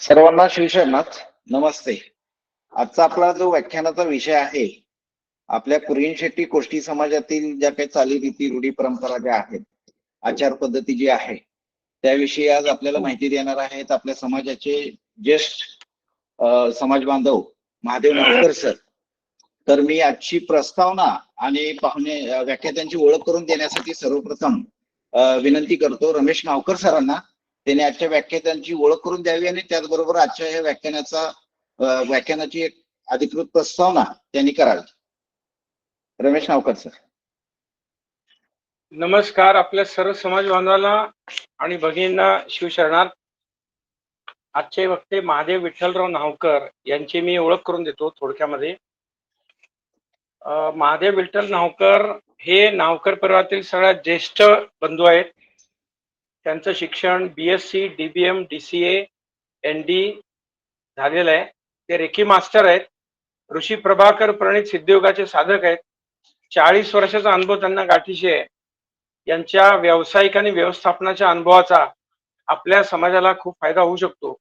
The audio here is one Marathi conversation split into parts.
सर्वांना शिवशरणात नमस्ते. आजचा आपला जो व्याख्यानाचा विषय आहे, आपल्या कुरियन शेट्टी कोष्टी समाजातील ज्या काही चालीरीती रूढी परंपरा ज्या आहेत, आचार पद्धती जी आहे, त्याविषयी आज आपल्याला माहिती देणार आहेत आपल्या समाजाचे ज्येष्ठ समाज बांधव महादेव नावकर सर. तर मी आजची प्रस्तावना आणि पाहुणे व्याख्यात्यांची ओळख करून देण्यासाठी सर्वप्रथम विनंती करतो रमेश नावकर सरांना. त्यांनी आजच्या व्याख्यात्यांची ओळख करून द्यावी आणि त्याचबरोबर आजच्या या व्याख्यानाची एक अधिकृत प्रस्तावना त्यांनी करावी. रमेश नावकर सर. नमस्कार आपल्या सर्व समाज बांधवांना आणि भगिनींना शिवशरणात. आजचे वक्ते महादेव विठ्ठलराव नावकर यांची मी ओळख करून देतो थोडक्यामध्ये. महादेव विठ्ठल नावकर हे नावकर परिवारातील सगळ्यात ज्येष्ठ बंधू आहेत. त्यांचं शिक्षण BSc DBM DCA ND झालेलं आहे. ते रेकी मास्टर आहेत. ऋषी प्रभाकर प्रणित सिद्धयोगाचे साधक आहेत. 40 वर्षाचा अनुभव त्यांना गाठीशी आहे. यांच्या व्यावसायिक आणि व्यवस्थापनाच्या अनुभवाचा आपल्या समाजाला खूप फायदा होऊ शकतो.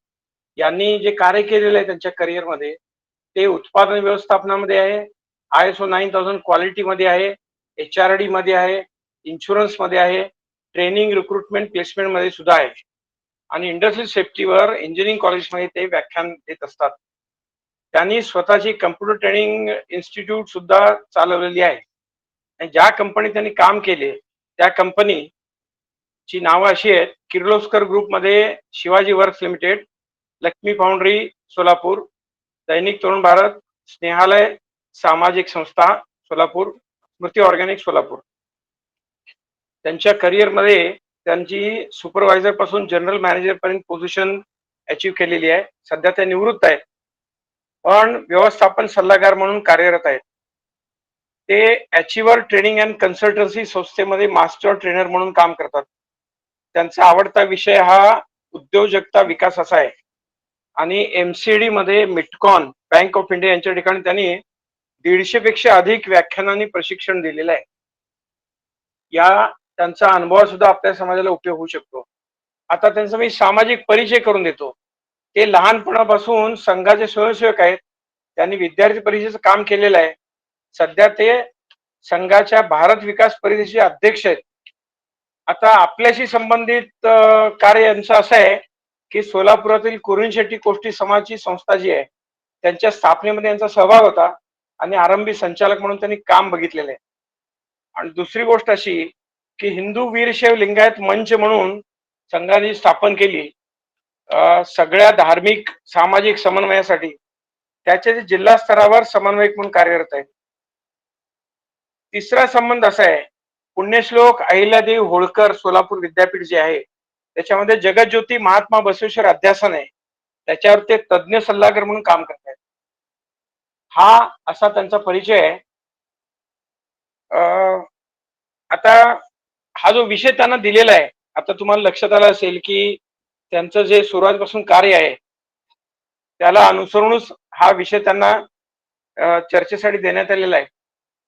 यांनी जे कार्य केलेले आहे त्यांच्या करिअरमध्ये ते उत्पादन व्यवस्थापनामध्ये आहे, ISO 9000 क्वालिटी मध्ये आहे, HRD मध्ये आहे, इन्शुरन्स मध्ये आहे, ट्रेनिंग रिक्रुटमेंट प्लेसमेंट मध्ये सुद्धा आहे आणि इंडस्ट्रियल सेफ्टीवर इंजिनिअरिंग कॉलेजमध्ये ते व्याख्यान देत असतात. त्यांनी स्वतःची कम्प्युटर ट्रेनिंग इन्स्टिट्यूट सुद्धा चालवलेली आहे आणि ज्या कंपनीत त्यांनी काम केले त्या कंपनीची नावं अशी आहेत: किर्लोस्कर ग्रुपमध्ये Shivaji works limited, Lakshmi foundry Solapur, दैनिक तरुण भारत, स्नेहालय सामाजिक संस्था सोलापूर, स्मृती ऑर्गॅनिक सोलापूर. त्यांच्या करिअरमध्ये त्यांची सुपरवायझर पासून जनरल मॅनेजर पर्यंत पोझिशन अचीव्ह केलेली आहे. सध्या त्या निवृत्त आहेत पण व्यवस्थापन सल्लागार म्हणून कार्यरत आहेत. ते अचिव्हर ट्रेनिंग अँड कन्सल्टन्सी संस्थेमध्ये मास्टर ट्रेनर म्हणून काम करतात. त्यांचा आवडता विषय हा उद्योजकता विकास असा आहे आणि MCD मध्ये मिटकॉन बँक ऑफ इंडिया यांच्या ठिकाणी त्यांनी 150 पेक्षा अधिक व्याख्यानांनी प्रशिक्षण दिलेलं आहे. या त्यांचा अनुभव सुद्धा आपल्या समाजाला उपयोग होऊ शकतो. आता त्यांचा मी सामाजिक परिचय करून देतो. ते लहानपणापासून संघाचे स्वयंसेवक आहेत. त्यांनी विद्यार्थी परिषदेचं काम केलेलं आहे. सध्या ते संघाच्या भारत विकास परिषदेचे अध्यक्ष आहेत. आता आपल्याशी संबंधित कार्य यांचं असं आहे की सोलापुरातील कुरियन शेट्टी कोष्टी समाजाची संस्था जी आहे त्यांच्या स्थापनेमध्ये यांचा सहभाग होता आणि आरंभी संचालक म्हणून त्यांनी काम बघितलेलं आहे. आणि दुसरी गोष्ट अशी की हिंदू वीरशैव लिंगायत मंच म्हणून संघाने स्थापन केली सगळ्या धार्मिक सामाजिक समन्वयासाठी. त्याचे जिल्हा स्तरावर समन्वयक म्हणून कार्यरत आहेत. तिसरा संबंध असा आहे, पुण्यश्लोक अहिल्यादेवी होळकर सोलापूर विद्यापीठ जे आहे त्याच्यामध्ये जगज्योती महात्मा बसवेश्वर अध्यासन आहे, त्याच्यावर ते तज्ज्ञ सल्लागार म्हणून काम करत आहेत. हा असा त्यांचा परिचय आहे. आता हा जो विषय त्यांना दिलेला आहे, आता तुम्हाला लक्षात आलं असेल की त्यांचं जे सुरुवातीपासून कार्य आहे त्याला अनुसरूनच हा विषय त्यांना चर्चेसाठी देण्यात आलेला आहे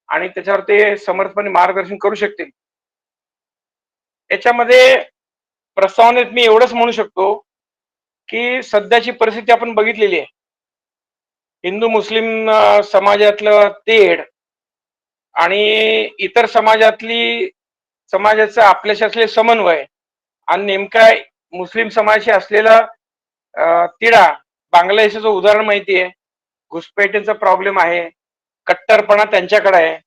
आणि त्याच्यावर ते समर्थपणे मार्गदर्शन करू शकतील. याच्यामध्ये प्रस्तावनेत मी एवढंच म्हणू शकतो की सध्याची परिस्थिती आपण बघितलेली आहे. हिंदू मुस्लिम समाजातलं तेढ आणि इतर समाजाचं आपल्याशी असलेले समन्वय आणि नेमका मुस्लिम समाजाशी असलेला तिढा, बांगलादेशाचं उदाहरण माहिती आहे. घुसपेठीचा प्रॉब्लेम आहे, कट्टरपणा त्यांच्याकडे आहे.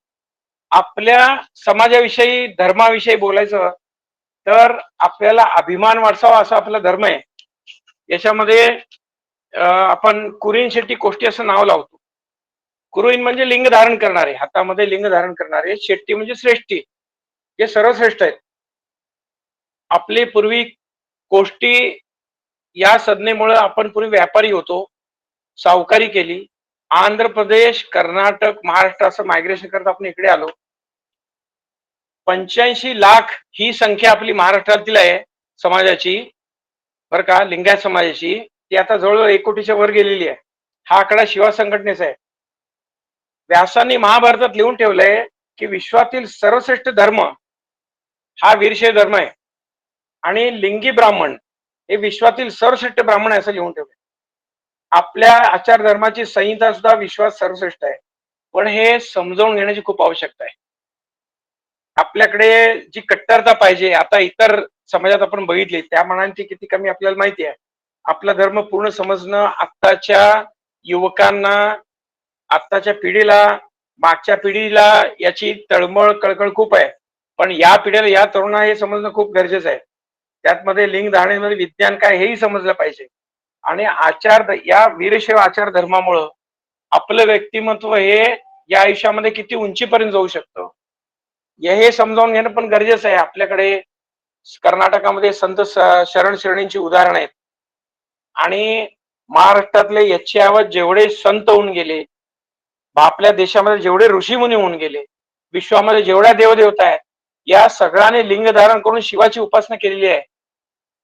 आपल्या समाजाविषयी धर्माविषयी बोलायचं तर आपल्याला अभिमान वाटसावा असा आपला धर्म आहे. याच्यामध्ये आपण कुरियन शेट्टी कोष्टी असं नाव लावतो. कुरियन म्हणजे लिंग धारण करणारे, हातामध्ये लिंग धारण करणारे. शेट्टी म्हणजे श्रेष्ठी, हे सर्वश्रेष्ठ आहेत. आपली पूर्वी कोष्टी या संज्ञेमुळे आपण पूर्वी व्यापारी होतो, सावकारी केली. आंध्र प्रदेश, कर्नाटक, महाराष्ट्र असं मायग्रेशन करत आपण इकडे आलो. 85 लाख ही संख्या आपली महाराष्ट्रातील आहे समाजाची, बरं का, लिंगायत समाजाची. ती आता जवळजवळ 1 कोटीच्या वर गेलेली आहे. हा आकडा शिवा संघटनेचा आहे. व्यासांनी महाभारतात लिहून ठेवलंय की विश्वातील सर्वश्रेष्ठ धर्म हा वीरशैव धर्म आहे आणि लिंगी ब्राह्मण हे विश्वातील सर्वश्रेष्ठ ब्राह्मण आहे असं लिहून ठेवलंय. आपल्या आचार धर्माची संहिता सुद्धा विश्वास सर्वश्रेष्ठ आहे, पण हे समजावून घेण्याची खूप आवश्यकता आहे. आपल्याकडे जी कट्टरता पाहिजे, आता इतर समाजात आपण बघितली त्या मानांची किती कमी आपल्याला माहिती आहे. आपला धर्म पूर्ण समजणं आत्ताच्या युवकांना, आत्ताच्या पिढीला, मागच्या पिढीला याची तळमळ कळकळ खूप आहे, पण या पिढीला, या तरुणांना हे समजणं खूप गरजेचं आहे. त्यातमध्ये लिंग धारणेमध्ये विज्ञान काय हेही समजलं पाहिजे. आणि या वीरशैव आचार धर्मामुळं आपलं व्यक्तिमत्व हे या आयुष्यामध्ये किती उंचीपर्यंत जाऊ शकतं हे समजावून घेणं पण गरजेचं आहे. आपल्याकडे कर्नाटकामध्ये संत शरण श्रेणींची उदाहरण आहेत आणि महाराष्ट्रातले याच्यावर जेवढे संत होऊन गेले, आपल्या देशामध्ये जेवढे ऋषीमुनी होऊन गेले, विश्वामध्ये जेवढ्या देवदेवता आहेत, या सगळ्यांनी लिंग धारण करून शिवाची उपासना केलेली आहे.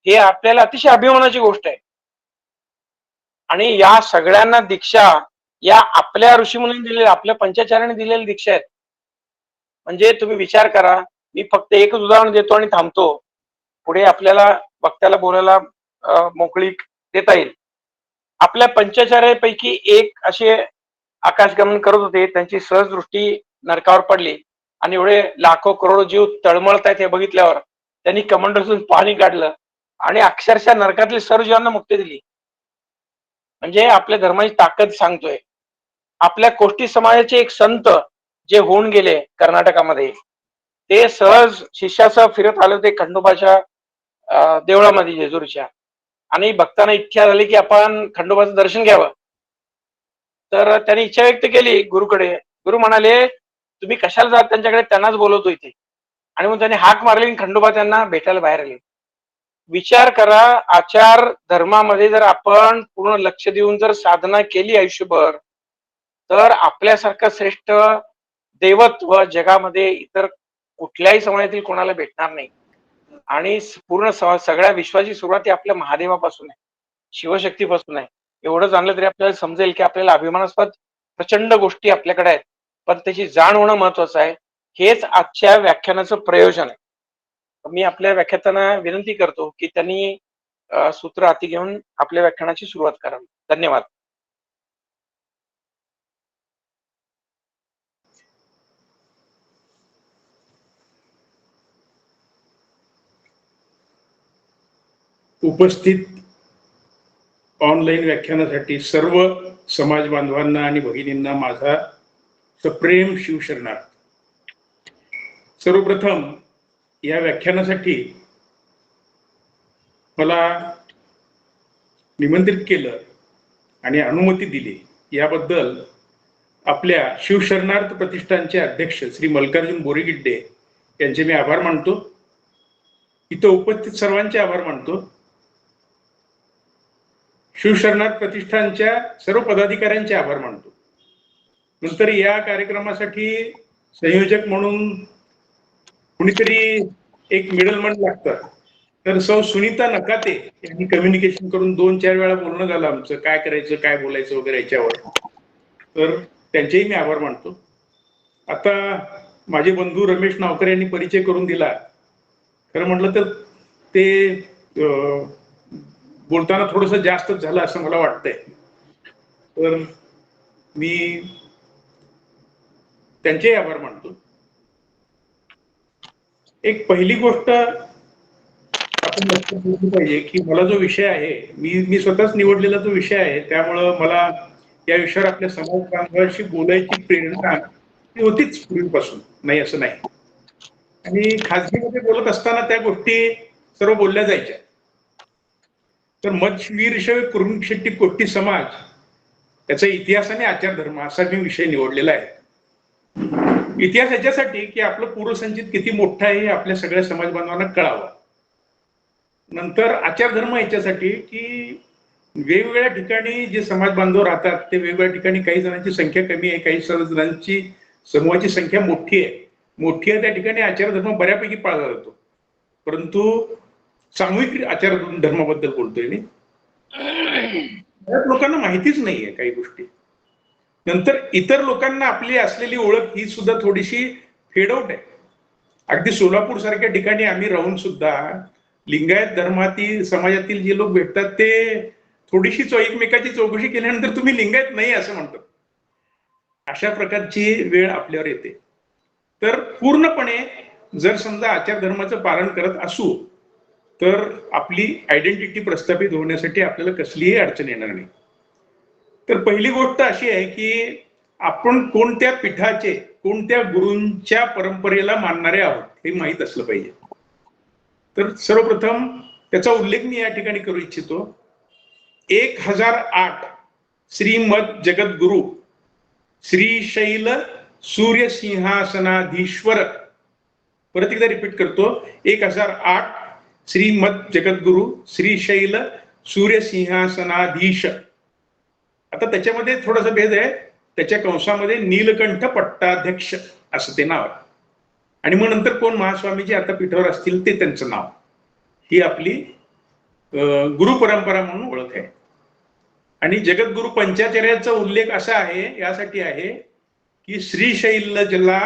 हे आपल्याला अतिशय अभिमानाची गोष्ट आहे. आणि या सगळ्यांना दीक्षा या आपल्या ऋषीमुनींनी दिलेल्या, आपल्या पंचाचार्यांनी दिलेल्या दीक्षा आहेत. म्हणजे तुम्ही विचार करा, मी फक्त एकच उदाहरण देतो आणि थांबतो, पुढे आपल्याला वक्त्याला बोलायला मोकळीक देता येईल. आपल्या पंचाचार्यापैकी एक असे आकाशगमन करत होते, त्यांची सहज दृष्टी नरकावर पडली आणि एवढे लाखो करोडो जीव तळमळत आहेत हे बघितल्यावर त्यांनी कमंडलून पाणी काढलं आणि अक्षरशः नरकातली सर्व जीवांना मुक्ती दिली. म्हणजे आपल्या धर्माची ताकद सांगतोय. आपल्या कोष्टी समाजाचे एक संत जे होऊन गेले कर्नाटकामध्ये, ते सहज शिष्यासह फिरत आले होते खंडोबाच्या देवळामध्ये जेजूरच्या, आणि भक्तांना इच्छा झाली की आपण खंडोबाचं दर्शन घ्यावं. तर त्यांनी इच्छा व्यक्त केली गुरुकडे. गुरु म्हणाले, तुम्ही कशाला जात त्यांच्याकडे, त्यांनाच बोलवतो इथे. आणि मग त्यांनी हाक मारली आणि खंडोबा त्यांना भेटायला बाहेर आले. विचार करा, आचार धर्मामध्ये जर आपण पूर्ण लक्ष देऊन जर साधना केली आयुष्यभर, तर आपल्यासारखं श्रेष्ठ दैवत्व जगामध्ये इतर कुठल्याही समाजातील कोणाला भेटणार नाही. आणि पूर्ण सगळ्या विश्वाची सुरुवात ही आपल्या महादेवापासून आहे, शिवशक्तीपासून आहे. एवढं जाणलं तरी आपल्याला समजेल की आपल्याला अभिमानास्पद प्रचंड गोष्टी आपल्याकडे आहेत, पण त्याची जाण होणं महत्वाचं आहे. हेच आजच्या व्याख्यानाचं प्रयोजन आहे. मी आपल्या व्याख्यात्यांना विनंती करतो की त्यांनी सूत्र हाती घेऊन आपल्या व्याख्यानाची सुरुवात करावी. धन्यवाद. उपस्थित ऑनलाईन व्याख्यानासाठी सर्व समाज बांधवांना आणि भगिनींना माझा सप्रेम शिवशरणार्थ. सर्वप्रथम या व्याख्यानासाठी मला निमंत्रित केलं आणि अनुमती दिली याबद्दल आपल्या शिवशरणार्थ प्रतिष्ठानचे अध्यक्ष श्री मल्लिकार्जुन बोरीगिड्डे यांचे मी आभार मानतो. इथं उपस्थित सर्वांचे आभार मानतो. शिवशरणार्थ प्रतिष्ठानच्या सर्व पदाधिकाऱ्यांचे आभार मानतो. नंतर या कार्यक्रमासाठी संयोजक म्हणून कुणीतरी एक मिडलमन लागतं, तर सौ सुनीता नकाते यांनी कम्युनिकेशन करून 2-4 वेळा बोलणं झालं आमचं, काय करायचं, काय बोलायचं वगैरे याच्यावर. तर त्यांचेही मी आभार मानतो. आता माझे बंधू रमेश नावकर यांनी परिचय करून दिला. खरं म्हटलं तर ते बोलताना थोडंसं जास्तच झालं असं मला वाटतंय. तर मी त्यांचेही आभार मानतो. एक पहिली गोष्ट आपण लक्षात घेतली पाहिजे की मला जो विषय आहे, मी स्वतःच निवडलेला जो विषय आहे, त्यामुळं मला या विषयावर आपल्या समाज बांधवांशी बोलायची प्रेरणा होतीच पूर्वीपासून, नाही असं नाही. आणि खाजगीमध्ये बोलत असताना त्या गोष्टी सर्व बोलल्या जायच्या. तर वीरशैव कुरुंदशेट्टी कोष्टी समाज, त्याचा इतिहास आणि आचार धर्म असा मी विषय निवडलेला आहे. इतिहास याच्यासाठी की आपलं पूर्वसंचित किती मोठं आहे हे आपल्या सगळ्या समाज बांधवांना कळावं. नंतर आचार धर्म याच्यासाठी की वेगवेगळ्या ठिकाणी जे समाज बांधव राहतात ते वेगवेगळ्या ठिकाणी काही जणांची संख्या कमी आहे, काही जणांची समूहाची संख्या मोठी आहे. त्या ठिकाणी आचार धर्म बऱ्यापैकी पाळला जातो. परंतु सामूहिक आचार धर्माबद्दल बोलतोय मी. बऱ्याच लोकांना माहितीच नाहीये काही गोष्टी. नंतर इतर लोकांना आपली असलेली ओळख ही सुद्धा थोडीशी फेडआउट आहे. अगदी सोलापूर सारख्या ठिकाणी आम्ही राहून सुद्धा लिंगायत धर्मातील समाजातील जे लोक भेटतात ते थोडीशी एकमेकाची चौकशी केल्यानंतर तुम्ही लिंगायत नाही असं म्हणतात. अशा प्रकारची वेळ आपल्यावर येते. तर पूर्णपणे जर समजा आचार धर्माचं पालन करत असू तर आपली आयडेंटिटी प्रस्थापित होण्यासाठी आपल्याला कसलीही अडचण येणार नाही. तर पहिली गोष्ट अशी आहे की आपण कोणत्या पीठाचे, कोणत्या गुरूंच्या परंपरेला मानणारे आहोत हे माहीत असलं पाहिजे. तर सर्वप्रथम त्याचा उल्लेख मी या ठिकाणी करू इच्छितो. 1008 श्रीमद जगद्गुरु श्रीशैल सूर्यसिंहासनाधीश्वर, परत एकदा रिपीट करतो, 1008 श्रीमद जगद्गुरु श्रीशैल सूर्यसिंहासनाधीश. आता त्याच्यामध्ये थोडासा भेद आहे. त्याच्या कंसामध्ये नीलकंठ पट्टाध्यक्ष असं ते नाव आहे. आणि मग नंतर कोण महास्वामीजी आता पीठावर असतील ते त्यांचं नाव. ही आपली गुरु परंपरा म्हणून ओळख आहे. आणि जगद्गुरु पंचाचार्याचा उल्लेख असा आहे, यासाठी आहे की श्रीशैलला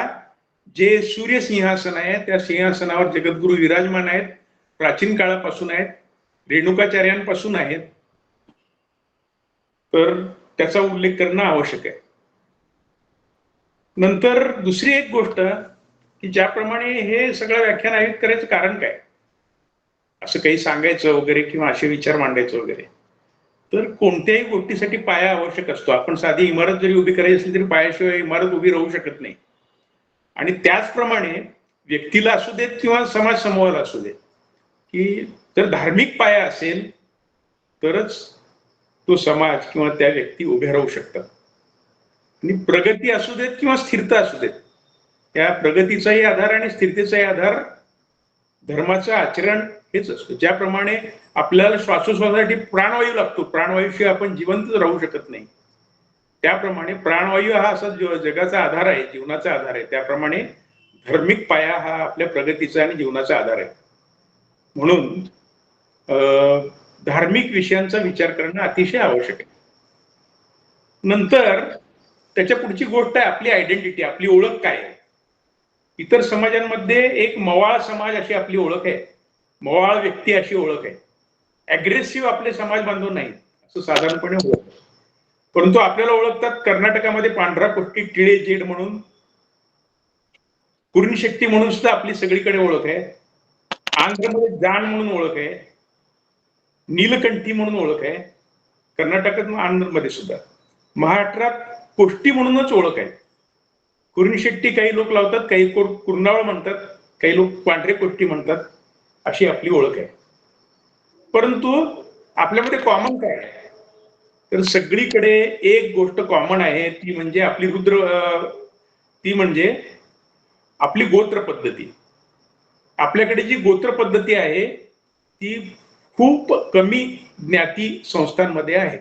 जे सूर्य सिंहासन आहे त्या सिंहासनावर जगद्गुरु विराजमान आहेत, प्राचीन काळापासून आहेत, रेणुकाचार्यांपासून आहेत. तर त्याचा उल्लेख करणं आवश्यक आहे. नंतर दुसरी एक गोष्ट की ज्याप्रमाणे हे सगळं व्याख्यान आयोजित करायचं कारण काय, असं काही सांगायचं वगैरे किंवा असे विचार मांडायचं वगैरे, तर कोणत्याही गोष्टीसाठी पाया आवश्यक असतो. आपण साधी इमारत जरी उभी करायची असली तरी पायाशिवाय इमारत उभी राहू शकत नाही. आणि त्याचप्रमाणे व्यक्तीला असू देत किंवा समाज समूहाला असू देत, की जर धार्मिक पाया असेल तरच तो समाज किंवा त्या व्यक्ती उभ्या राहू शकतात. आणि प्रगती असू देत किंवा स्थिरता असू देत, त्या प्रगतीचाही आधार आणि स्थिरतेचाही आधार धर्माचं आचरण हेच असतं. ज्याप्रमाणे आपल्याला श्वासोश्वासासाठी प्राणवायू लागतो, प्राणवायूशिवाय आपण जिवंत राहू शकत नाही, त्याप्रमाणे प्राणवायू हा असा जगाचा आधार आहे, जीवनाचा आधार आहे. त्याप्रमाणे धार्मिक पाया हा आपल्या प्रगतीचा आणि जीवनाचा आधार आहे. म्हणून धार्मिक विषयांचा विचार करणं अतिशय आवश्यक आहे. नंतर त्याच्या पुढची गोष्ट आहे आपली आयडेंटिटी, आपली ओळख काय आहे. इतर समाजांमध्ये एक मवाळ समाज अशी आपली ओळख आहे, मवाळ व्यक्ती अशी ओळख आहे. अग्रेसिव्ह आपले समाज बांधव नाही असं साधारणपणे ओळख. परंतु आपल्याला ओळखतात कर्नाटकामध्ये पांढरा कुट्टी टिळे जेड म्हणून, कुर्णशेट्टी म्हणून सुद्धा आपली सगळीकडे ओळख आहे. आंध्रमध्ये जाण म्हणून ओळख आहे, नीलकंठी म्हणून ओळख आहे कर्नाटकात, आंध्रमध्ये सुद्धा. महाराष्ट्रात कोष्टी म्हणूनच ओळख आहे. कुर्णशेट्टी काही लोक लावतात, काही कुर्नावळ म्हणतात, काही लोक पांढरे कोष्टी म्हणतात, अशी आपली ओळख आहे. परंतु आपल्यामध्ये कॉमन काय आहे, तर सगळीकडे एक गोष्ट कॉमन आहे, ती म्हणजे आपली ती म्हणजे आपली गोत्र पद्धती. आपल्याकडे जी गोत्र पद्धती आहे ती खूप कमी ज्ञाती संस्थांमध्ये आहे,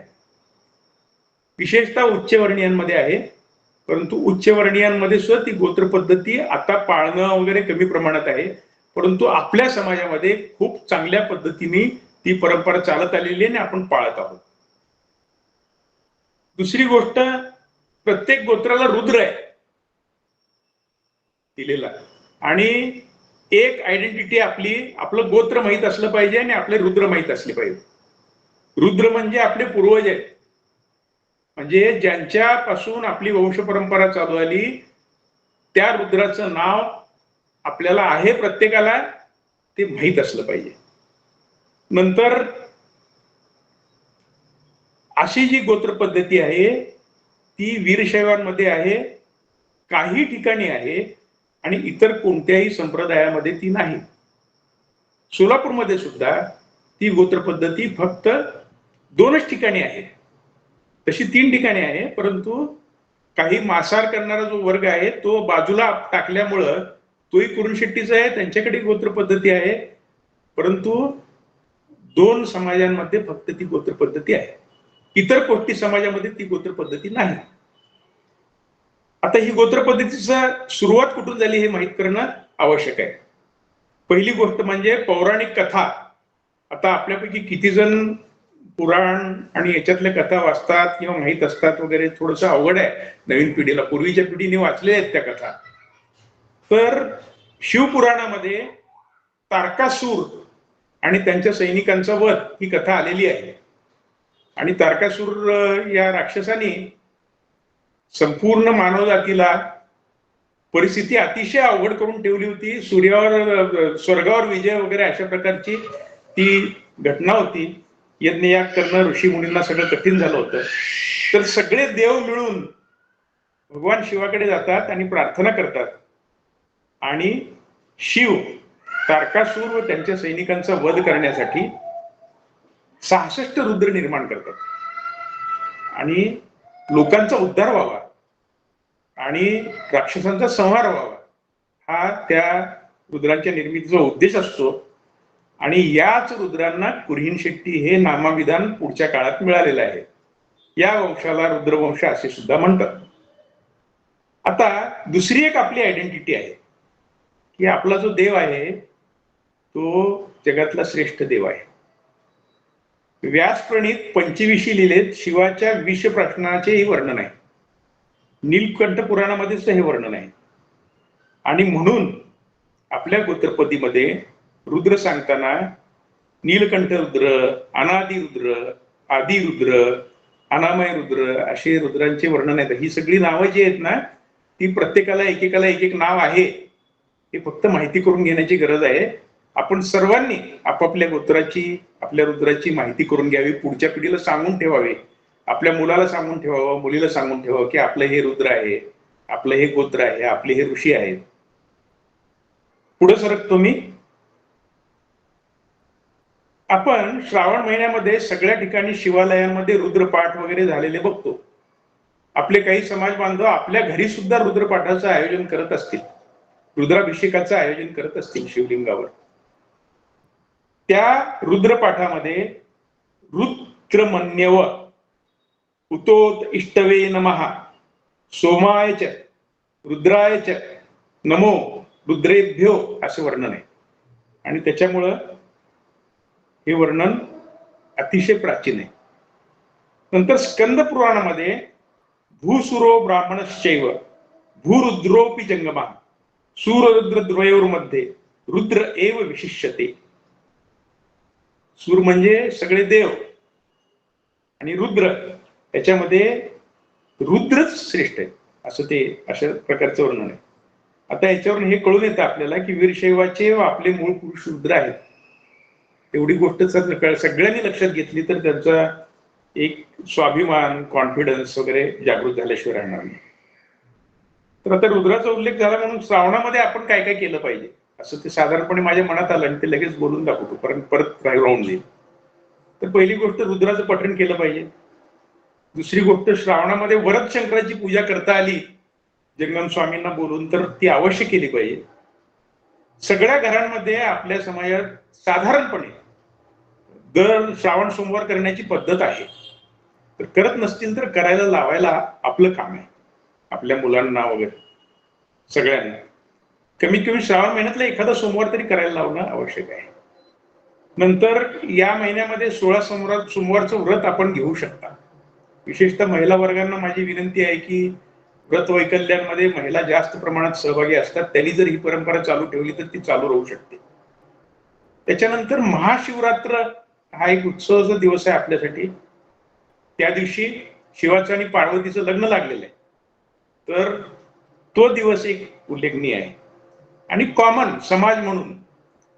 विशेषतः उच्चवर्णीयांमध्ये आहे. परंतु उच्चवर्णीयांमध्ये सुद्धा ती गोत्र पद्धती आता पाळणं वगैरे कमी प्रमाणात आहे. परंतु आपल्या समाजामध्ये खूप चांगल्या पद्धतीने ती परंपरा चालत आलेली आहे आणि आपण पाळत आहोत. दुसरी गोष्ट, प्रत्येक गोत्राला रुद्र आहे दिलेला, आणि एक आयडेंटिटी आपली, आपलं गोत्र माहीत असलं पाहिजे आणि आपले रुद्र माहीत असले पाहिजे. रुद्र म्हणजे आपले पूर्वज आहेत, म्हणजे ज्यांच्यापासून आपली वंश परंपरा चालू आली त्या रुद्राचं नाव आपल्याला आहे, प्रत्येकाला ते माहीत असलं पाहिजे. नंतर अशी जी गोत्र पद्धती आहे ती वीरशैवांमध्ये आहे, काही ठिकाणी आहे, आणि इतर कोणत्याही संप्रदायामध्ये ती नाही. सोलापूरमध्ये सुद्धा ती गोत्र पद्धती फक्त 2च ठिकाणी आहे, तशी 3 ठिकाणी आहे. परंतु काही मांसाहार करणारा जो वर्ग आहे तो बाजूला टाकल्यामुळं तोही कुर्णशेट्टीचा आहे, त्यांच्याकडे गोत्र पद्धती आहे. परंतु 2 समाजांमध्ये फक्त ती गोत्र पद्धती आहे, इतर कोष्टी समाजामध्ये ती गोत्र पद्धती नाही. आता ही गोत्र पद्धतीचा सुरुवात कुठून झाली हे माहीत करणं आवश्यक आहे. पहिली गोष्ट म्हणजे पौराणिक कथा. आता आपल्यापैकी किती जण पुराण आणि याच्यातल्या कथा वाचतात किंवा माहीत असतात वगैरे, थोडंसं अवघड आहे नवीन पिढीला. पूर्वीच्या पिढीने वाचलेल्या आहेत त्या कथा. तर शिवपुराणामध्ये तारकासूर आणि त्यांच्या सैनिकांचा वध ही कथा आलेली आहे. आणि तारकासूर या राक्षसाने संपूर्ण मानव जातीला परिस्थिती अतिशय अवघड करून ठेवली होती. स्वर्गावर विजय वगैरे अशा प्रकारची ती घटना होती. यज्ञ याग करणं ऋषी मुनींना सगळं कठीण झालं होतं. तर सगळे देव मिळून भगवान शिवाकडे जातात आणि प्रार्थना करतात आणि शिव तारकासूर व त्यांच्या सैनिकांचा वध करण्यासाठी 66 रुद्र निर्माण करतात आणि लोकांचा उद्धार व्हावा आणि राक्षसांचा संहार व्हावा हा त्या रुद्रांच्या निर्मितीचा उद्देश असतो. आणि याच रुद्रांना कुऱ्हीन शेट्टी हे नामाविधान पुढच्या काळात मिळालेलं आहे. या वंशाला रुद्रवंश असे सुद्धा म्हणतात. आता दुसरी एक आपली आयडेंटिटी आहे की आपला जो देव आहे तो जगातला श्रेष्ठ देव आहे. व्यासप्रणीत 25 लिहिलेत शिवाच्या विष प्रश्नाचेही वर्णन आहे. नीलकंठ पुराणामध्येच हे वर्णन आहे. आणि म्हणून आपल्या गोत्रपदीमध्ये रुद्र सांगताना नीलकंठ रुद्र, अनादि रुद्र, आदि रुद्र, अनामय रुद्र असे रुद्रांचे वर्णन आहेत. ही सगळी नावं जी आहेत ना ती प्रत्येकाला एकेकाला एक एक नाव आहे. हे फक्त माहिती करून घेण्याची गरज आहे. आपण सर्वांनी आपापल्या गोत्राची आपल्या रुद्राची माहिती करून घ्यावी. पुढच्या पिढीला सांगून ठेवावे. आपल्या मुलाला सांगून ठेवावं, मुलीला सांगून ठेवावं की आपलं हे रुद्र आहे, आपलं हे गोत्र आहे, आपले हे ऋषी आहेत. पुढे सरकतो मी. आपण श्रावण महिन्यामध्ये सगळ्या ठिकाणी शिवालयांमध्ये रुद्रपाठ वगैरे झालेले बघतो. आपले काही समाज बांधव आपल्या घरी सुद्धा रुद्रपाठाचं आयोजन करत असतील, रुद्राभिषेकाचं आयोजन करत असतील शिवलिंगावर. त्या रुद्रपाठामध्ये रुद्रमन्यव उतोत इष्टवे नमः सोमाय च रुद्राय च नमो रुद्रेभ्यो असे वर्णन आहे. आणि त्याच्यामुळं हे वर्णन अतिशय प्राचीन आहे. नंतर स्कंद पुराणामध्ये भूसुरो ब्राह्मणश्चैव भूरुद्रोपि जंगमा सूररुद्र द्वयोर्मध्ये रुद्र एव विशिष्यते. सूर म्हणजे सगळे देव आणि रुद्र याच्यामध्ये रुद्रच श्रेष्ठ आहे असं ते अशा प्रकारचं वर्णन आहे. आता याच्यावरून हे कळून येतं आपल्याला की वीरशैवाचे व आपले मूळ पुरुष रुद्र आहेत. एवढी गोष्ट सगळ्यांनी लक्षात घेतली तर त्यांचा एक स्वाभिमान, कॉन्फिडन्स वगैरे जागृत झाल्याशिवाय राहणार नाही. तर आता रुद्राचा उल्लेख झाला म्हणून श्रावणामध्ये आपण काय काय केलं पाहिजे असं ते साधारणपणे माझ्या मनात आलं आणि ते लगेच बोलून दाखवतो परत राहून देईल. तर पहिली गोष्ट रुद्राचं पठण केलं पाहिजे. दुसरी गोष्ट श्रावणामध्ये वरद शंकराची पूजा करता आली जंगम स्वामींना बोलून तर ती अवश्य केली पाहिजे. सगळ्या घरांमध्ये आपल्या समाजात साधारणपणे दर श्रावण सोमवार करण्याची पद्धत आहे. तर करत नसतील तर करायला लावायला आपलं काम आहे. आपल्या मुलांना वगैरे सगळ्यांना कमीत कमी श्रावण महिन्यातला एखादा सोमवार तरी करायला लावणं आवश्यक आहे. नंतर या महिन्यामध्ये 16 सोमवारचं व्रत आपण घेऊ शकता. विशेषतः महिला वर्गांना माझी विनंती आहे की व्रत वैकल्यांमध्ये महिला जास्त प्रमाणात सहभागी असतात. त्यांनी जर ही परंपरा चालू ठेवली तर ती चालू राहू शकते. त्याच्यानंतर महाशिवरात्र हा एक उत्सवाचा दिवस आहे आपल्यासाठी. त्या दिवशी शिवाचं आणि पार्वतीचं लग्न लागलेलं आहे. तर तो दिवस एक उल्लेखनीय आहे. आणि कॉमन समाज म्हणून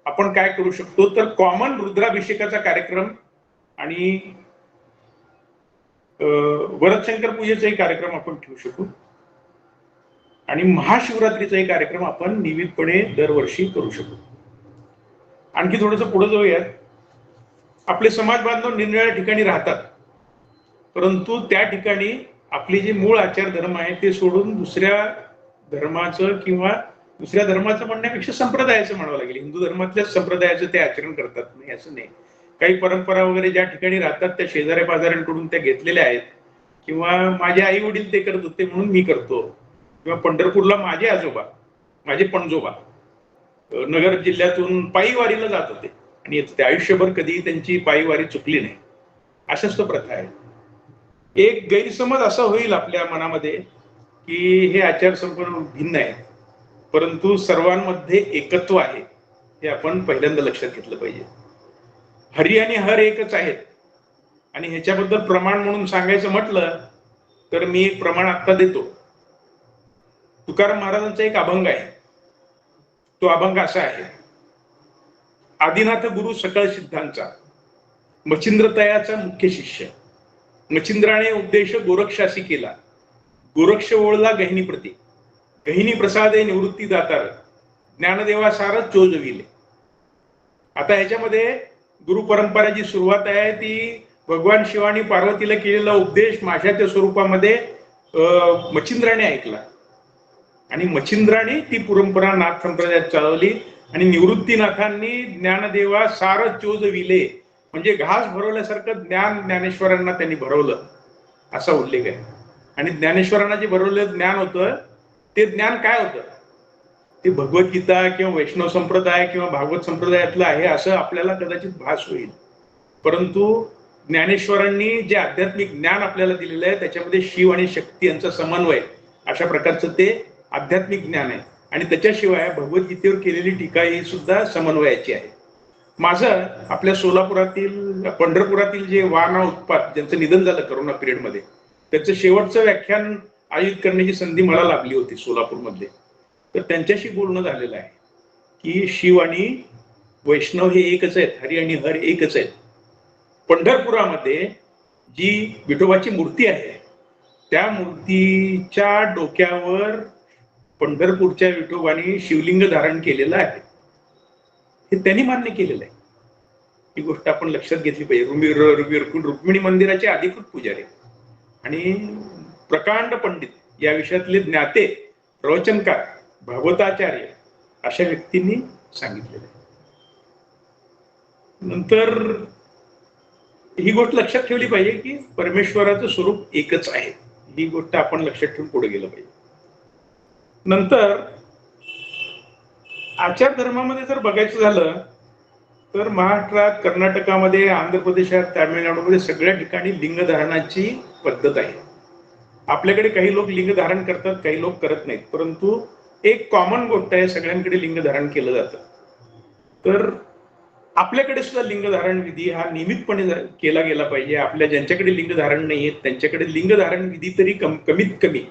आपण काय करू शकतो तर कॉमन रुद्राभिषेकाचा कार्यक्रम आणि वरदशंकर पूजेचाही कार्यक्रम आपण ठेवू शकू आणि महाशिवरात्रीचाही कार्यक्रम आपण नियमितपणे दरवर्षी करू शकू. आणखी थोडंसं पुढे जाऊयात. आपले समाज बांधव निरनिराळ्या ठिकाणी राहतात परंतु त्या ठिकाणी आपले जे मूळ आचार धर्म आहे ते सोडून दुसऱ्या धर्माचं किंवा दुसऱ्या धर्माचं म्हणण्यापेक्षा संप्रदायाचं म्हणावं लागेल. हिंदू धर्मातल्याच संप्रदायाचं ते आचरण करतात नाही असं नाही. काही परंपरा वगैरे ज्या ठिकाणी राहतात त्या शेजाऱ्या पाजाऱ्यांकडून त्या घेतलेल्या आहेत किंवा माझे आई वडील ते करत होते म्हणून मी करतो किंवा पंढरपूरला माझे आजोबा माझे पणजोबा नगर जिल्ह्यातून पायी वारीला जात होते आणि ते आयुष्यभर कधीही त्यांची पायी वारी चुकली नाही. अशाच तो प्रथा आहे. एक गैरसमज असा होईल आपल्या मनामध्ये की हे आचार संपूर्ण भिन्न आहेत परंतु सर्वांमध्ये एकत्व आहे हे आपण पहिल्यांदा लक्षात घेतलं पाहिजे. हरी आणि हर एकच आहेत आणि ह्याच्याबद्दल प्रमाण म्हणून सांगायचं म्हटलं तर मी एक प्रमाण आता देतो. तुकाराम महाराजांचा एक अभंग आहे. तो अभंग असा आहे: आदिनाथ गुरु सकळ सिद्धांचा, मच्छिंद्र तयाचा मुख्य शिष्य. मच्छिंद्राने उपदेश गोरक्षासी केला, गोरक्ष ओळला गहिनी प्रती. गहिनी प्रसादे निवृत्ती दातार, ज्ञानदेवा सार चोजविले. आता ह्याच्यामध्ये गुरु परंपराची सुरुवात आहे ती भगवान शिवानी पार्वतीला केलेला उपदेश माशाच्या स्वरूपामध्ये मच्छिंद्राने ऐकला आणि मच्छिंद्राने ती परंपरा नाथ संप्रदायात चालवली आणि निवृत्तीनाथांनी ज्ञानदेवा सार चोजविले, म्हणजे घास भरवल्यासारखं ज्ञान ज्ञानेश्वरांना त्यांनी भरवलं असा उल्लेख आहे. आणि ज्ञानेश्वरांना जे भरवलेलं ज्ञान होतं ते ज्ञान काय होतं? ते भगवद्गीता किंवा वैष्णव संप्रदाय किंवा भागवत संप्रदायातलं आहे असं आपल्याला कदाचित भास होईल, परंतु ज्ञानेश्वरांनी जे आध्यात्मिक ज्ञान आपल्याला दिलेलं आहे त्याच्यामध्ये शिव आणि शक्ती यांचा समन्वय अशा प्रकारचं ते आध्यात्मिक ज्ञान आहे. आणि त्याच्याशिवाय भगवद्गीतेवर केलेली टीका ही सुद्धा समन्वयाची आहे. माझं आपल्या सोलापुरातील पंढरपुरातील जे वाना उत्पात ज्यांचं निधन झालं करोना पिरियडमध्ये, त्याचं शेवटचं व्याख्यान आयोजित करण्याची संधी मला लाभली होती सोलापूरमध्ये. तर त्यांच्याशी बोलणं झालेलं आहे की शिव आणि वैष्णव हे एकच आहेत, हरी आणि हर एकच आहेत. पंढरपुरामध्ये जी विठोबाची मूर्ती आहे त्या मूर्तीच्या डोक्यावर पंढरपूरच्या विठोबाने शिवलिंग धारण केलेलं आहे, हे त्यांनी मान्य केलेलं आहे. ही गोष्ट आपण लक्षात घेतली पाहिजे. रुक्मिणी मंदिराचे अधिकृत पुजारी आणि प्रकांड पंडित या विषयातले ज्ञाते, प्रवचनकार, भागवताचार्य अशा व्यक्तींनी सांगितलेलं आहे. नंतर ही गोष्ट लक्षात ठेवली पाहिजे की परमेश्वराचं स्वरूप एकच आहे. ही गोष्ट आपण लक्षात ठेवून पुढे गेलं पाहिजे. नंतर आचार धर्मामध्ये जर बघायचं झालं तर महाराष्ट्रात, कर्नाटकामध्ये, आंध्र प्रदेशात, तामिळनाडूमध्ये सगळ्या ठिकाणी लिंगधारणाची पद्धत आहे. आपल्याकडे काही लोक लिंग धारण करतात, काही लोक करत नाहीत, परंतु एक कॉमन गोष्ट आहे, सगळ्यांकडे लिंग धारण केलं जातं. तर आपल्याकडे सुद्धा लिंगधारण विधी हा नियमितपणे केला गेला पाहिजे. आपल्या ज्यांच्याकडे लिंगधारण नाही आहेत त्यांच्याकडे लिंगधारण विधी तरी कमीत कमी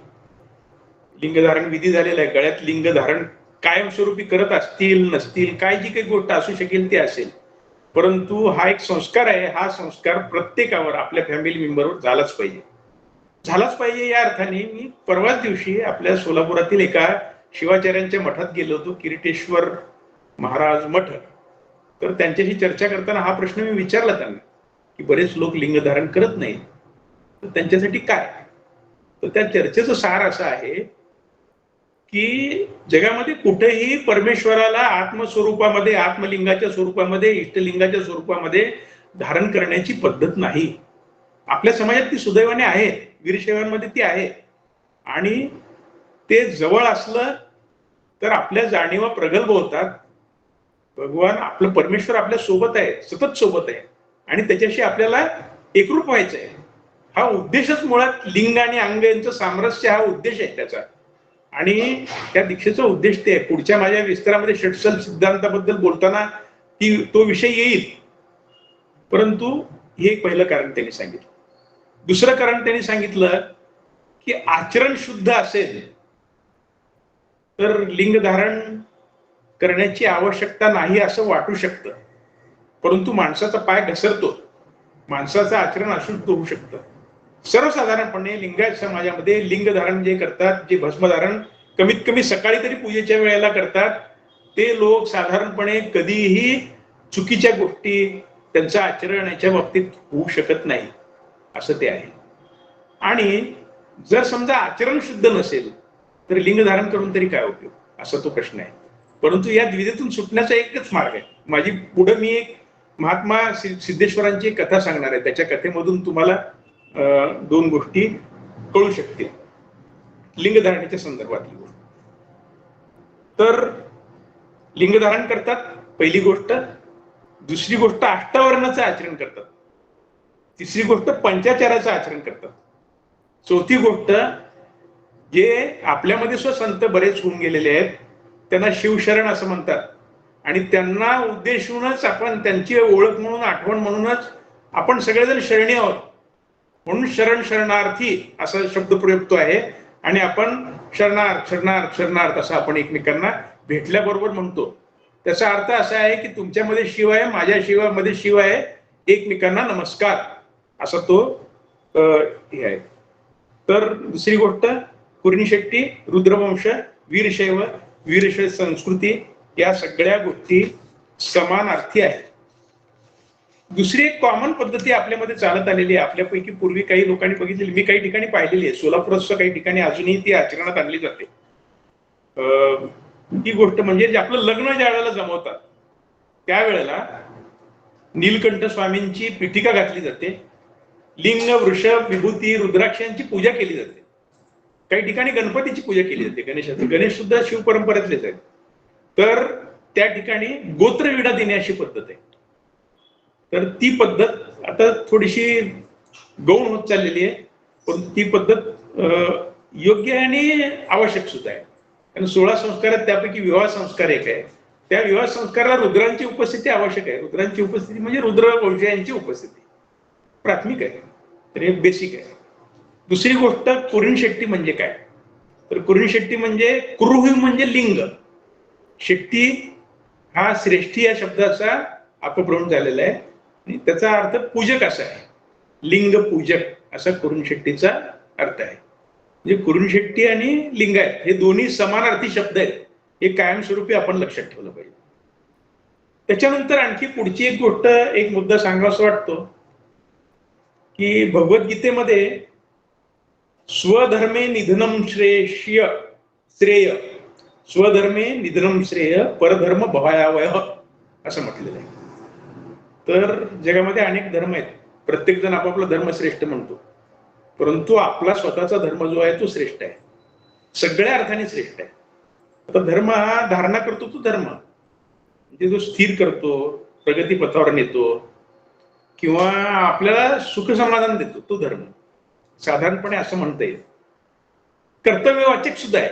लिंगधारण विधी झालेला आहे. गळ्यात लिंगधारण कायमस्वरूपी करत असतील नसतील, काय जी काही गोष्ट असू शकेल ती असेल, परंतु हा एक संस्कार आहे. हा संस्कार प्रत्येकावर, आपल्या फॅमिली मेंबरवर झालाच पाहिजे. या अर्थाने मी परवाच दिवशी आपल्या सोलापुरातील एका शिवाचार्यांच्या मठात गेलो होतो, किरीटेश्वर महाराज मठ. तर त्यांच्याशी चर्चा करताना हा प्रश्न मी विचारला त्यांना की बरेच लोक लिंगधारण करत नाहीत, तर त्यांच्यासाठी काय? तर त्या चर्चेचं सार असं आहे की जगामध्ये कुठेही परमेश्वराला आत्मस्वरूपामध्ये, आत्मलिंगाच्या स्वरूपामध्ये, इष्टलिंगाच्या स्वरूपामध्ये धारण करण्याची पद्धत नाही. आपल्या समाजात ती सुदैवाने आहे, वीरशैवांमध्ये ती आहे. आणि ते जवळ असलं तर आपल्या जाणीवा प्रगल्भ होतात. भगवान, आपलं परमेश्वर आपल्या सोबत आहे, सतत सोबत आहे आणि त्याच्याशी आपल्याला एकरूप व्हायचं आहे. हा उद्देशच मुळात लिंग आणि अंग यांचं सामरस्य हा उद्देश आहे त्याचा. आणि त्या दीक्षेचा उद्देश ते आहे. पुढच्या माझ्या विस्तारामध्ये षट्सल सिद्धांताबद्दल बोलताना तो विषय येईल, परंतु हे एक पहिलं कारण त्यांनी सांगितलं. दुसरं कारण त्यांनी सांगितलं की आचरण शुद्ध असेल तर लिंग धारण करण्याची आवश्यकता नाही असं वाटू शकतं, परंतु माणसाचा पाय घसरतो, माणसाचं आचरण अशुद्ध होऊ शकतं. सर्वसाधारणपणे लिंगायत समाजामध्ये लिंग धारण जे करतात, जे भस्मधारण कमीत कमी सकाळी तरी पूजेच्या वेळेला करतात, ते लोक साधारणपणे कधीही चुकीच्या गोष्टी, त्यांचं आचरण याच्या बाबतीत होऊ शकत नाही असं ते आहे. आणि जर समजा आचरण शुद्ध नसेल तर लिंग धारण करून तरी काय उपयोग, असा तो प्रश्न आहे. परंतु या द्विधेतून सुटण्याचा एकच मार्ग आहे. माझी पुढे मी एक महात्मा सिद्धेश्वरांची एक कथा सांगणार आहे. त्याच्या कथेमधून तुम्हाला दोन गोष्टी कळू शकतील लिंगधारणेच्या संदर्भातली गोष्ट. तर लिंगधारण करतात, पहिली गोष्ट. दुसरी गोष्ट अष्टावरणाचं आचरण करतात. तिसरी गोष्ट पंचाचाराचं आचरण करतात. चौथी गोष्ट, जे आपल्यामध्ये संत बरेच होऊन गेलेले आहेत त्यांना शिवशरण असं म्हणतात आणि त्यांना उद्देशूनच आपण त्यांची ओळख म्हणून, आठवण म्हणूनच आपण सगळेजण शरणी आहोत, म्हणून शरण शरणार्थी असा शब्दप्रयोग तो आहे. आणि आपण शरणार्थ शरणार्थ शरणार्थ असं आपण एकमेकांना भेटल्याबरोबर म्हणतो. त्याचा अर्थ असा आहे की तुमच्यामध्ये शिव आहे, माझ्या शिवामध्ये शिव आहे, एकमेकांना नमस्कार असा तो हे आहे. तर दुसरी गोष्ट, कुर्णी शेट्टी, रुद्रवंश, वीरशैव, वीरशैव संस्कृती या सगळ्या गोष्टी समानार्थी आहेत. दुसरी एक कॉमन पद्धती आपल्यामध्ये चालत आलेली आहे. आपल्यापैकी पूर्वी काही लोकांनी बघितलेली, मी काही ठिकाणी पाहिलेली आहे, सोलापूरच्या काही ठिकाणी अजूनही ती आचरणात आणली जाते. ही गोष्ट म्हणजे जे आपलं लग्न ज्या वेळेला जमवतात त्यावेळेला नीलकंठ स्वामींची पीठिका घातली जाते, लिंग, वृषभ, विभूती, रुद्राक्षांची पूजा केली जाते. काही ठिकाणी गणपतीची पूजा केली जाते, गणेशाची. गणेश सुद्धा शिव परंपरेतलेच आहेत. तर त्या ठिकाणी गोत्रविडा देण्याची पद्धत आहे. तर ती पद्धत आता थोडीशी गौण होत चाललेली आहे, पण ती पद्धत योग्य आहे आणि आवश्यक सुद्धा आहे. कारण 16 संस्कारात त्यापैकी विवाह संस्कार एक आहे. त्या विवाह संस्काराला रुद्रांची उपस्थिती आवश्यक आहे. रुद्रांची उपस्थिती म्हणजे रुद्रवंशीयांची उपस्थिती प्राथमिक आहे, तर हे बेसिक आहे. दुसरी गोष्ट, कुर्णी शेट्टी म्हणजे काय? तर कुर्णी शेट्टी म्हणजे कुरुहू म्हणजे लिंग, शेट्टी हा श्रेष्ठी या शब्दाचा अपभ्रंश झालेला आहे आणि त्याचा अर्थ पूजक असा आहे. लिंग पूजक असा कुर्णी शेट्टीचा अर्थ आहे. म्हणजे कुर्णी शेट्टी आणि लिंगायत हे दोन्ही समानार्थी शब्द आहेत, हे कायमस्वरूपी आपण लक्षात ठेवलं पाहिजे. त्याच्यानंतर आणखी पुढची एक गोष्ट, एक मुद्दा सांगावासा वाटतो की भगवद्गीतेमध्ये स्वधर्मे निधनम श्रेय, स्वधर्मे निधनम श्रेय, परधर्म भवावह असं म्हटलेलं आहे. तर जगामध्ये अनेक धर्म आहेत, प्रत्येक जण आपापला धर्म श्रेष्ठ म्हणतो, परंतु आपला स्वतःचा धर्म जो आहे तो श्रेष्ठ आहे, सगळ्या अर्थाने श्रेष्ठ आहे. आता धर्म हा धारणा करतो तो धर्म, म्हणजे जो स्थिर करतो, प्रगती पथावर नेतो किंवा आपल्याला सुख समाधान देतो तो धर्म, साधारणपणे असं म्हणता येईल. कर्तव्यवाचक सुद्धा आहे.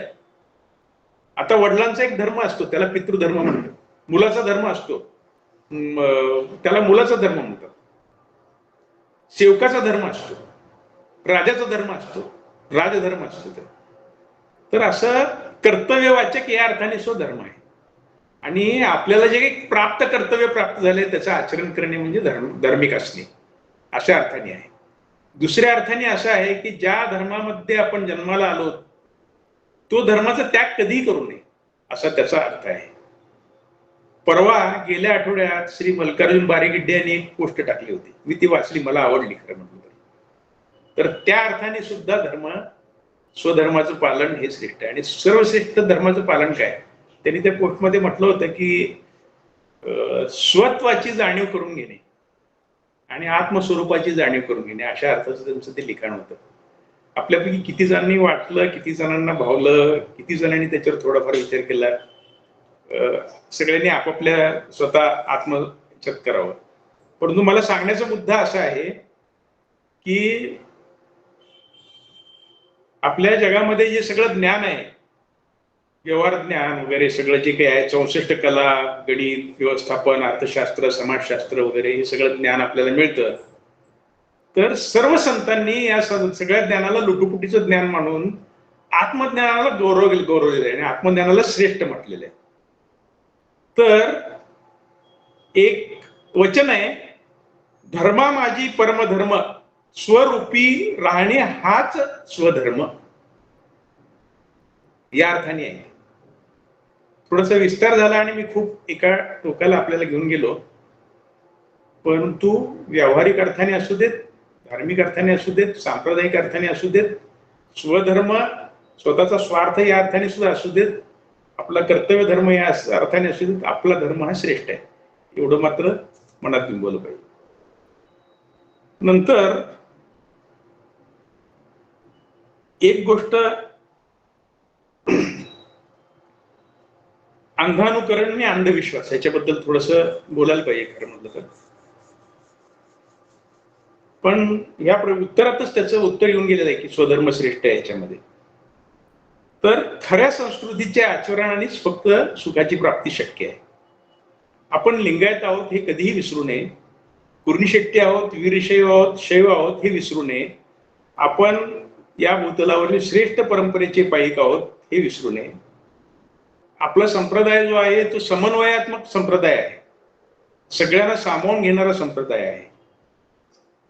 आता वडिलांचा एक धर्म असतो, त्याला पितृधर्म म्हणतात. मुलाचा धर्म असतो, त्याला मुलाचा धर्म म्हणतात. सेवकाचा धर्म असतो, राजाचा धर्म असतो, राजधर्म असतो. तर असं कर्तव्यवाचक या अर्थाने स्वधर्म आहे. आणि आपल्याला जे काही कर्तव्य प्राप्त झाले त्याचं आचरण करणे म्हणजे धार्मिक असणे अशा अर्थाने आहे. दुसऱ्या अर्थाने असं आहे की ज्या धर्मामध्ये आपण जन्माला आलो तो धर्माचा त्याग कधीही करू नये असा त्याचा अर्थ आहे. परवा गेल्या आठवड्यात श्री मल्लिकार्जुन बारेगिड्डे यांनी एक पोस्ट टाकली होती, मी ती वाचली, मला आवडली खरं म्हटलं तर. त्या अर्थाने सुद्धा स्वधर्माचं पालन हे श्रेष्ठ आहे. आणि सर्वश्रेष्ठ धर्माचं पालन काय, त्यांनी त्या पोस्टमध्ये म्हटलं होतं की स्वत्वाची जाणीव करून घेणे आणि आत्मस्वरूपाची जाणीव करून घेणे अशा अर्थाचं त्यांचं ते लिखाण होतं. आपल्यापैकी किती जणांनी वाटलं, किती जणांना भावलं, किती जणांनी त्याच्यावर थोडाफार विचार केला, सगळ्यांनी आपापल्या स्वतः आत्मचत करावं. परंतु मला सांगण्याचा मुद्दा असा आहे की आपल्या जगामध्ये जे सगळं ज्ञान आहे, व्यवहार ज्ञान वगैरे सगळं जे काही आहे, 64 कला, गणित, व्यवस्थापन, अर्थशास्त्र, समाजशास्त्र वगैरे हे सगळं ज्ञान आपल्याला मिळतं. तर सर्व संतांनी या सगळ्या ज्ञानाला लुटुपुटीचं ज्ञान मानून आत्मज्ञानाला गौरवलेलं आहे आणि आत्मज्ञानाला श्रेष्ठ म्हटलेलं आहे. तर एक वचन आहे, धर्मा माझी परमधर्म, स्वरूपी राहणे हाच स्वधर्म, या अर्थाने आहे. थोडासा विस्तार झाला आणि मी खूप एका टोकाला आपल्याला घेऊन गेलो, परंतु व्यावहारिक अर्थाने असू देत, धार्मिक अर्थाने असू देत, सांप्रदायिक अर्थाने असू देत, स्वधर्म स्वतःचा स्वार्थ या अर्थाने सुद्धा असू देत, आपला कर्तव्य धर्म या अर्थाने असू देत, आपला धर्म हा श्रेष्ठ आहे एवढं मात्र मनात बिंबवलं पाहिजे. नंतर एक गोष्ट, अंधानुकरण आणि अंधविश्वास याच्याबद्दल थोडस बोलायला पाहिजे खरं म्हटलं तर. पण या उत्तरातच त्याचं उत्तर येऊन गेलेलं आहे की स्वधर्म श्रेष्ठ आहे याच्यामध्ये. तर खऱ्या संस्कृतीच्या आचरणानेच फक्त सुखाची प्राप्ती शक्य आहे. आपण लिंगायत आहोत हे कधीही विसरू नये. कुर्णीशेट्टी आहोत, वीरशैव आहोत, शैव आहोत हे विसरू नये. आपण या भूतलावरील श्रेष्ठ परंपरेचे पाईक आहोत हे विसरू नये. आपला संप्रदाय जो आहे तो समन्वयात्मक संप्रदाय आहे, सगळ्यांना सामावून घेणारा संप्रदाय आहे.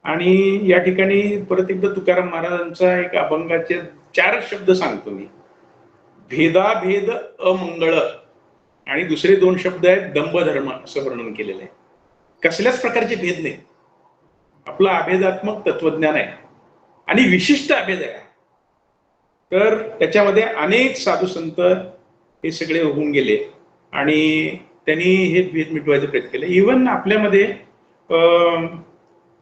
आणि या ठिकाणी परत एकदा तुकाराम महाराजांचा एक अभंगाचे 4 शब्द सांगतो मी. भेदाभेद अमंगळ आणि दुसरे 2 शब्द आहेत दंभ धर्म असं वर्णन केलेलं आहे. कसल्याच प्रकारचे भेद नाही. आपलं अभेदात्मक तत्वज्ञान आहे आणि विशिष्ट अभेद आहे. तर त्याच्यामध्ये अनेक साधू संत हे सगळे होऊन गेले आणि त्यांनी हे भेद मिटवायचा प्रयत्न केला. इव्हन आपल्यामध्ये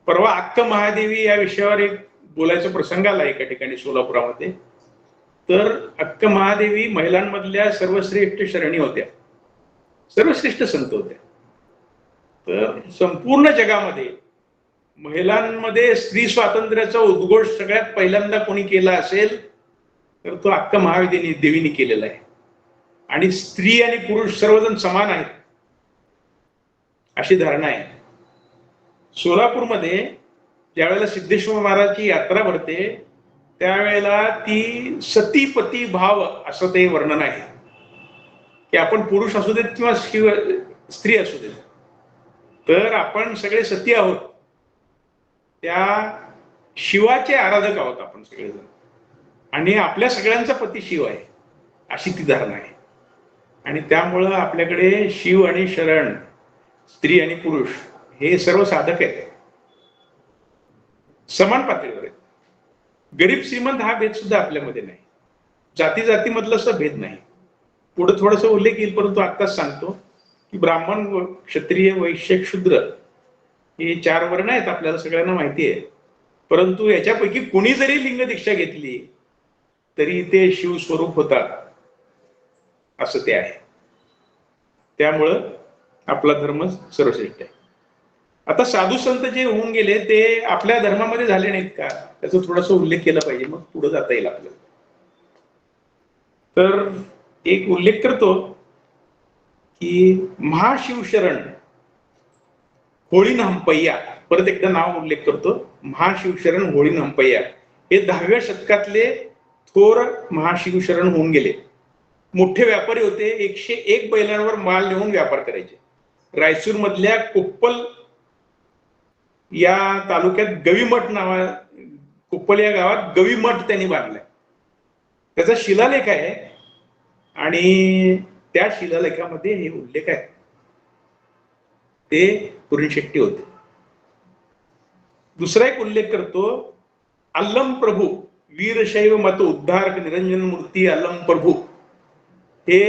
परवा अक्क महादेवी या विषयावर एक बोलायचा प्रसंग आला एका ठिकाणी सोलापुरामध्ये. तर अक्क महादेवी महिलांमधल्या सर्वश्रेष्ठ शरणी होत्या, सर्वश्रेष्ठ संत होत्या. तर संपूर्ण जगामध्ये महिलांमध्ये स्त्री स्वातंत्र्याचा उद्घोष सगळ्यात पहिल्यांदा कोणी केला असेल तर तो अक्क महादेवीने केलेला आहे. आणि स्त्री आणि पुरुष सर्वजण समान आहेत अशी धारणा आहे. सोलापूरमध्ये ज्यावेळेला सिद्धेश्वर महाराजची यात्रा भरते त्यावेळेला ती सतीपती भाव असं ते वर्णन आहे की आपण पुरुष असू देत किंवा स्त्री असू देत, तर आपण सगळे सती आहोत. त्या शिवाचे आराधक आहोत आपण सगळेजण आणि आपल्या सगळ्यांचा पती शिव आहे अशी ती धारणा आहे. आणि त्यामुळं आपल्याकडे शिव आणि शरण, स्त्री आणि पुरुष हे सर्व साधक आहेत, समान पातळीवर आहेत. गरीब श्रीमंत हा भेद सुद्धा आपल्यामध्ये नाही, जाती जातीमधला सुद्धा भेद नाही. पुढे थोडासा उल्लेख येईल, परंतु आत्ताच सांगतो की ब्राह्मण, क्षत्रिय, वैश्य, शूद्र हे 4 वर्ण आहेत, आपल्याला सगळ्यांना माहिती आहे. परंतु याच्यापैकी कोणी जरी लिंग दीक्षा घेतली तरी ते शिवस्वरूप होतात असं ते आहे. त्यामुळं आपला धर्म सर्वश्रेष्ठ आहे. आता साधू संत जे होऊन गेले ते आपल्या धर्मामध्ये झाले नाहीत का, त्याचा थोडासा उल्लेख केला पाहिजे, मग पुढे जाता येईल आपल्याला. तर एक उल्लेख करतो की महाशिवशरण होळीन हंपय्या, परत एकदा नाव उल्लेख करतो, महाशिवशरण होळीन हंपय्या हे 10व्या शतकातले थोर महाशिवशरण होऊन गेले. मोठे व्यापारी होते, 101 बैलांवर माल नेऊन व्यापार करायचे. रायचूर मधल्या कोप्पल या तालुक्यात गवीमठ कोप्पल या गावात गवीमठ त्यांनी बांधलाय. त्याचा शिलालेख आहे आणि त्या शिलालेखामध्ये हे उल्लेख आहे. ते कुर्णीशेट्टी होते. दुसरा एक उल्लेख करतो, अल्लम प्रभू वीरशैव मत उद्धारक निरंजन मूर्ती अल्लम प्रभू हे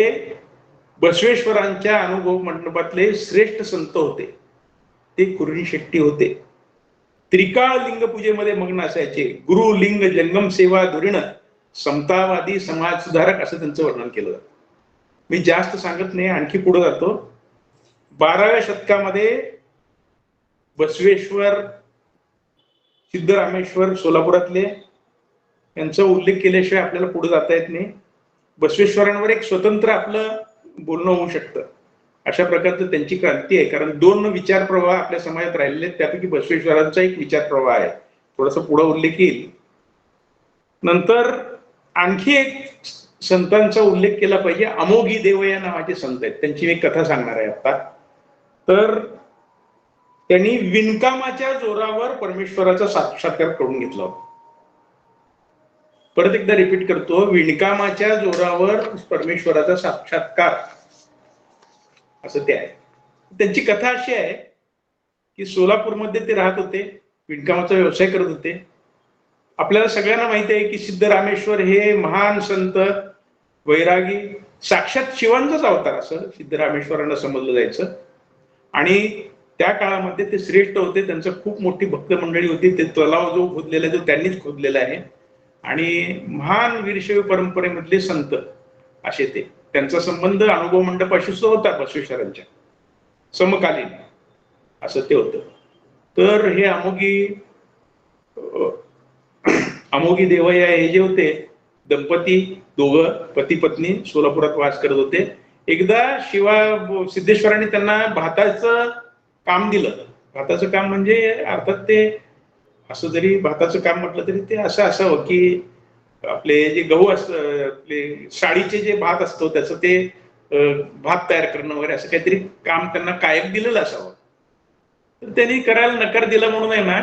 बसवेश्वरांच्या अनुभव मंडपातले श्रेष्ठ संत होते. ते कुर्णीशेट्टी होते. त्रिकाळ लिंग पूजेमध्ये मग्न असायचे. गुरु लिंग जंगम सेवा धुरीण समतावादी समाज सुधारक असं त्यांचं वर्णन केलं जातं. मी जास्त सांगत नाही, आणखी पुढे जातो. 12व्या शतकामध्ये बसवेश्वर, सिद्धरामेश्वर सोलापुरातले यांचा उल्लेख केल्याशिवाय आपल्याला पुढे जाता येत नाही. बसवेश्वरांवर एक स्वतंत्र आपलं बोलणं होऊ शकतं. अशा प्रकारचं त्यांची क्रांती आहे, कारण 2 विचार प्रवाह आपल्या समाजात राहिलेले आहेत. त्यापैकी बसवेश्वरांचा एक विचार प्रवाह आहे, थोडासा पुढे उल्लेख येईल. नंतर आणखी एक संतांचा उल्लेख केला पाहिजे. अमोघी देव या नावाचे संत आहेत, त्यांची मी कथा सांगणार आहे आता. तर त्यांनी विणकामाच्या जोरावर परमेश्वराचा साक्षात्कार करून घेतला होता. परत एकदा रिपीट करतो, विणकामाच्या जोरावर परमेश्वराचा साक्षात्कार असं ते आहे. त्यांची कथा अशी आहे की सोलापूरमध्ये ते राहत होते, विणकामाचा व्यवसाय करत होते. आपल्याला सगळ्यांना माहिती आहे की सिद्धरामेश्वर हे महान संत, वैरागी, साक्षात शिवांचाच अवतार असं सिद्धरामेश्वरांना समजलं जायचं. आणि त्या काळामध्ये ते श्रेष्ठ होते. त्यांचं खूप मोठी भक्त मंडळी होती. ते तलाव जो खोदलेला आहे तो त्यांनीच खोदलेला आहे. आणि महान वीरशैव परंपरेमधले संत असे ते. त्यांचा संबंध अनुभव मंडपाशी होता बसवेश्वरांच्या, समकालीन असं ते होतं. तर हे अमोघी देवय्या हे जे होते दंपती, दोघं पती पत्नी सोलापुरात वास करत होते. एकदा सिद्धेश्वरांनी त्यांना भाताचं काम दिलं, भाताचं काम म्हणजे अर्थात ते असं जरी भाताचं काम म्हटलं तरी ते असं असावं की आपले जे गहू असतं, आपले साडीचे जे भात असतो त्याचं ते भात तयार करणं वगैरे असं काहीतरी काम त्यांना कायम दिलेलं असावं. तर त्यांनी करायला नकार दिला म्हणून आहे ना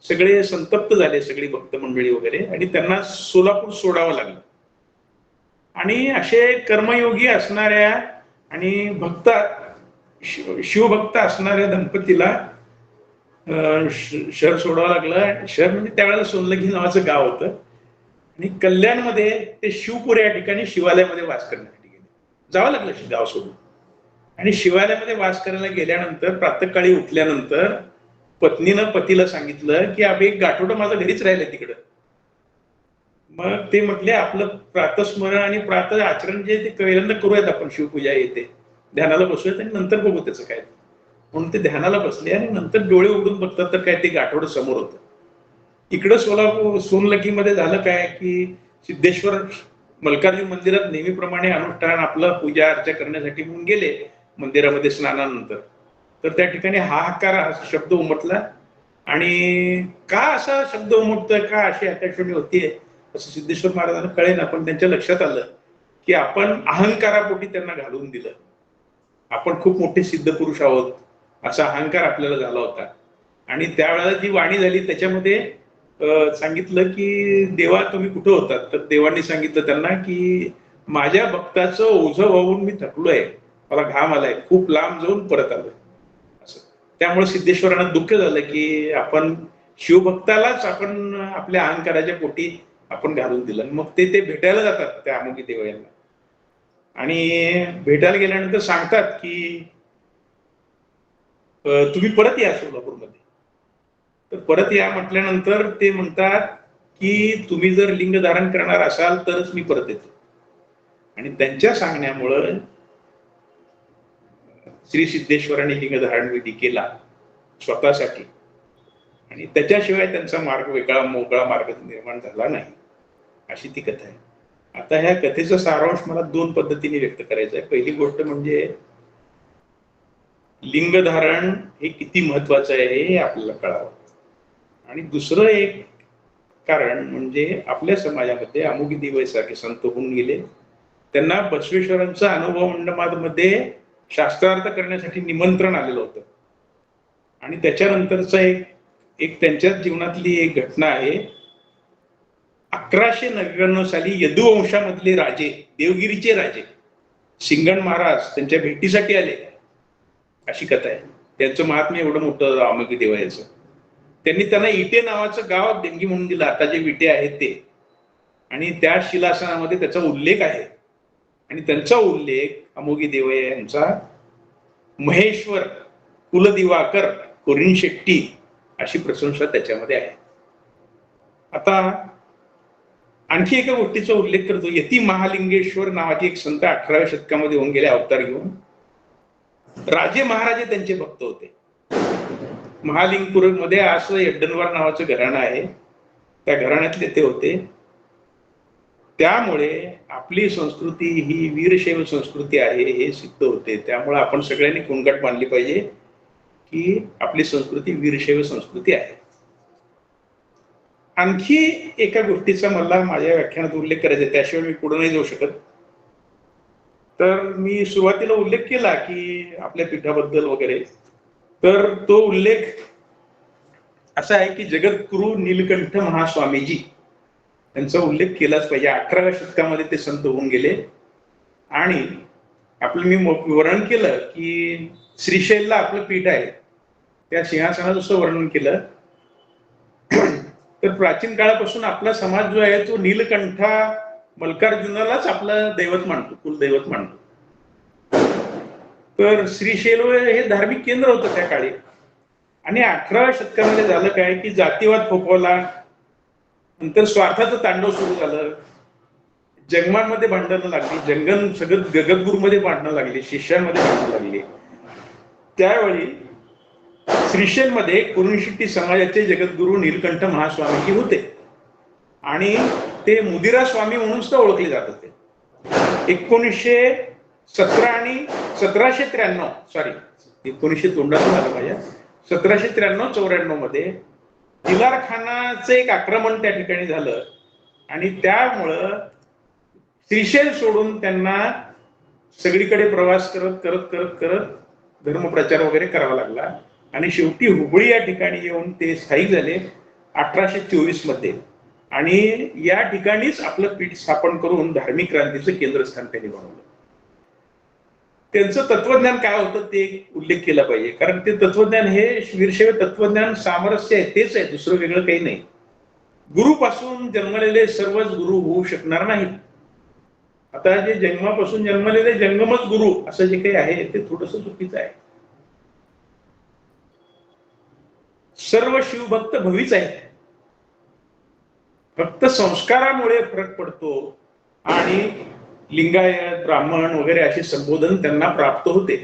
सगळे संतप्त झाले, सगळी भक्त मंडळी वगैरे, आणि त्यांना सोलापूर सोडावं लागलं. आणि असे कर्मयोगी असणाऱ्या आणि भक्त शिवभक्त असणाऱ्या दंपतीला शहर सोडावं लागलं. शहर म्हणजे त्यावेळेला सोनलगी नावाचं गाव होतं, आणि कल्याणमध्ये ते शिवपूर या ठिकाणी शिवालयामध्ये वास करण्यासाठी गेले. जावं लागलं गाव सोडून. आणि शिवालयामध्ये वास करायला गेल्यानंतर प्रातःकाळी उठल्यानंतर पत्नीनं पतीला सांगितलं की अब एक गाठोडं माझं घरीच राहिलंय तिकडं. मग ते म्हटले आपलं प्रातस्मरण आणि प्रातः आचरण जे ते पहिल्यांदा करूयात आपण, शिवपूजा येते ध्यानाला बसूयात आणि नंतर बघू त्याचं काय. म्हणून ते ध्यानाला बसले आणि नंतर डोळे उघडून बघतात तर काय ते गाठोडं समोर होतं. इकडं सोलापूर सोनलकीमध्ये झालं काय की सिद्धेश्वर मल्कार्जुन मंदिरात नेहमीप्रमाणे अनुष्ठान आपलं पूजा अर्चा करण्यासाठी म्हणून गेले मंदिरामध्ये स्नानानंतर. तर त्या ठिकाणी हाहाकार हा शब्द उमटला, आणि का असा शब्द उमटतोय, का अशी आकाशवाणी होतीये असं सिद्धेश्वर महाराजांना कळेना, पण त्यांच्या लक्षात आलं की आपण अहंकारापोटी त्यांना घालून दिलं. आपण खूप मोठे सिद्ध पुरुष आहोत असा अहंकार आपल्याला झाला होता. आणि त्यावेळेला जी वाणी झाली त्याच्यामध्ये सांगितलं की देवा तुम्ही कुठं होतात. तर देवांनी सांगितलं त्यांना की माझ्या भक्ताचं ओझं वाहून मी थकलोय, मला घाम आलाय, खूप लांब जाऊन परत आलोय असं. त्यामुळे सिद्धेश्वरांना दुःख झालं की आपण शिवभक्तालाच आपण आपल्या अहंकाराच्या पोटी आपण घालून दिलं. मग ते भेटायला जातात त्या अमोघी देव यांना, आणि भेटायला गेल्यानंतर सांगतात की तुम्ही परत या सोलापूरमध्ये. तर परत या म्हटल्यानंतर ते म्हणतात की तुम्ही जर लिंग धारण करणार असाल तरच मी परत येतो. आणि त्यांच्या सांगण्यामुळं श्री सिद्धेश्वरांनी लिंग धारण विधी केला स्वतःसाठी, आणि त्याच्याशिवाय त्यांचा मार्ग वेगळा मोकळा मार्ग निर्माण झाला नाही, अशी ती कथा आहे. आता ह्या कथेचा सारांश मला दोन पद्धतीने व्यक्त करायचा आहे. पहिली गोष्ट म्हणजे लिंग धारण हे किती महत्वाचं आहे हे आपल्याला कळावं. आणि दुसरं एक कारण म्हणजे आपल्या समाजामध्ये अमोघी देवासारखे संत होऊन गेले, त्यांना बसवेश्वरांचा अनुभव मंडपामध्ये शास्त्रार्थ करण्यासाठी निमंत्रण आलेलं होतं. आणि त्याच्यानंतरचा एक त्यांच्या जीवनातली एक घटना आहे. 1199 साली यदुवंशामधले राजे, देवगिरीचे राजे सिंगण महाराज त्यांच्या भेटीसाठी आले, अशी कथा आहे. त्यांचं महात्म्य एवढं मोठं अमोघी देवाचं. त्यांनी त्यांना इटे नावाचं गाव देणगी म्हणून दिलं, आता जे विटे आहेत ते. आणि त्या शिलासनामध्ये त्याचा उल्लेख आहे. आणि त्यांचा उल्लेख अमोघी देवय यांचा महेश्वर कुलदिवाकर कुरीन शेट्टी अशी प्रशंसा त्याच्यामध्ये आहे. आता आणखी एका गोष्टीचा उल्लेख करतो. यती महालिंगेश्वर नावाचे एक संत 18व्या शतकामध्ये होऊन गेले अवतार घेऊन. राजे महाराजे त्यांचे भक्त होते. महालिंगपूरमध्ये असं यड्डनवार नावाचं घराणं आहे, त्या घराण्यातले ते होते. त्यामुळे आपली संस्कृती ही वीरशैव संस्कृती आहे हे सिद्ध होते. त्यामुळे आपण सगळ्यांनी कुणगट मानली पाहिजे की आपली संस्कृती वीरशैव संस्कृती आहे. आणखी एका गोष्टीचा मला माझ्या व्याख्यानात उल्लेख करायचा आहे, त्याशिवाय मी पुढे नाही जाऊ शकत. तर मी सुरुवातीला उल्लेख केला की आपल्या पीठाबद्दल वगैरे, तर तो उल्लेख असा आहे की जगद्गुरु नीलकंठ महास्वामीजी त्यांचा उल्लेख केलाच पाहिजे. 18व्या शतकामध्ये ते संत होऊन गेले. आणि आपलं मी वर्णन केलं की श्रीशैलला आपलं पीठ आहे, त्या सिंहासनाचं जसं वर्णन केलं, तर प्राचीन काळापासून आपला समाज जो आहे तो नीलकंठा मल्कार्जुनालाच आपलं दैवत मानतो, कुलदैवत मानतो. तर श्रीशैल हे धार्मिक केंद्र होतं त्या काळी. आणि 18व्या शतकामध्ये झालं काय की जातीवाद फोफवला, नंतर स्वार्थाचं तांडव सुरू झालं, जंगमांमध्ये भांडणं लागली, सगळं जगद्गुरूमध्ये भांडणं लागली, शिष्यांमध्ये भांडणं लागली. त्यावेळी श्रीशैलमध्ये कुरुंशेट्टी समाजाचे जगद्गुरू नीलकंठ महास्वामीजी होते, आणि ते मुदिरा स्वामी म्हणून सुद्धा ओळखले जात होते. 1917 आणि 1793 1900 तोंडातून आलं पाहिजे, 1793-94 मध्ये दिलारखानाचं एक आक्रमण त्या ठिकाणी झालं आणि त्यामुळं श्रीशैल सोडून त्यांना सगळीकडे प्रवास करत करत करत करत धर्मप्रचार वगैरे करावा लागला आणि शेवटी हुबळी या ठिकाणी येऊन ते स्थायिक झाले 1824 मध्ये आणि या ठिकाणीच आपलं पीठ स्थापन करून धार्मिक क्रांतीचं केंद्रस्थान त्यांनी बनवलं. त्यांचं तत्वज्ञान काय होतं ते उल्लेख केला पाहिजे, कारण ते तत्वज्ञान हे वीरशैव तत्वज्ञान सामरस्य आहे, तेच आहे, दुसरं वेगळं काही नाही. गुरुपासून जन्मलेले सर्वच गुरु होऊ शकणार नाहीत. आता जे जन्मापासून जन्मलेले जंगमच गुरु असं जे काही आहे ते थोडस चुकीचं आहे. सर्व शिवभक्त भवीच आहेत, फक्त संस्कारामुळे फरक पडतो आणि लिंगायत ब्राह्मण वगैरे असे संबोधन त्यांना प्राप्त होते.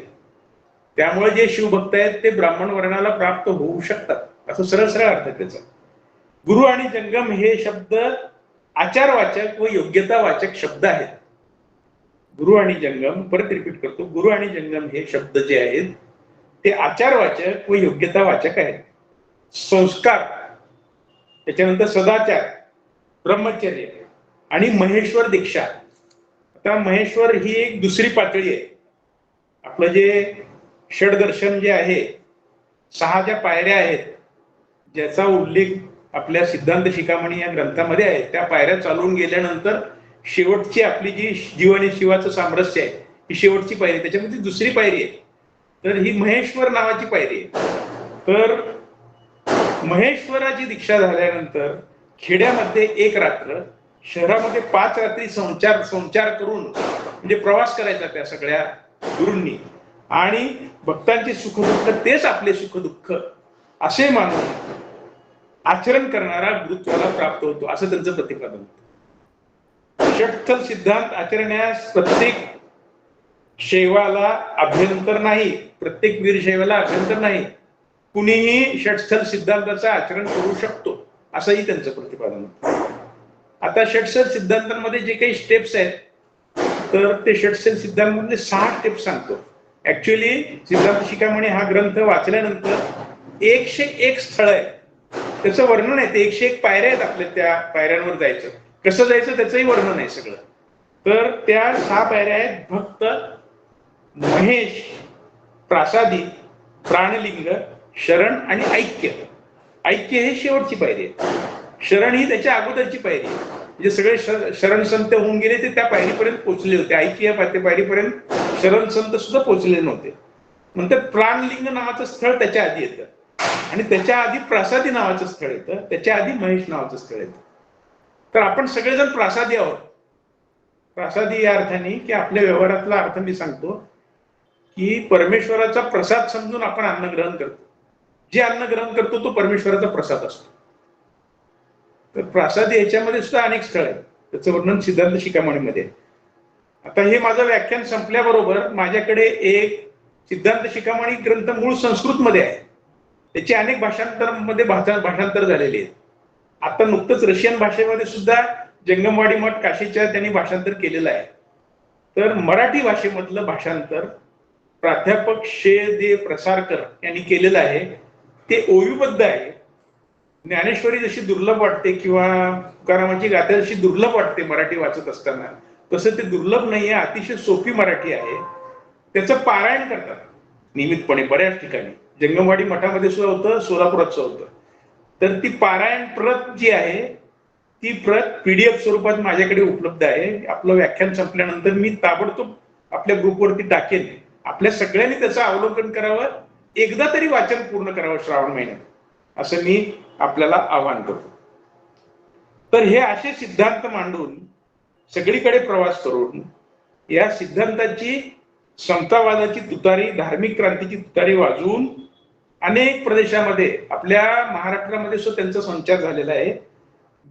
त्यामुळे जे शिवभक्त आहेत ते ब्राह्मण वर्णाला प्राप्त होऊ शकतात असं सरळ सरळ अर्थ त्याचा. गुरु आणि जंगम हे शब्द आचारवाचक व योग्यतावाचक शब्द आहेत. गुरु आणि जंगम, परत रिपीट करतो, गुरु आणि जंगम हे शब्द जे आहेत ते आचारवाचक व योग्यतावाचक आहेत. संस्कार, त्याच्यानंतर सदाचार, ब्रह्मचर्य आणि महेश्वर दीक्षा. आता महेश्वर ही एक दुसरी पातळी आहे. आपलं जे षडदर्शन जे आहे, 6 ज्या पायऱ्या आहेत ज्याचा उल्लेख आपल्या सिद्धांत शिखामणी या ग्रंथामध्ये आहे, त्या पायऱ्या चालवून गेल्यानंतर शेवटची आपली जी जीव आणि शिवाचं सामरस्य आहे ही शेवटची पायरी, त्याच्यामध्ये दुसरी पायरी आहे. तर ही महेश्वर नावाची पायरी आहे. तर महेश्वराची दीक्षा झाल्यानंतर खेड्यामध्ये 1 रात्र, शहरामध्ये 5 रात्री संचार करून म्हणजे प्रवास करायचा त्या सगळ्या गुरूंनी आणि भक्तांचे सुखदुःख तेच आपले सुखदुःख असे मानून आचरण करणारा गुरुत्वाला प्राप्त होतो असं त्यांचं प्रतिपादन होतं. षटस्थल सिद्धांत आचरण्यास प्रत्येक शैवाला अभ्यंतर नाही, प्रत्येक वीरशैवाला अभ्यंतर नाही, कुणीही षटस्थल सिद्धांताचं आचरण करू शकतो असंही त्यांचं प्रतिपादन होतं. आता षटस्थल सिद्धांतांमध्ये जे काही स्टेप्स आहेत तर ते षटस्थल सिद्धांतांमध्ये 6 स्टेप्स सांगतो. ऍक्च्युअली सिद्धांत शिखामणी हा ग्रंथ वाचल्यानंतर 101 स्थळ आहे, त्याचं वर्णन आहे. ते 101 पायऱ्या आहेत आपल्या, त्या पायऱ्यांवर जायचं, कसं जायचं त्याचंही वर्णन आहे सगळं. तर त्या 6 पायऱ्या आहेत: भक्त, महेश, प्रासादी, प्राणलिंग, शरण आणि ऐक्य. ऐक्य हे शेवटची पायरी आहे. शरण ही त्याच्या अगोदरची पायरी आहे. म्हणजे सगळे शरण संत होऊन गेले ते त्या पायरीपर्यंत पोहोचले होते. ऐक्य या पायरीपर्यंत शरण संत सुद्धा पोहोचले नव्हते. नंतर प्राणलिंग नावाचं स्थळ त्याच्या आधी येतं आणि त्याच्या आधी प्रासादी नावाचं स्थळ येतं, त्याच्या आधी महेश नावाचं स्थळ येतं. तर आपण सगळेजण प्रासादी आहोत. प्रासादी या अर्थाने की आपल्या व्यवहारातला अर्थ मी सांगतो की परमेश्वराचा प्रसाद समजून आपण अन्न ग्रहण करतो. जे अन्न ग्रहण करतो तो परमेश्वराचा प्रसाद असतो. तर प्रासादी याच्यामध्ये सुद्धा अनेक स्थळ आहेत, त्याचं वर्णन सिद्धांत शिखामणीमध्ये. आता हे माझं व्याख्यान संपल्याबरोबर माझ्याकडे एक सिद्धांत शिखामणी ग्रंथ मूळ संस्कृत मध्ये आहे, त्याची अनेक भाषांतरांमध्ये भाषांतर झालेली आहेत. आता नुकतंच रशियन भाषेमध्ये सुद्धा जंगमवाडी मठ काशीच्या त्यांनी भाषांतर केलेलं आहे. तर मराठी भाषेमधलं भाषांतर प्राध्यापक शे दे प्रसारकर यांनी केलेलं आहे. ते ओवीबद्ध आहे. ज्ञानेश्वरी जशी दुर्लभ वाटते किंवा तुकारामाची गाथा जशी दुर्लभ वाटते मराठी वाचत असताना, तसं ते दुर्लभ नाहीये, अतिशय सोपी मराठी आहे. त्याचं पारायण करतात नियमितपणे बऱ्याच ठिकाणी. जंगमवाडी मठामध्ये सुद्धा होतं, सोलापुरात सुद्धा होतं. तर ती पारायण प्रत जी आहे ती प्रत PDF स्वरूपात माझ्याकडे उपलब्ध आहे. आपलं व्याख्यान संपल्यानंतर मी ताबडतोब आपल्या ग्रुपवरती टाकेन. आपल्या सगळ्यांनी त्याचं अवलोकन करावं, एकदा तरी वाचन पूर्ण करावं श्रावण महिन्यात, असं मी आपल्याला आवाहन करतो. तर हे असे सिद्धांत मांडून सगळीकडे प्रवास करून या सिद्धांताची समतावादाची तुतारी, धार्मिक क्रांतीची तुतारी वाजवून अनेक प्रदेशामध्ये, आपल्या महाराष्ट्रामध्ये सुद्धा त्यांचा संचार झालेला आहे.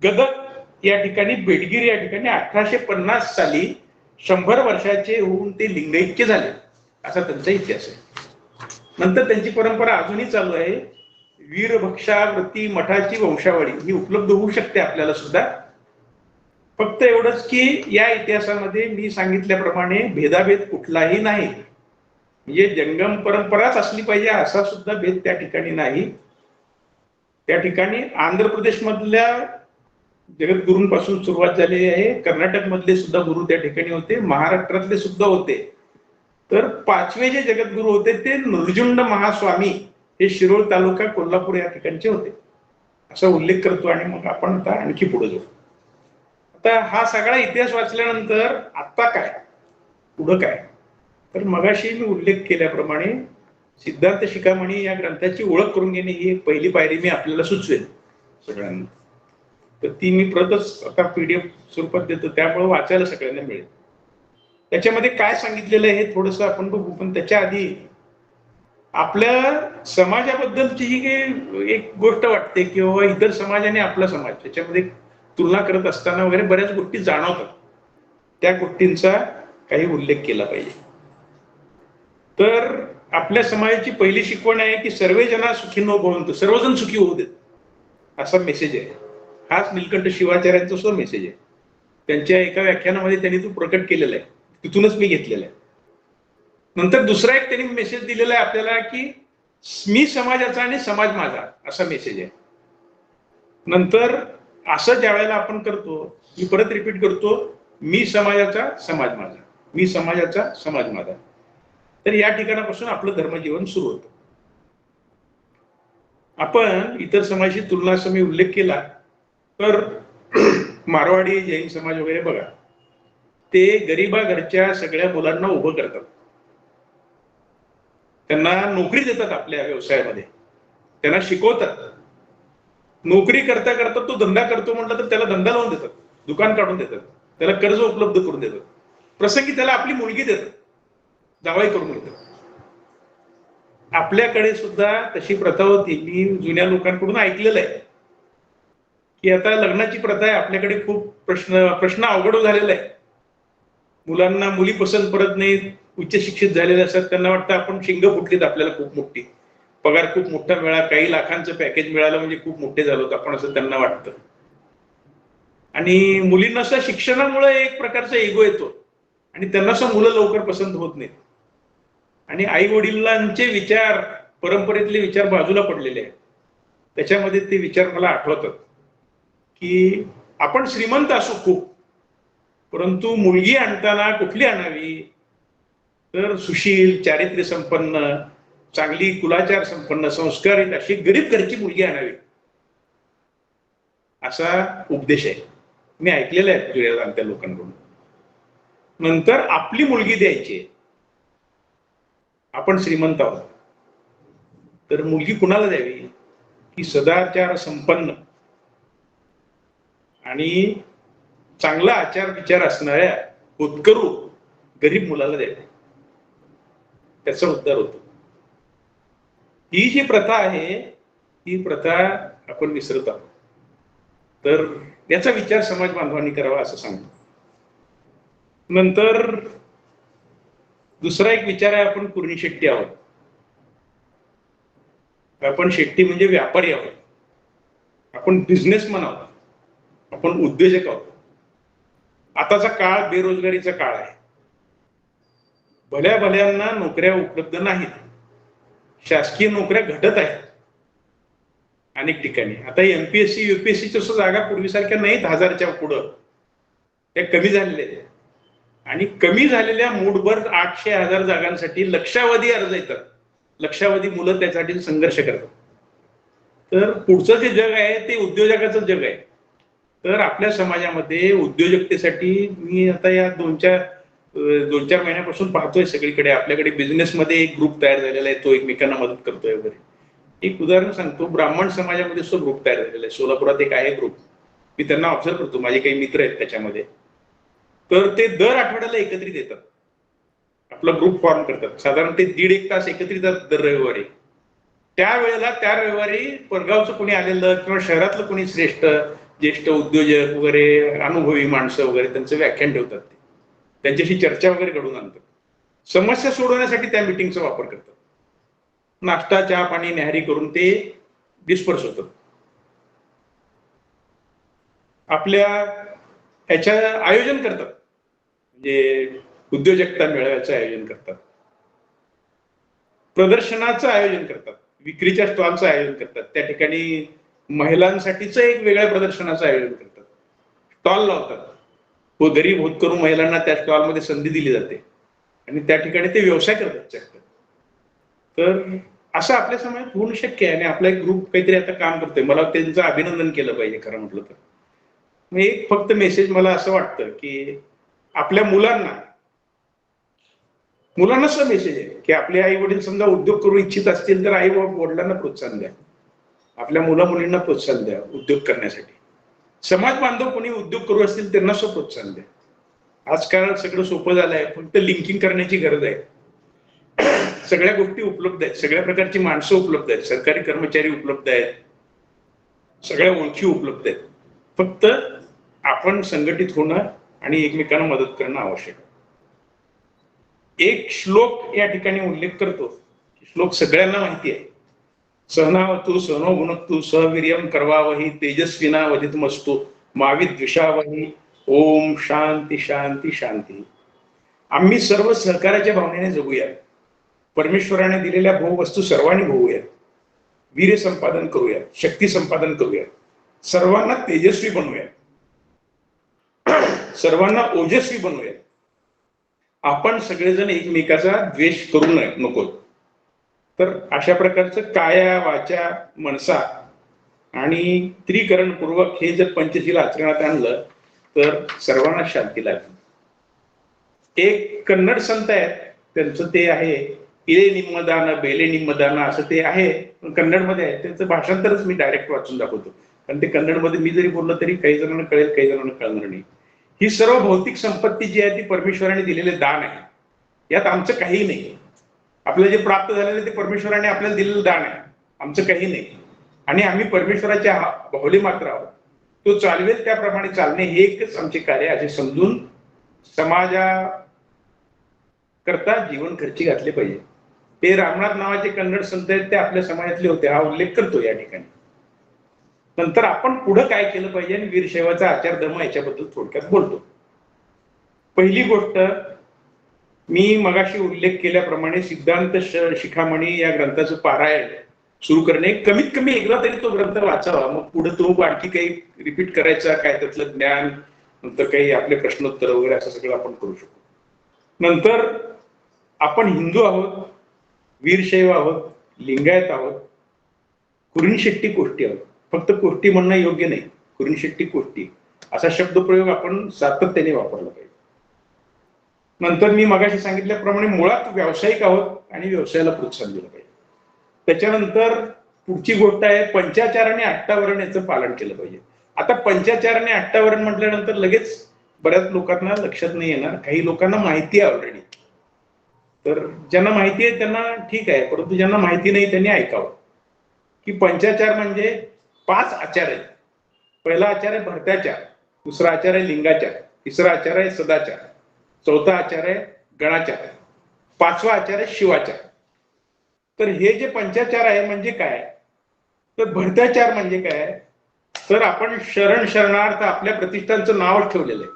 गदग या ठिकाणी, बेडगिरी या ठिकाणी 1850 साली 100 वर्षाचे होऊन ते लिंगैक्य झाले, असा त्यांचा इतिहास आहे. नंतर त्यांची परंपरा अजूनही चालू आहे. वीरभक्षावृत्ती मठाची वंशावळी ही उपलब्ध होऊ शकते आपल्याला सुद्धा. फक्त एवढंच की या इतिहासामध्ये मी सांगितल्याप्रमाणे भेदाभेद कुठलाही नाही. म्हणजे जंगम परंपराच असली पाहिजे असा सुद्धा भेद त्या ठिकाणी नाही. त्या ठिकाणी आंध्र प्रदेश मधल्या जगद्गुरूंपासून सुरुवात झालेली आहे. कर्नाटक मधले सुद्धा गुरु त्या ठिकाणी होते, महाराष्ट्रातले सुद्धा होते. तर 5वे जे जगद्गुरू होते ते नृजुंड महास्वामी हे शिरोळ तालुका कोल्हापूर या ठिकाणचे होते असा उल्लेख करतो. आणि मग आपण आता आणखी पुढे जाऊ. आता हा सगळा इतिहास वाचल्यानंतर आता काय, पुढं काय, तर मगाशी मी उल्लेख केल्याप्रमाणे सिद्धार्थ शिखामणी या ग्रंथाची ओळख करून घेणे ही एक पहिली पायरी मी आपल्याला सुचवेल सगळ्यांना. तर ती मी प्रतच आता PDF स्वरूपात देतो, त्यामुळे वाचायला सगळ्यांना मिळेल. त्याच्यामध्ये काय सांगितलेलं आहे हे थोडंसं आपण बघू. पण त्याच्या आधी आपल्या समाजाबद्दलची जी काही एक गोष्ट वाटते किंवा इतर समाज आणि आपला समाज त्याच्यामध्ये तुलना करत असताना वगैरे बऱ्याच गोष्टी जाणवतात, त्या गोष्टींचा काही उल्लेख केला पाहिजे. तर आपल्या समाजाची पहिली शिकवण आहे की सर्वे जना सुखीनो भवन्तु, सर्वजण सुखी होऊ देत, असा मेसेज आहे. हाच नीलकंठ शिवाचार्यांचा सुद्धा मेसेज आहे. त्यांच्या एका व्याख्यानामध्ये त्यांनी तो प्रकट केलेला आहे, तिथूनच मी घेतलेला आहे. नंतर दुसरा एक त्यांनी मेसेज दिलेला आहे आपल्याला की मी समाजाचा आणि समाज माझा, असा मेसेज आहे. नंतर असं ज्या वेळेला आपण करतो, मी परत रिपीट करतो, मी समाजाचा समाज माझा, मी समाजाचा समाज माझा, तर या ठिकाणापासून आपलं धर्मजीवन सुरू होतं. आपण इतर समाजाची तुलना असं मी उल्लेख केला तर मारवाडी जैन समाज वगैरे बघा, ते गरीबा घरच्या सगळ्या मुलांना उभं करतात, त्यांना नोकरी देतात, आपल्या व्यवसायामध्ये त्यांना शिकवतात. नोकरी करता करता तो धंदा करतो म्हटलं तर त्याला धंदा लावून देतात, दुकान काढून देतात, त्याला कर्ज उपलब्ध करून देतात, प्रसंगी त्याला आपली मुलगी देतात, जावई करून देतात. आपल्याकडे सुद्धा तशी प्रथा होती. मी जुन्या लोकांकडून ऐकलेलं आहे की आता लग्नाची प्रथा आहे आपल्याकडे, खूप प्रश्न अवघड झालेला आहे. मुलांना मुली पसंत पडत नाहीत, उच्च शिक्षित झालेले असतात, त्यांना वाटतं आपण शिंग फुटलीत, आपल्याला खूप मोठी पगार, खूप मोठा मिळाला, काही लाखांचं पॅकेज मिळालं म्हणजे खूप मोठे झालो आपण, असं त्यांना वाटतं. आणि मुलींना सुद्धा शिक्षणामुळे एक प्रकारचा इगो येतो आणि त्यांना सुद्धा मुलं लवकर पसंत होत नाहीत. आणि आई वडिलांचे विचार, परंपरेतले विचार बाजूला पडलेले आहेत. त्याच्यामध्ये ते विचार मला आठवतात की आपण श्रीमंत असू खूप, परंतु मुलगी आणताना कुठली आणावी, तर सुशील, चारित्र्य संपन्न, चांगली कुलाचार संपन्न, संस्कारित अशी गरीब घरची मुलगी आणावी, असा उपदेश आहे. मी ऐकलेला आहे जुन्या जाणत्या लोकांकडून. नंतर आपली मुलगी द्यायची, आपण श्रीमंत आहोत तर मुलगी कुणाला द्यावी, की सदाचार संपन्न आणि चांगला आचार विचार असणाऱ्या होतकरू गरीब मुलाला द्यावी, त्याचा उद्धार होतो. ही जी प्रथा आहे ही प्रथा आपण विसरत आहोत, तर याचा विचार समाज बांधवांनी करावा असं सांगतो. नंतर दुसरा एक विचार आहे, आपण कुर्णी शेट्टी आहोत. आपण शेट्टी म्हणजे व्यापारी आहोत, आपण बिझनेसमन आहोत, आपण उद्योजक आहोत. आताचा काळ बेरोजगारीचा काळ आहे, भल्या भल्यांना नोकऱ्या उपलब्ध नाहीत, शासकीय नोकऱ्या घटत आहेत अनेक ठिकाणी. आता MPSC UPSCच्या जागा पूर्वीसारख्या नाहीत, 1000च्या पुढं, त्या कमी झालेल्या आहेत. आणि कमी झालेल्या मूठभर 800-1000 जागांसाठी लक्षावधी अर्ज येतात, लक्षावधी मुलं त्यासाठी संघर्ष करतात. तर पुढचं जे जग आहे ते उद्योजकाचं जग आहे. तर आपल्या समाजामध्ये उद्योजकतेसाठी मी आता या 2-4 महिन्यापासून पाहतोय सगळीकडे, आपल्याकडे बिझनेसमध्ये एक ग्रुप तयार झालेला आहे, तो एकमेकांना मदत करतोय वगैरे. एक उदाहरण सांगतो, ब्राह्मण समाजामध्ये सुद्धा ग्रुप तयार झालेला आहे, सोलापुरात एक आहे ग्रुप, मी त्यांना ऑब्झर्व करतो, माझे काही मित्र आहेत त्याच्यामध्ये. तर ते दर आठवड्याला एकत्रित येतात, आपला ग्रुप फॉर्म करतात, साधारण ते 1.5-1 तास एकत्रित येतात दर रविवारी. त्या रविवारी परगावचं कोणी आलेलं किंवा शहरातलं कोणी ज्येष्ठ उद्योजक वगैरे, अनुभवी माणसं वगैरे, त्यांचं व्याख्यान ठेवतात, ते त्यांच्याशी चर्चा वगैरे घडवून आणतात, समस्या सोडवण्यासाठी त्या मिटिंगचा वापर करतात. नाश्ता, चहा पाणी, न्याहारी करून ते डिस्पर्स होतात. आपल्या ह्याच्या आयोजन करतात, म्हणजे उद्योजकता मेळाव्याचं आयोजन करतात. प्रदर्शनाचं आयोजन करतात, विक्रीच्या स्टॉलचं आयोजन करतात, त्या ठिकाणी महिलांसाठीचं एक वेगळ्या प्रदर्शनाचं आयोजन करतात, स्टॉल लावतात. हो, गरीब होतकरू महिलांना त्या स्टॉलमध्ये संधी दिली जाते आणि त्या ठिकाणी ते व्यवसाय करतात. तर असं आपल्या समाजात होणं शक्य आहे आणि आपला एक ग्रुप काहीतरी आता काम करतोय. मला त्यांचं अभिनंदन केलं पाहिजे खरं म्हटलं तर. मग एक फक्त मेसेज मला असं वाटतं की आपल्या मुलांना मेसेज आहे की आपले आई वडील समजा उद्योग करू इच्छित असतील तर आई वडिलांना प्रोत्साहन द्या, आपल्या मुला मुलींना प्रोत्साहन द्या उद्योग करण्यासाठी. समाज बांधव कोणी उद्योग करू असतील त्यांना प्रोत्साहन द्या. आजकाल सगळं सोपं झालं आहे, फक्त लिंकिंग करण्याची गरज आहे. सगळ्या गोष्टी उपलब्ध आहेत, सगळ्या प्रकारची माणसं उपलब्ध आहेत, सरकारी कर्मचारी उपलब्ध आहेत, सगळ्या ओळखी उपलब्ध आहेत. फक्त आपण संघटित होणं आणि एकमेकांना मदत करणं आवश्यक आहे. एक श्लोक या ठिकाणी उल्लेख करतो, श्लोक सगळ्यांना माहिती आहे. सहनावतु सहनो भुनक्तु सह वीर्यं करवावहि तेजस्विनावधीतमस्तु मा विद्विषावहि. ओम शांती शांती शांती. आम्ही सर्व सहकार्याच्या भावनेने जगूया, परमेश्वराने दिलेल्या भोववस्तू सर्वांनी भोगूया, वीर्य संपादन करूया, शक्ती संपादन करूया, सर्वांना तेजस्वी बनवूया, सर्वांना ओजस्वी बनवूया. आपण सगळेजण एकमेकाचा द्वेष करू नको. तर अशा प्रकारचं काया वाचा मनसा आणि त्रिकरणपूर्वक हे जर पंचशील आचरणात आणलं तर सर्वांना शांती लागेल. एक कन्नड संत आहेत, त्यांचं ते आहे इले निम्मदान बेले निम्मदान असं ते आहे, कन्नडमध्ये आहे. त्यांचं भाषांतरच मी डायरेक्ट वाचून दाखवतो, कारण ते कन्नडमध्ये मी जरी बोललो तरी काही जणांना कळेल, काही जणांना कळणार नाही. ही सर्व भौतिक संपत्ती जी आहे ती परमेश्वराने दिलेले दान आहे, यात आमचं काही नाही. आपलं जे प्राप्त झालेलं ते परमेश्वराने आपल्याला दिलेलं दान आहे, आमचं काही नाही. आणि आम्ही परमेश्वराच्या बाहुली मात्र आहोत. तो चालवेल त्याप्रमाणे चालणे हे एकच आमचे कार्य असे समजून समाजा करता जीवन खर्ची घातले पाहिजे. ते रामनाथ नावाचे कन्नड संत आहेत, ते आपल्या समाजातले होते, हा उल्लेख करतो या ठिकाणी. नंतर आपण पुढे काय केलं पाहिजे आणि वीरशैवाचा आचारधर्म याच्याबद्दल थोडक्यात बोलतो. पहिली गोष्ट, मी मगाशी उल्लेख केल्याप्रमाणे सिद्धांत शिखामणी या ग्रंथाचं पारायण सुरू करणे, कमीत कमी एकदा तरी तो ग्रंथ वाचावा. मग पुढे तो आणखी काही रिपीट करायचा, काय त्यातलं ज्ञान, नंतर काही आपले प्रश्नोत्तर वगैरे असं सगळं आपण करू शकतो. नंतर आपण हिंदू आहोत, वीरशैव आहोत, लिंगायत आहोत, कुरीण शेट्टी कोष्टी आहोत. फक्त कोष्टी म्हणणं योग्य नाही, कुरीण शेट्टी कोष्टी असा शब्दप्रयोग आपण सातत्याने वापरला पाहिजे. नंतर मी मगाशी सांगितल्याप्रमाणे मुळात व्यावसायिक आहोत आणि व्यवसायाला प्रोत्साहन दिलं पाहिजे. त्याच्यानंतर पुढची गोष्ट आहे पंचाचार आणि अट्टावरण याचं पालन केलं पाहिजे. आता पंचाचार आणि अट्टावरण म्हटल्यानंतर लगेच बऱ्याच लोकांना लक्षात नाही येणार, काही लोकांना माहिती आहे ऑलरेडी. तर ज्यांना माहिती आहे त्यांना ठीक आहे, परंतु ज्यांना माहिती नाही त्यांनी ऐकावं की पंचाचार म्हणजे 5 आचार आहेत. पहिला आचार आहे भरत्याचार, दुसरा आचार आहे लिंगाचार, तिसरा आचार आहे सदाचार, चौथा आचार आहे गणाचार, 5वा आचार आहे शिवाचार. तर हे जे पंचाचार आहे म्हणजे काय, तर भरत्याचार म्हणजे काय, तर आपण शरणार्थ आपल्या प्रतिष्ठानचं नाव ठेवलेलं आहे.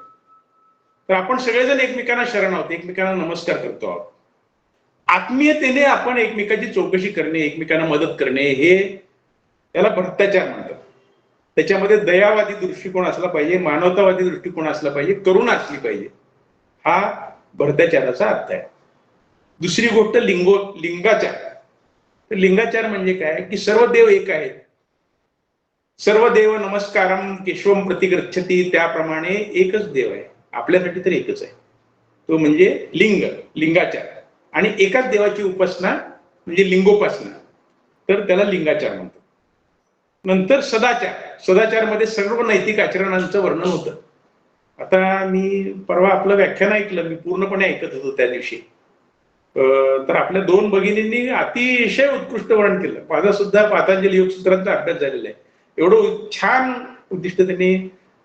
तर आपण सगळेजण एकमेकांना शरण आहोत, एकमेकांना नमस्कार करतो आहोत. आत्मीयतेने आपण एकमेकांची चौकशी करणे, एकमेकांना मदत करणे, हे त्याला भ्रष्टाचार म्हणतात. त्याच्यामध्ये दयावादी दृष्टिकोन असला पाहिजे, मानवतावादी दृष्टिकोन असला पाहिजे, करुणा असली पाहिजे. हा भ्रष्टाचाराचा अर्थ आहे. दुसरी गोष्ट लिंगाचार. तर लिंगाचार म्हणजे काय की सर्व देव एक आहेत. सर्व देव नमस्कारम केशवम प्रतिगच्छती, त्याप्रमाणे एकच देव आहे, आपल्यासाठी तर एकच आहे, तो म्हणजे लिंगाचार. आणि एकाच देवाची उपासना म्हणजे लिंगोपासना, तर त्याला लिंगाचार म्हणतात. नंतर सदाचारमध्ये सर्व नैतिक आचरणांचं वर्णन होतं. आता मी परवा आपलं व्याख्यान ऐकलं, मी पूर्णपणे ऐकत होतो त्या दिवशी. तर आपल्या 2 भगिनींनी अतिशय उत्कृष्ट वर्णन केलं. माझा सुद्धा पातंजली योगसूत्रांचा अभ्यास झालेला आहे. एवढं छान उद्दिष्ट त्यांनी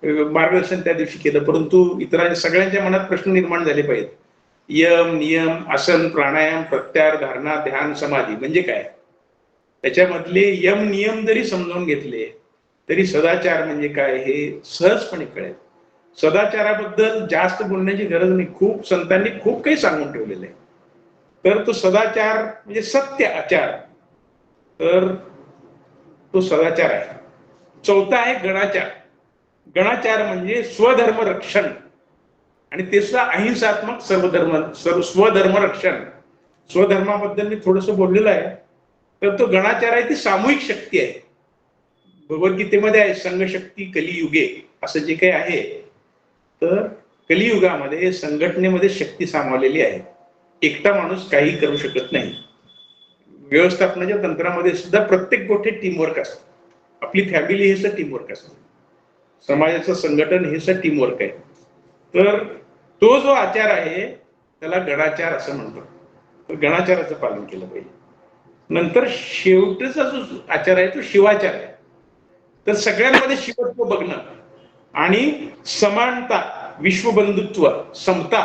मार्गदर्शन त्या दिवशी केलं. परंतु इतर सगळ्यांच्या मनात प्रश्न निर्माण झाले पाहिजेत. यम, नियम, आसन, प्राणायाम, प्रत्याहार, धारणा, ध्यान, समाधी म्हणजे काय, त्याच्यामधले यम नियम जरी समजावून घेतले तरी सदाचार म्हणजे काय हे सहजपणे कळेल. सदाचाराबद्दल जास्त बोलण्याची गरज नाही, खूप संतांनी खूप काही सांगून ठेवलेलं आहे. तर तो सदाचार म्हणजे सत्य आचार, तर तो सदाचार आहे. चौथा आहे गणाचार. गणाचार म्हणजे स्वधर्म रक्षण, आणि तिसरा अहिंसात्मक स्वधर्म रक्षण. स्वधर्माबद्दल मी थोडस बोललेलं आहे. तर तो गणाचार आहे, ती सामूहिक शक्ती आहे. भगवद्गीतेमध्ये आहे संघशक्ती कलियुगे असं जे काही आहे. तर कलियुगामध्ये संघटनेमध्ये शक्ती सामावलेली आहे. एकटा माणूस काही करू शकत नाही. व्यवस्थापनाच्या तंत्रामध्ये सुद्धा प्रत्येक गोष्टी टीमवर्क असतं. आपली फॅमिली हे सुद्धा टीमवर्क असतं. समाजाचं संघटन हे सुद्धा टीमवर्क आहे. तर तो जो आचार आहे त्याला गणाचार असं म्हणतात. तर गणाचाराचं पालन केलं पाहिजे. नंतर शेवटचा जो आचार आहे तो शिवाचार आहे. तर सगळ्यांमध्ये शिवत्व बघणं आणि समानता, विश्वबंधुत्व, समता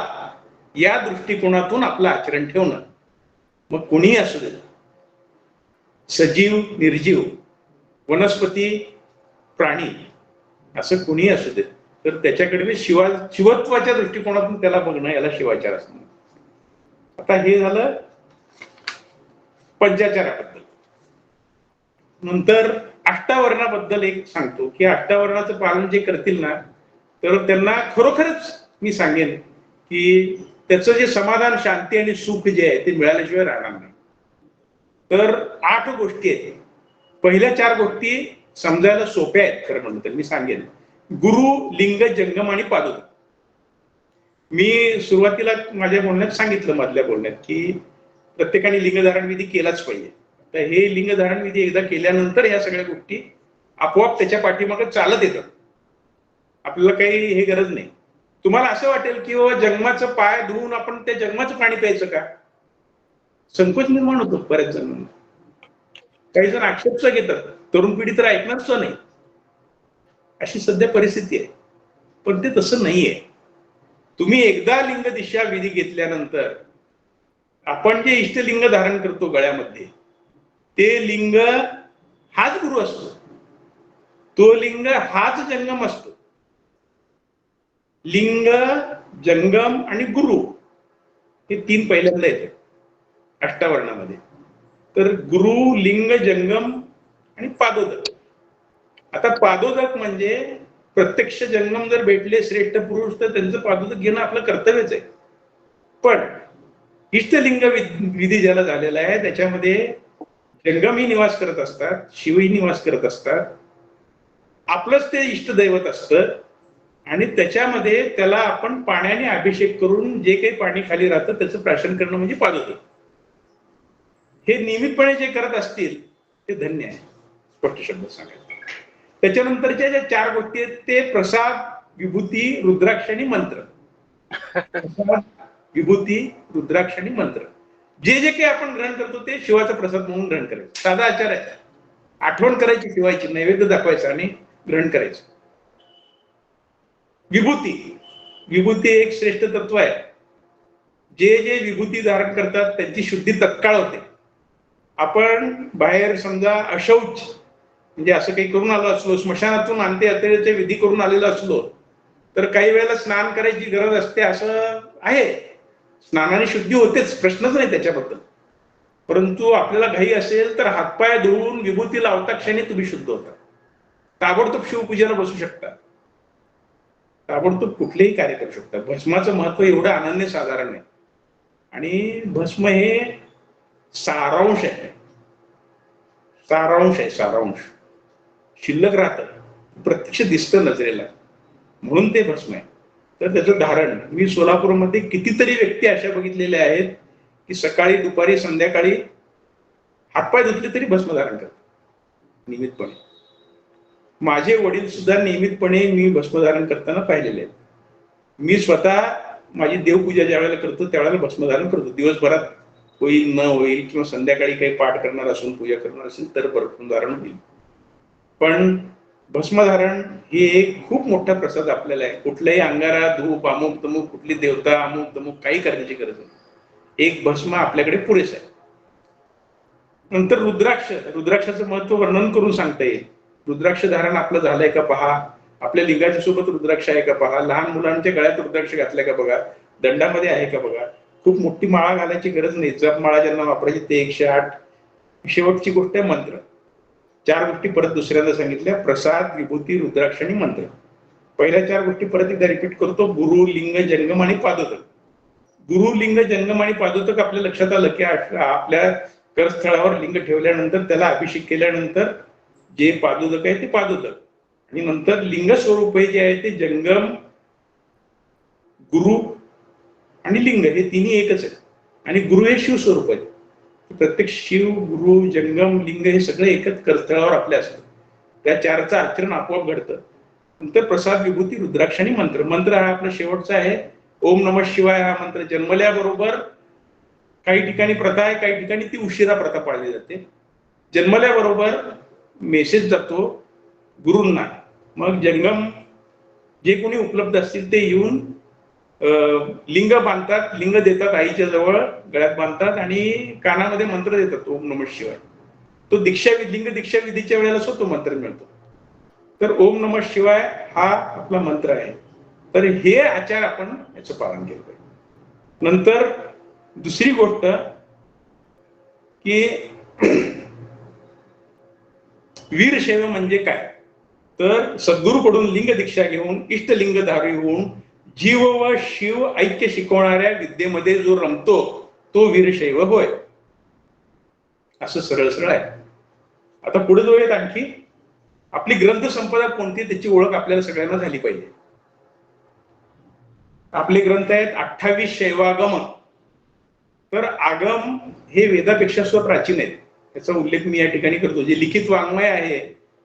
या दृष्टिकोनातून आपलं आचरण ठेवणं. मग कोणीही असू दे, सजीव निर्जीव, वनस्पती, प्राणी, असं कोणीही असू दे, तर त्याच्याकडे शिवत्वाच्या दृष्टिकोनातून त्याला बघणं, याला शिवाचार असणं. आता हे झालं पंचाचाराबद्दल. नंतर अष्टावरणाबद्दल एक सांगतो की अष्टावरणाचं पालन जे करतील ना, तर त्यांना खरोखरच मी सांगेन की त्याचं जे समाधान, शांती आणि सुख जे आहे ते मिळाल्याशिवाय राहणार नाही. तर 8 गोष्टी आहेत. पहिल्या 4 गोष्टी समजायला सोप्या आहेत खरं म्हणलं तर. मी सांगेन गुरु, लिंग, जंगम आणि पादुका. मी सुरुवातीला माझ्या बोलण्यात सांगितलं, मधल्या बोलण्यात, की प्रत्येकाने लिंगधारण विधी केलाच पाहिजे. तर हे लिंगधारण विधी एकदा केल्यानंतर ह्या सगळ्या गोष्टी आपोआप त्याच्या पाठीमागे चालत येतात. आपल्याला काही हे गरज नाही. तुम्हाला असं वाटेल की बाबा जन्माचं पाय धुवून आपण त्या जन्माचं पाणी प्यायचं का? संकोच निर्माण होतो बऱ्याच जणांना. काही जण आक्षेप घेतात, तरुण पिढी तर ऐकणारच नाही. अशी सध्या परिस्थिती आहे. पण ते तसं नाहीये. तुम्ही एकदा लिंग दिशा विधी घेतल्यानंतर आपण जे इष्टलिंग धारण करतो गळ्यामध्ये, ते लिंग हाच गुरु असतो. तो लिंग हाच जंगम असतो. लिंग, जंगम आणि गुरु हे 3 पहिल्यांदा येते अष्टावरणामध्ये. तर गुरु, लिंग, जंगम आणि पादोदक. आता पादोदक म्हणजे प्रत्यक्ष जंगम जर भेटले श्रेष्ठ पुरुष तर त्यांचं पादोदक घेणं आपलं कर्तव्यच आहे. पण इष्टलिंग विधी ज्याला झालेला आहे त्याच्यामध्ये जंगमही निवास करत असतात, शिवही निवास करत असतात, आपलंच ते इष्टदैवत असतं, आणि त्याच्यामध्ये त्याला आपण पाण्याने अभिषेक करून जे काही पाणी खाली राहतं त्याचं प्राशन करणं म्हणजे पादोदक. हे नियमितपणे जे करत असतील ते धन्य आहे, स्पष्ट शब्दात सांगायचं. त्याच्यानंतरच्या ज्या 4 गोष्टी आहेत ते प्रसाद, विभूती, रुद्राक्ष आणि मंत्र. प्रसाद, विभूती, रुद्राक्ष आणि मंत्र. जे जे काही आपण ग्रहण करतो ते शिवाचा प्रसाद म्हणून ग्रहण करायचं. साधा आचार आहे. आठवण करायची शिवायची, नैवेद्य दाखवायचा आणि ग्रहण करायचं. विभूती, विभूती एक श्रेष्ठ तत्व आहे. जे जे विभूती धारण करतात त्यांची शुद्धी तत्काळ होते. आपण बाहेर समजा अशौच म्हणजे असं काही करून आलो असलो, स्मशानातून अंत्य यात्रेचे विधी करून आलेलो असलो, तर काही वेळेला स्नान करायची गरज असते, असं आहे. स्नानाने शुद्धी होतेच, प्रश्नच नाही त्याच्याबद्दल. परंतु आपल्याला घाई असेल तर हातपाय धुवून विभूती लावता क्षणी तुम्ही शुद्ध होता. ताबडतोब शिवपूजेला बसू शकता, ताबडतोब कुठलेही कार्य करू शकता. भस्माचं महत्व एवढं अनन्यसाधारण आहे. आणि भस्म हे सारांश आहे. सारांश आहे, सारांश. शिल्लक राहतं, प्रत्यक्ष दिसतं नजरेला, म्हणून ते भस्म आहे. तर त्याचं धारण, मी सोलापूरमध्ये कितीतरी व्यक्ती अशा बघितलेल्या आहेत की सकाळी, दुपारी, संध्याकाळी हातपाय धुतले तरी भस्म धारण करतात नियमितपणे. माझे वडील सुद्धा नियमितपणे मी भस्मधारण करताना पाहिलेले आहेत. मी स्वतः माझी देवपूजा ज्या वेळेला करतो त्यावेळेला भस्मधारण करतो. दिवसभरात होईल न होईल किंवा संध्याकाळी काही पाठ करणार असून, पूजा करणार असेल तर भस्मधारण होईल. पण भस्मधारण ही एक खूप मोठा प्रसाद आपल्याला आहे. कुठल्याही अंगारा, धूप, अमुक तमुक, कुठली देवता, अमुक तमुक काही करण्याची गरज नाही. एक भस्म आपल्याकडे पुरेस आहे. नंतर रुद्राक्ष, रुद्राक्षाचं महत्व वर्णन करून सांगता येईल. रुद्राक्ष धारण आपलं झालंय का पहा, आपल्या लिंगाच्या सोबत रुद्राक्ष आहे का पहा, लहान मुलांच्या गळ्यात रुद्राक्ष घातलाय का बघा, दंडामध्ये आहे का बघा. खूप मोठी माळा घालायची गरज नाही. जप माळा ज्यांना वापरायची ते 108. शेवटची गोष्ट आहे मंत्र. 4 गोष्टी परत दुसऱ्यांदा सांगितल्या: प्रसाद, विभूती, रुद्राक्ष आणि मंत्र. पहिल्या 4 गोष्टी परत एकदा रिपीट करतो: गुरु, लिंग, जंगम आणि पादोदक. गुरु, लिंग, जंगम आणि पादोदक आपल्या लक्षात आलं की आपल्या करस्थळावर लिंग ठेवल्यानंतर त्याला अभिषेक केल्यानंतर जे पादोदक आहे ते पादोदक, आणि नंतर लिंग स्वरूप जे आहे ते जंगम, गुरु आणि लिंग हे तिन्ही एकच आहे. आणि गुरु हे शिव स्वरूप आहे. प्रत्येक शिव, गुरु, जंगम, लिंग हे सगळे एकच करस्थळावर आपल्या असतं. त्या 4चं आचरण आपोआप घडतं. नंतर प्रसाद, विभूती, रुद्राक्ष आणि मंत्र. मंत्र हा आपला शेवटचा आहे. ओम नमः शिवाय हा मंत्र जन्मल्याबरोबर, काही ठिकाणी प्रथा आहे, काही ठिकाणी ती उशिरा प्रथा पाळली जाते. जन्मल्याबरोबर मेसेज जातो गुरूंना. मग जंगम जे कोणी उपलब्ध असतील ते येऊन लिंग बांधतात, लिंग देतात, आईच्या जवळ गळ्यात बांधतात आणि कानामध्ये मंत्र देतात ओम नमः शिवाय. तो लिंग दीक्षा विधीच्या वेळेला तो मंत्र मिळतो. तर ओम नमः शिवाय हा आपला मंत्र आहे. तर हे आचार आपण याचं पालन केलं पाहिजे. नंतर दुसरी गोष्ट की वीरशैव म्हणजे काय, तर सद्गुरूकडून लिंग दीक्षा घेऊन इष्टलिंगधारी होऊन जीव व शिव ऐक्य शिकवणाऱ्या विद्येमध्ये जो रमतो तो वीरशैव होय. असं सरळ सरळ आहे. आता पुढे जो येत आणखी आपली ग्रंथ संपदा कोणती त्याची ओळख आपल्याला सगळ्यांना झाली पाहिजे. आपले ग्रंथ आहेत 28 शैवागम. तर आगम हे वेदापेक्षा सुद्धा प्राचीन आहेत. त्याचा उल्लेख मी या ठिकाणी करतो. जे लिखित वाङ्मय आहे,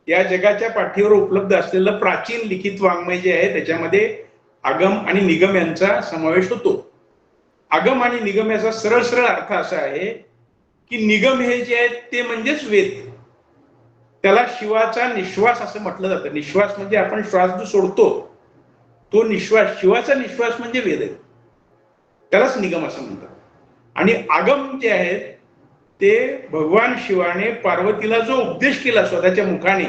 या जगाच्या पाठीवर उपलब्ध असलेलं प्राचीन लिखित वाङ्मय जे आहे त्याच्यामध्ये आगम आणि निगम यांचा समावेश होतो. आगम आणि निगम याचा सरळ सरळ अर्थ असा आहे की निगम हे जे आहेत ते म्हणजेच वेद. त्याला शिवाचा निश्वास असं म्हटलं जातं. निश्वास म्हणजे आपण श्वास जो सोडतो तो निश्वास, शिवाचा निश्वास म्हणजे वेद आहे, त्यालाच निगम असं म्हणतात. आणि आगम जे आहेत ते भगवान शिवाने पार्वतीला जो उपदेश केला स्वतःच्या मुखाने,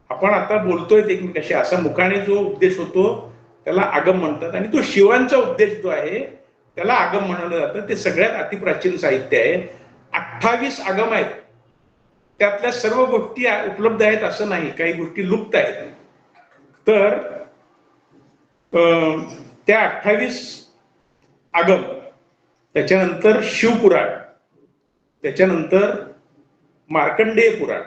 आपण आता बोलतोय एकमेकाशी, असा मुखाने जो उपदेश होतो त्याला आगम म्हणतात. आणि तो शिवांचा उपदेश जो आहे त्याला आगम म्हणलं जातं. ते सगळ्यात अतिप्राचीन साहित्य आहे. 28 आगम आहेत. त्यातल्या सर्व गोष्टी उपलब्ध आहेत असं नाही, काही गोष्टी लुप्त आहेत. तर त्या 28 आगम, त्याच्यानंतर शिवपुराण, त्याच्यानंतर मार्कंडेय पुराण,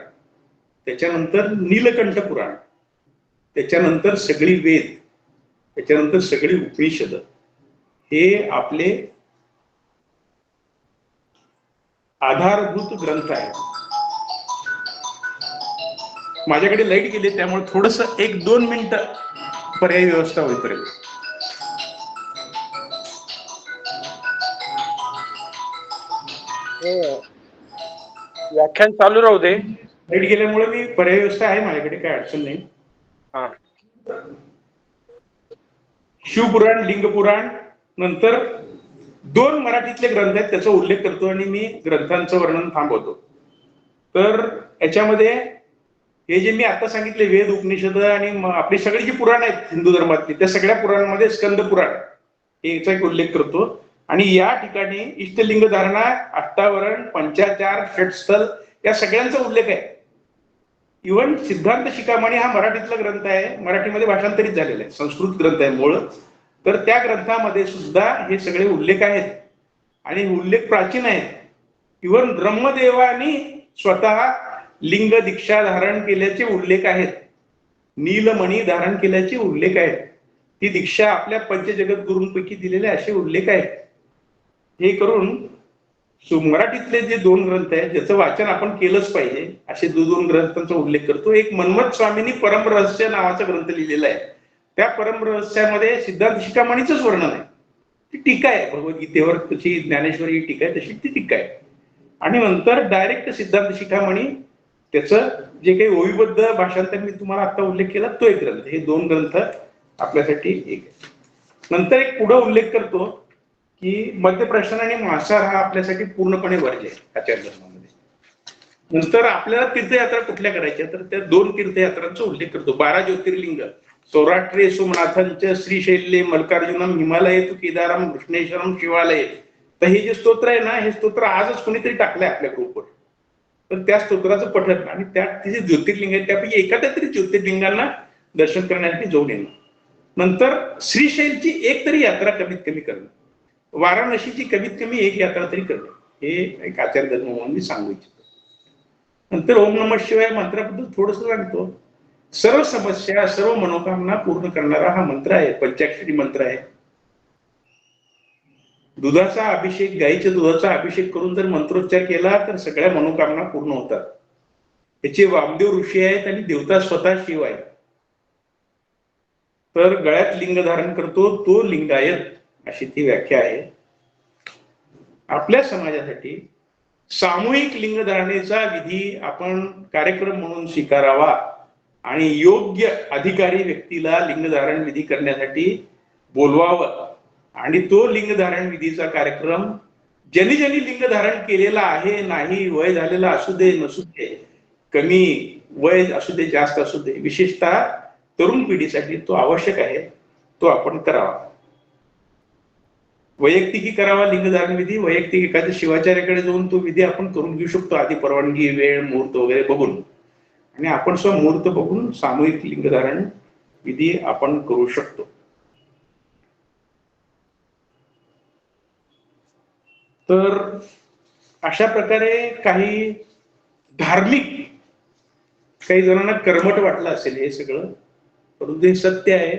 त्याच्यानंतर नीलकंठ पुराण, त्याच्यानंतर सगळी वेद, त्याच्यानंतर सगळी उपनिषद, हे आपले आधारभूत ग्रंथ आहेत. माझ्याकडे लाईट गेली त्यामुळे थोडस 1-2 मिनिटं पर्यायी व्यवस्था होईपर्यंत. व्याख्यान चालू राहू दे. लाईट गेल्यामुळे मी पर्यायी व्यवस्था आहे माझ्याकडे, काय अडचण नाही. हा, शिवपुराण, लिंगपुराण, नंतर 2 मराठीतले ग्रंथ आहेत त्याचा उल्लेख करतो आणि मी ग्रंथांचं वर्णन थांबवतो. तर याच्यामध्ये हे जे मी आता सांगितले वेद, उपनिषद आणि आपली सगळी जी पुराण आहेत हिंदू धर्मातली, त्या सगळ्या पुराणांमध्ये स्कंद पुराण याचा एक उल्लेख करतो. आणि या ठिकाणी इष्टलिंग धारणा, अष्टावरण, पंचाचार, षटस्थल या सगळ्यांचा उल्लेख आहे. इव्हन सिद्धांत शिखामणी हा मराठीतला ग्रंथ आहे, मराठीमध्ये भाषांतरित झालेला आहे, संस्कृत ग्रंथ आहे मूळ. तर त्या ग्रंथामध्ये सुद्धा हे सगळे उल्लेख आहेत आणि उल्लेख प्राचीन आहेत. इव्हन ब्रह्मदेवानी स्वतः लिंग दीक्षा धारण केल्याचे उल्लेख आहेत, नीलमणी धारण केल्याचे उल्लेख आहेत, ती दीक्षा आपल्या पंचजगत गुरूंपैकी दिलेले असे उल्लेख आहेत. हे करून मराठीतले जे 2 ग्रंथ आहेत ज्याचं वाचन आपण केलंच पाहिजे असे 2 ग्रंथांचा उल्लेख करतो. एक मन्मथ स्वामींनी परमरहस्य नावाचा ग्रंथ लिहिलेला आहे. त्या परमरहस्यामध्ये सिद्धांत शिखामणीच वर्णन आहे. ती टीका आहे भगवद्गीतेवर, तशी ज्ञानेश्वरी टीका आहे तशी ती टीका आहे. आणि नंतर डायरेक्ट सिद्धांत शिखामणी त्याचं जे काही ओवीबद्ध भाषांतर मी तुम्हाला आता उल्लेख केला तो एक ग्रंथ. हे 2 ग्रंथ आपल्यासाठी एक आहे. नंतर एक पुढे उल्लेख करतो की मद्यप्राशन आणि मांसाहार हा आपल्यासाठी पूर्णपणे वर्ज्य आहे आचार धर्मामध्ये. नंतर आपल्याला तीर्थयात्रा कुठल्या करायच्या, तर त्या 2 तीर्थयात्रांचा उल्लेख करतो. 12 ज्योतिर्लिंग, सौराष्ट्रे सोमनाथांच, श्रीशैल्ये मल्लिकार्जुनम, हिमालये तु केदारम, कृष्णेश्वरम, शिवालये तर हे जे स्तोत्र आहे ना, हे स्तोत्र आजच कोणीतरी टाकलंय आपल्या ग्रुपवर. तर त्या स्तोत्राचं पठण आणि त्यात ते जे ज्योतिर्लिंग आहेत त्यापैकी एखाद्या तरी ज्योतिर्लिंगांना दर्शन करण्यासाठी जाऊन येणं. नंतर श्रीशैलची एक तरी यात्रा कमीत कमी करणं, वाराणसीची कमीत कमी एक यात्रा तरी करणं, हे एक आचार्य धर्म म्हणून मी सांगू इच्छितो. नंतर ओम नमः शिवाय मंत्राबद्दल थोडस सांगतो. सर्व समस्या, सर्व मनोकामना पूर्ण करणारा हा मंत्र आहे, पंचाक्षरी मंत्र आहे. दुधाचा अभिषेक, गाईच्या दुधाचा अभिषेक करून जर मंत्रोच्चार केला तर सगळ्या मनोकामना पूर्ण होतात. याचे वामदेव ऋषी आहेत आणि देवता स्वतः शिव आहे. तर गळ्यात लिंग धारण करतो तो लिंगायत, अशी ती व्याख्या आहे. आपल्या समाजासाठी सामूहिक लिंग धारणेचा विधी आपण कार्यक्रम म्हणून स्वीकारावा आणि योग्य अधिकारी व्यक्तीला लिंगधारण विधी करण्यासाठी बोलवावं आणि तो लिंगधारण विधीचा कार्यक्रम ज्यांनी ज्यांनी लिंगधारण केलेला आहे, नाही, वय झालेला असू दे नसू दे, कमी वय असू दे जास्त असू दे, विशेषतः तरुण पिढीसाठी तो आवश्यक आहे, तो आपण करावा. वैयक्तिकी करावा लिंगधारण विधी. वैयक्तिक एखाद्या शिवाचार्याकडे जाऊन तो विधी आपण करून घेऊ शकतो, आधी परवानगी, वेळ, मुहूर्त वगैरे बघून, आणि आपण मुहूर्त बघून सामूहिक लिंगधारण विधी आपण करू शकतो. तर अशा प्रकारे काही धार्मिक, काही जणांना कर्मठ वाटलं असेल हे सगळं, परंतु हे सत्य आहे.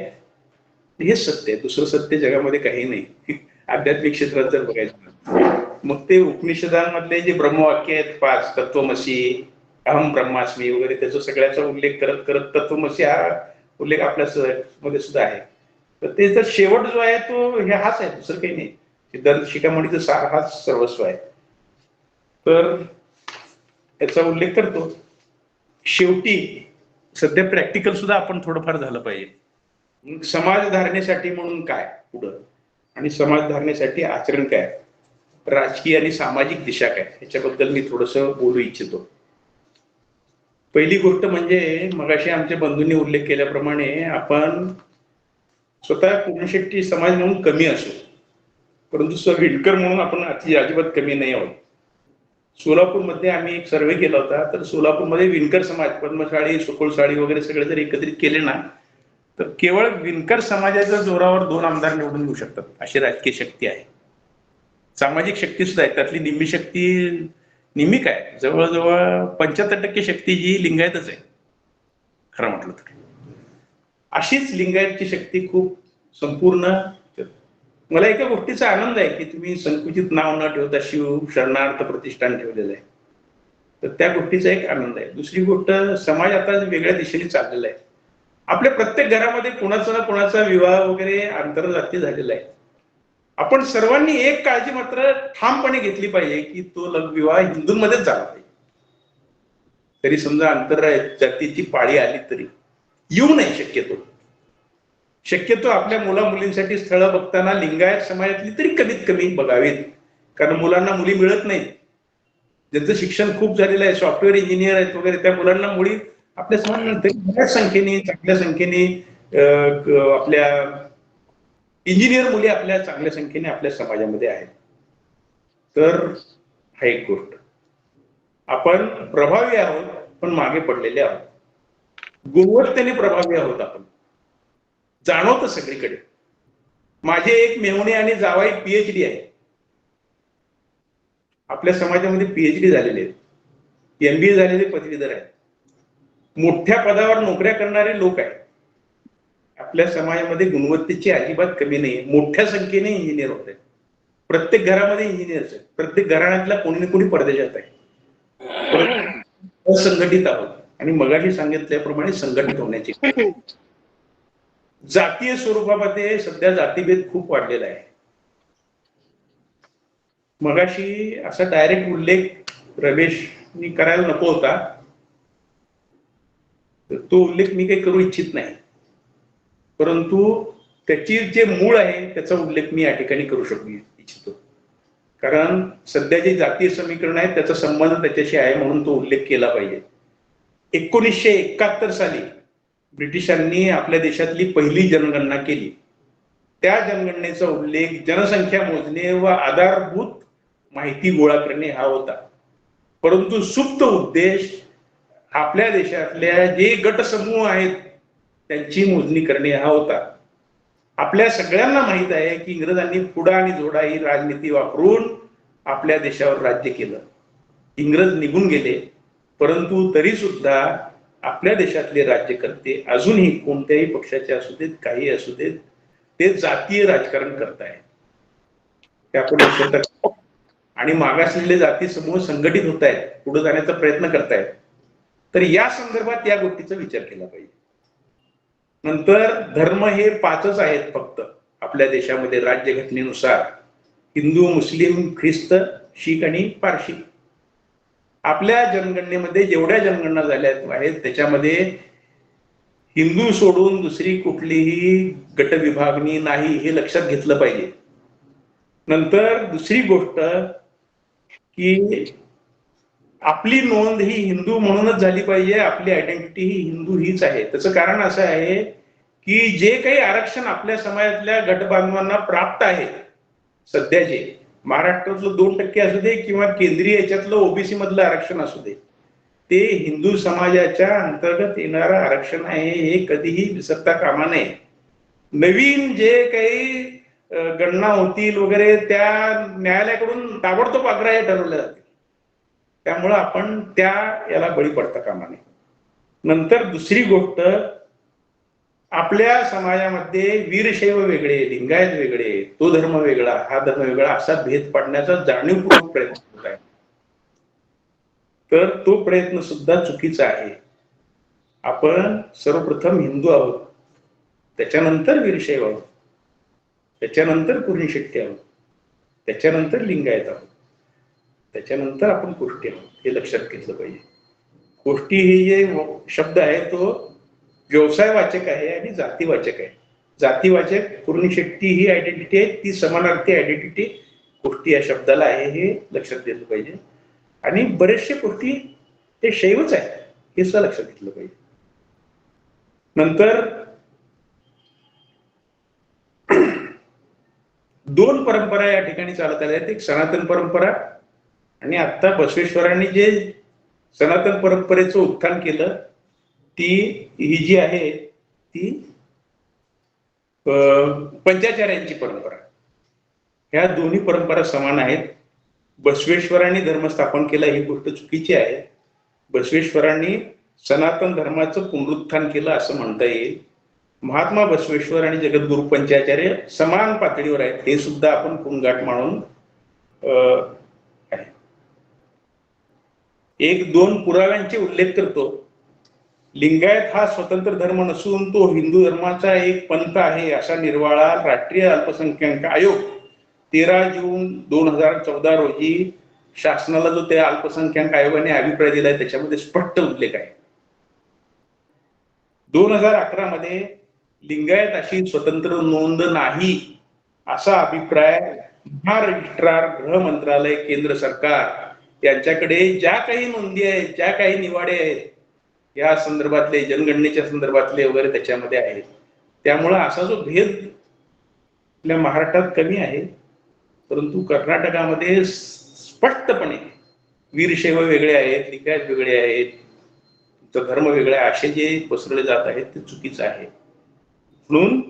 हे सत्य आहे, दुसरं सत्य जगामध्ये काही नाही. आध्यात्मिक क्षेत्रात जर बघायचं मग ते उपनिषदांमधले जे ब्रह्मवाक्य आहेत 5, तत्वमसी, अहम ब्रह्मास्मी वगैरे, त्याचा सगळ्याचा उल्लेख करत करत तत्वमसी हा उल्लेख आपल्या मध्ये सुद्धा आहे. तर त्याचा शेवट जो आहे तो हाच आहे, दुसरं काही नाही. सिद्धांत शिखामणीचा सार हाच सर्वस्व आहे. तर याचा उल्लेख करतो. शेवटी सध्या प्रॅक्टिकल सुद्धा आपण थोडंफार झालं पाहिजे. समाज धारणेसाठी म्हणून काय पुढं, आणि समाज धारणेसाठी आचरण काय, राजकीय आणि सामाजिक दिशा काय, याच्याबद्दल मी थोडस बोलू इच्छितो. पहिली गोष्ट म्हणजे मगाशी आमच्या बंधूंनी उल्लेख केल्याप्रमाणे आपण स्वतः पुणेशेट्टी समाज म्हणून कमी असू, परंतु विणकर म्हणून आपण अजिबात कमी नाही आहोत. सोलापूरमध्ये आम्ही एक सर्वे केला होता. तर सोलापूरमध्ये विणकर समाज, पद्मशाळी, सुकुळशाळी वगैरे सगळे जर एकत्रित केले ना, तर केवळ विणकर समाजाच्या जोरावर 2 आमदार निवडून येऊ शकतात, अशी राजकीय शक्ती आहे. सामाजिक शक्ती सुद्धा आहे. त्यातली निम्मी शक्ती, निम्मी काय, जवळजवळ 75% शक्ती जी लिंगायतच आहे खरं म्हटलं तर. अशीच लिंगायतची शक्ती खूप संपूर्ण. मला एका गोष्टीचा आनंद आहे की तुम्ही संकुचित नाव न ठेवता शिव शरणार्थ प्रतिष्ठान ठेवलेलं आहे, तर त्या गोष्टीचा एक आनंद आहे. दुसरी गोष्ट, समाज आता वेगळ्या दिशेने चाललेला आहे. आपल्या प्रत्येक घरामध्ये कोणाचा ना कोणाचा विवाह वगैरे आंतरजातीय झालेला आहे. आपण सर्वांनी एक काळजी मात्र ठामपणे घेतली पाहिजे की तो विवाह हिंदूंमध्येच झाला पाहिजे. तरी समजा आंतरजातीची पाळी आली तरी येऊ नये. शक्यतो आपल्या मुला मुलींसाठी स्थळं बघताना लिंगायत समाजातली तरी कमीत कमी बघावीत, कारण मुलांना मुली मिळत नाहीत. ज्यांचं शिक्षण खूप झालेलं आहे, सॉफ्टवेअर इंजिनियर आहेत वगैरे, त्या मुलांना मुली आपल्या समाजात बऱ्याच संख्येने, चांगल्या संख्येने आपल्या इंजिनियर मुली आपल्या चांगल्या संख्येने आपल्या समाजामध्ये आहेत. तर हा एक गोष्ट. आपण प्रभावी आहोत पण मागे पडलेले आहोत. गुणवत्तेने प्रभावी आहोत आपण, जाणवतं सगळीकडे. माझे एक मेहुणे आणि जावाई PhD आहे, आपल्या समाजामध्ये PhD झालेले आहेत, MBA झालेले पदवीधर आहेत, मोठ्या पदावर नोकऱ्या करणारे लोक आहेत. आपल्या समाजामध्ये गुणवत्तेची अजिबात कमी नाही. मोठ्या संख्येने इंजिनियर होत आहेत. प्रत्येक घरामध्ये इंजिनियर्स आहेत. प्रत्येक घराण्यातल्या कोणी ना कोणी परदेशात आहे. असंघटित आहोत आणि मगाशी सांगितल्याप्रमाणे संघटित होण्याची. जातीय स्वरूपामध्ये सध्या जातीभेद खूप वाढलेला आहे. मगाशी असा डायरेक्ट उल्लेख रमेशनी करायला नको होता, तो उल्लेख मी काही करू इच्छित नाही, परंतु त्याची जे मूळ आहे त्याचा उल्लेख मी या ठिकाणी करू इच्छितो. कारण सध्या जे जातीय समीकरण आहे त्याचा संबंध त्याच्याशी आहे म्हणून तो उल्लेख केला पाहिजे. 1971 साली ब्रिटिशांनी आपल्या देशातली पहिली जनगणना केली. त्या जनगणनेचा उल्लेख जनसंख्या मोजणे व आधारभूत माहिती गोळा करणे हा होता. परंतु सुप्त उद्देश आपल्या देशातल्या जे गटसमूह आहेत त्यांची मोजणी करणे हा होता. आपल्या सगळ्यांना माहित आहे की इंग्रजांनी फुडा आणि जोडा ही राजनीती वापरून आपल्या देशावर राज्य केलं. इंग्रज निघून गेले, परंतु तरी सुद्धा आपल्या देशातले राज्यकर्ते अजूनही कोणत्याही पक्षाचे असू देत, काही असू देत, ते जातीय राजकारण करतायत. ते आपण लक्षात आणि मागासलेले जाती समूह संघटित होत आहेत, पुढे जाण्याचा प्रयत्न करतायत. तर या संदर्भात या गोष्टीचा विचार केला पाहिजे. नंतर धर्म हे 5च आहेत फक्त आपल्या देशामध्ये राज्यघटनेनुसार: हिंदू, मुस्लिम, ख्रिस्त, शीख आणि पारशी. आपल्या जनगणनेमध्ये जेवढ्या जनगणना झाल्या आहेत त्याच्यामध्ये हिंदू सोडून दुसरी कुठलीही गटविभागणी नाही, हे लक्षात घेतलं पाहिजे. नंतर दुसरी गोष्ट की आपली नोंद ही हिंदू म्हणूनच झाली पाहिजे, आपली आयडेंटिटी ही हिंदू हीच आहे. त्याचं कारण असं आहे की जे काही आरक्षण आपल्या समाजातल्या गटबांधवांना प्राप्त आहे सध्याचे, महाराष्ट्रातलं 2% असू दे किंवा केंद्रीय याच्यातलं ओबीसी मधलं आरक्षण असू दे, ते हिंदू समाजाच्या अंतर्गत येणारं आरक्षण आहे, हे कधीही विसरता कामा नये. नवीन जे काही गणना होतील वगैरे त्या न्यायालयाकडून ताबडतोब अग्राह्य ठरवल्या जातील. त्यामुळं आपण त्या याला बळी पडता कामा नये. नंतर दुसरी गोष्ट, आपल्या समाजामध्ये वीरशैव वेगळे, लिंगायत वेगळे, तो धर्म वेगळा, हा धर्म वेगळा असा भेद पाडण्याचा जाणीवपूर्वक प्रयत्न होत आहे. तर तो प्रयत्न सुद्धा चुकीचा आहे. आपण सर्वप्रथम हिंदू आहोत, त्याच्यानंतर वीरशैव आहोत, त्याच्यानंतर कुर्णी शेट्टी आहोत, त्याच्यानंतर लिंगायत आहोत, त्याच्यानंतर आपण कोष्टी आहोत, हे लक्षात घेतलं पाहिजे. कोष्टी हे जे शब्द आहे तो व्यवसायवाचक आहे आणि जातीवाचक आहे. जातीवाचक कुर्णी शेट्टी ही आयडेंटिटी आहे, ती समानार्थी आयडेंटिटी कोष्टी या शब्दाला आहे, हे लक्षात घेतलं पाहिजे. आणि बरेचसे कोष्टी ते शैवच आहे, हे सुद्धा लक्षात घेतलं पाहिजे. नंतर 2 परंपरा या ठिकाणी चालत आल्या आहेत. एक सनातन परंपरा, आणि आता बसवेश्वरांनी जे सनातन परंपरेचं उत्थान केलं, ती ही जी आहे ती पंचाचार्यांची परंपरा. ह्या दोन्ही परंपरा समान आहेत. बसवेश्वरांनी धर्म स्थापन केला ही गोष्ट चुकीची आहे. बसवेश्वरांनी सनातन धर्माचं पुनरुत्थान केलं असं म्हणता येईल. महात्मा बसवेश्वर आणि जगद्गुरु पंचाचार्य समान पातळीवर आहेत, हे सुद्धा आपण पुनगाठ मानून 1-2 पुराव्यांचे उल्लेख करतो. लिंगायत हा स्वतंत्र धर्म नसून तो हिंदू धर्माचा एक पंथ आहे, असा निर्वाळा राष्ट्रीय अल्पसंख्याक आयोग 13 जून 2014 रोजी शासनाला जो त्या अल्पसंख्याक आयोगाने अभिप्राय दिलाय त्याच्यामध्ये स्पष्ट उल्लेख आहे. 2011 मध्ये लिंगायत अशी स्वतंत्र नोंद नाही असा अभिप्राय महारजिस्ट्रार, गृह मंत्रालय, केंद्र सरकार यांच्याकडे ज्या काही नोंदी आहेत, ज्या काही निवाडे आहेत या संदर्भातले, जनगणनेच्या संदर्भातले वगैरे त्याच्यामध्ये आहेत. त्यामुळं असा जो भेद आपल्या महाराष्ट्रात कमी आहे, परंतु कर्नाटकामध्ये स्पष्टपणे वीरशैव वेगळे आहेत, लिंगायत वेगळे आहेत, धर्म वेगळे असे जे पसरले जात आहेत ते चुकीचं आहे. म्हणून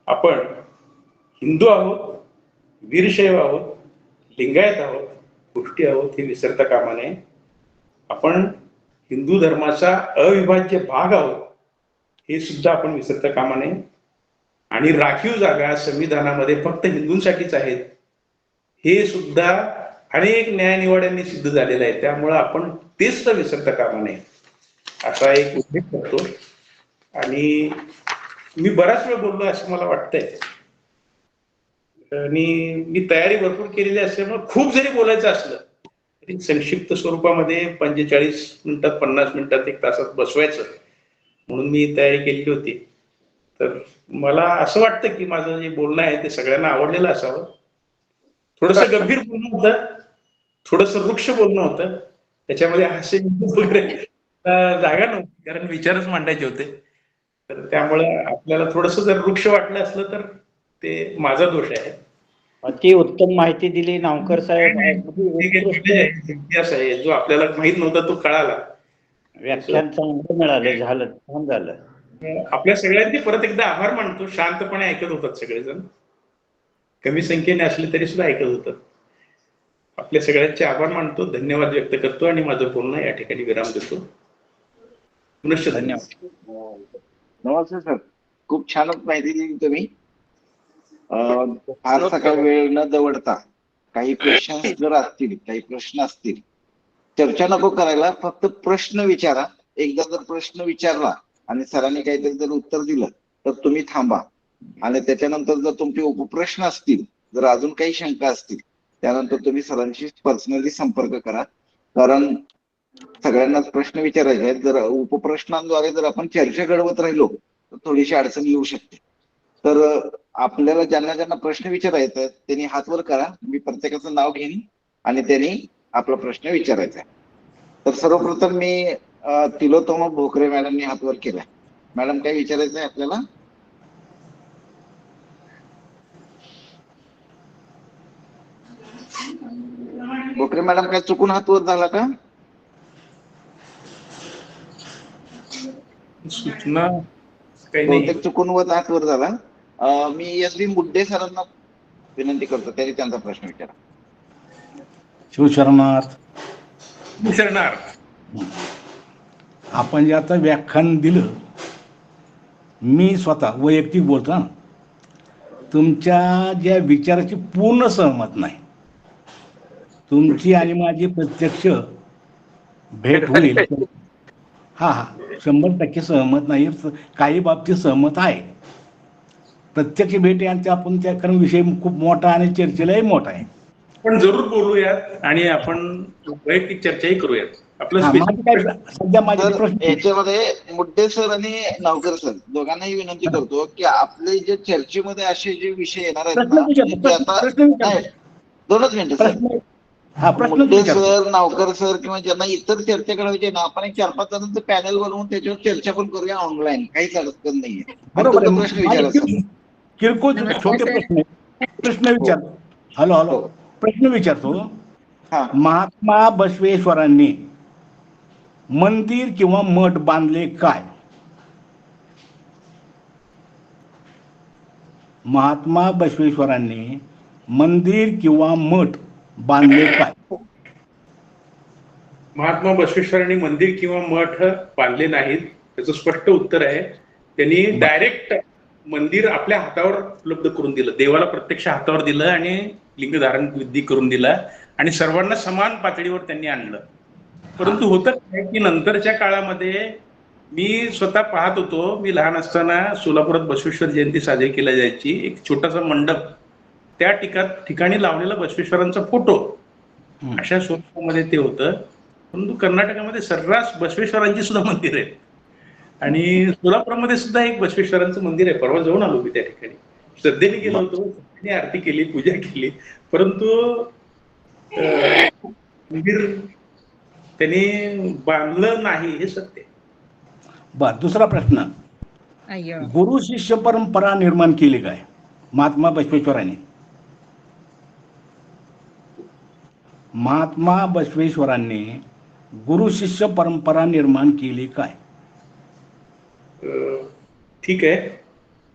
आपण हिंदू आहोत, वीरशैव आहोत, लिंगायत आहोत, गोष्टी आहोत, हे विसरता कामा नये. आपण हिंदू धर्माचा अविभाज्य भाग आहोत, हे सुद्धा आपण विसरता कामा नये. आणि राखीव जागा संविधानामध्ये फक्त हिंदूंसाठीच आहेत, हे सुद्धा अनेक न्यायनिवाड्यांनी सिद्ध झालेलं आहे. त्यामुळं आपण ते सुद्धा विसरता कामा नये असा एक उल्लेख करतो. आणि मी बराच वेळ बोललो असं मला वाटतंय, आणि मी तयारी भरपूर केलेली असल्यामुळे खूप जरी बोलायचं असलं तरी संक्षिप्त स्वरूपामध्ये 45 मिनिटात, 50 मिनिटात, 1 तासात बसवायचं म्हणून मी तयारी केलेली होती. तर मला असं वाटतं की माझं जे बोलणं आहे ते सगळ्यांना आवडलेलं असावं. थोडंसं गंभीर बोलणं होतं, थोडंसं वृक्ष बोलणं होतं, त्याच्यामध्ये हास्य वगैरे जागा नव्हती, कारण विचारच मांडायचे होते. तर त्यामुळे आपल्याला थोडंसं जर वृक्ष वाटलं असलं तर ते माझा दोष आहे. अति उत्तम माहिती दिली नावकर साहेब. एक इतिहास आहे जो आपल्याला माहित नव्हता तो कळाला. व्याख्यान चांगलं मिळालं, झालं, छान झालं. आपल्या सगळ्यांचे परत एकदा आभार मानतो. शांतपणे ऐकत होतात सगळेजण, कमी संख्येने असले तरी सुद्धा ऐकत होतात. आपल्या सगळ्यांचे आभार मानतो, धन्यवाद व्यक्त करतो आणि माझं बोलणं या ठिकाणी विराम देतो. धन्यवाद. नमस्ते सर, खूप छानच माहिती दिली तुम्ही. फारसा काही वेळ न दवडता काही क्वेश्चन जर असतील, काही प्रश्न असतील, चर्चा नको करायला, फक्त प्रश्न विचारा. एकदा जर प्रश्न विचारला आणि सरांनी काहीतरी जर उत्तर दिलं तर तुम्ही थांबा आणि त्याच्यानंतर जर तुमचे उपप्रश्न असतील, जर अजून काही शंका असतील, त्यानंतर तुम्ही सरांशी पर्सनली संपर्क करा. कारण सगळ्यांनाच प्रश्न विचारायचे आहेत. जर उपप्रश्नांद्वारे जर आपण चर्चा घडवत राहिलो तर थोडीशी अडचण येऊ शकते. तर आपल्याला ज्यांना ज्यांना प्रश्न विचारायचा आहे त्यांनी हात वर करा. मी प्रत्येकाचं नाव घेईन आणि त्यांनी आपला प्रश्न विचारायचा आहे. तर सर्वप्रथम मी तिलोत्तमा भोकरे मॅडमनी हात वर केलाय. मॅडम, काय विचारायचं आहे आपल्याला? भोकरे मॅडम, काय चुकून हात वर झाला का? सूचना काही नाही. बहुतेक चुकून वर हात वर झाला. मी एस.बी. मुड्डे सरांना विनंती करतो, त्यांनी त्यांचा प्रश्न विचारा. शिवशरणार्थ. विचारणार आपण जे आता व्याख्यान दिलं, मी स्वतः वैयक्तिक बोलतो ना, तुमच्या ज्या विचाराची पूर्ण सहमत नाही. तुमची आणि माझी प्रत्यक्ष भेट होईल, हा 100% सहमत नाही. काही बाबतीत सहमत आहे. प्रत्यक्ष भेट यांचे आपण त्या, कारण विषय खूप मोठा आणि चर्चेलाही मोठा आहे. पण जरूर बोलूयात आणि आपण वैयक्तिक चर्चाही करूयात. आपलं सध्या माझे प्रश्न याच्यामध्ये मुड्डे सर आणि नावकर सर दोघांनाही विनंती करतो की आपले जे चर्चेमध्ये असे जे विषय येणार आहेत ना, ते आता दोनच मिनिटं सर. मुड्डे सर, नावकर सर किंवा ज्यांना इतर चर्चा करायची ना, आपण एक 4-5 जणांचं पॅनल बनवून त्याच्यावर चर्चा पण करूया ऑनलाईन. काहीच अडचण नाहीये. बरोबर. प्रश्न विचारा सर. किरकोळ छोटे प्रश्न विचारतो. हॅलो, प्रश्न विचारतो. महात्मा बसवेश्वरांनी मंदिर किंवा मठ बांधले काय? महात्मा बसवेश्वरांनी मंदिर किंवा मठ बांधले काय? महात्मा बसवेश्वरांनी मंदिर किंवा मठ बांधले नाहीत. त्याचं स्पष्ट उत्तर आहे, त्यांनी डायरेक्ट मंदिर आपल्या हातावर उपलब्ध करून दिलं. देवाला प्रत्यक्ष हातावर दिलं आणि लिंग धारण विधी करून दिला आणि सर्वांना समान पातळीवर त्यांनी आणलं. परंतु होतं काय की नंतरच्या काळामध्ये मी स्वतः पाहत होतो. मी लहान असताना सोलापुरात बसवेश्वर जयंती साजरी केली जायची. एक छोटासा मंडप, त्या ठिकाणी लावलेला बसवेश्वरांचा फोटो अशा स्वरूपामध्ये ते होतं. परंतु कर्नाटकामध्ये सर्रास बसवेश्वरांची सुद्धा मंदिर आहेत आणि सोलापुरामध्ये सुद्धा एक बसवेश्वरांचं मंदिर आहे. परवा जाऊन आलो मी त्या ठिकाणी, श्रद्धेने गेलो होतो, आरती केली, पूजा केली. परंतु मंदिर त्यांनी बांधलं नाही हे सत्य. बर, दुसरा प्रश्न. गुरु शिष्य परंपरा निर्माण केली काय महात्मा बसवेश्वरांनी? महात्मा बसवेश्वरांनी गुरु शिष्य परंपरा निर्माण केली काय? ठीक आहे,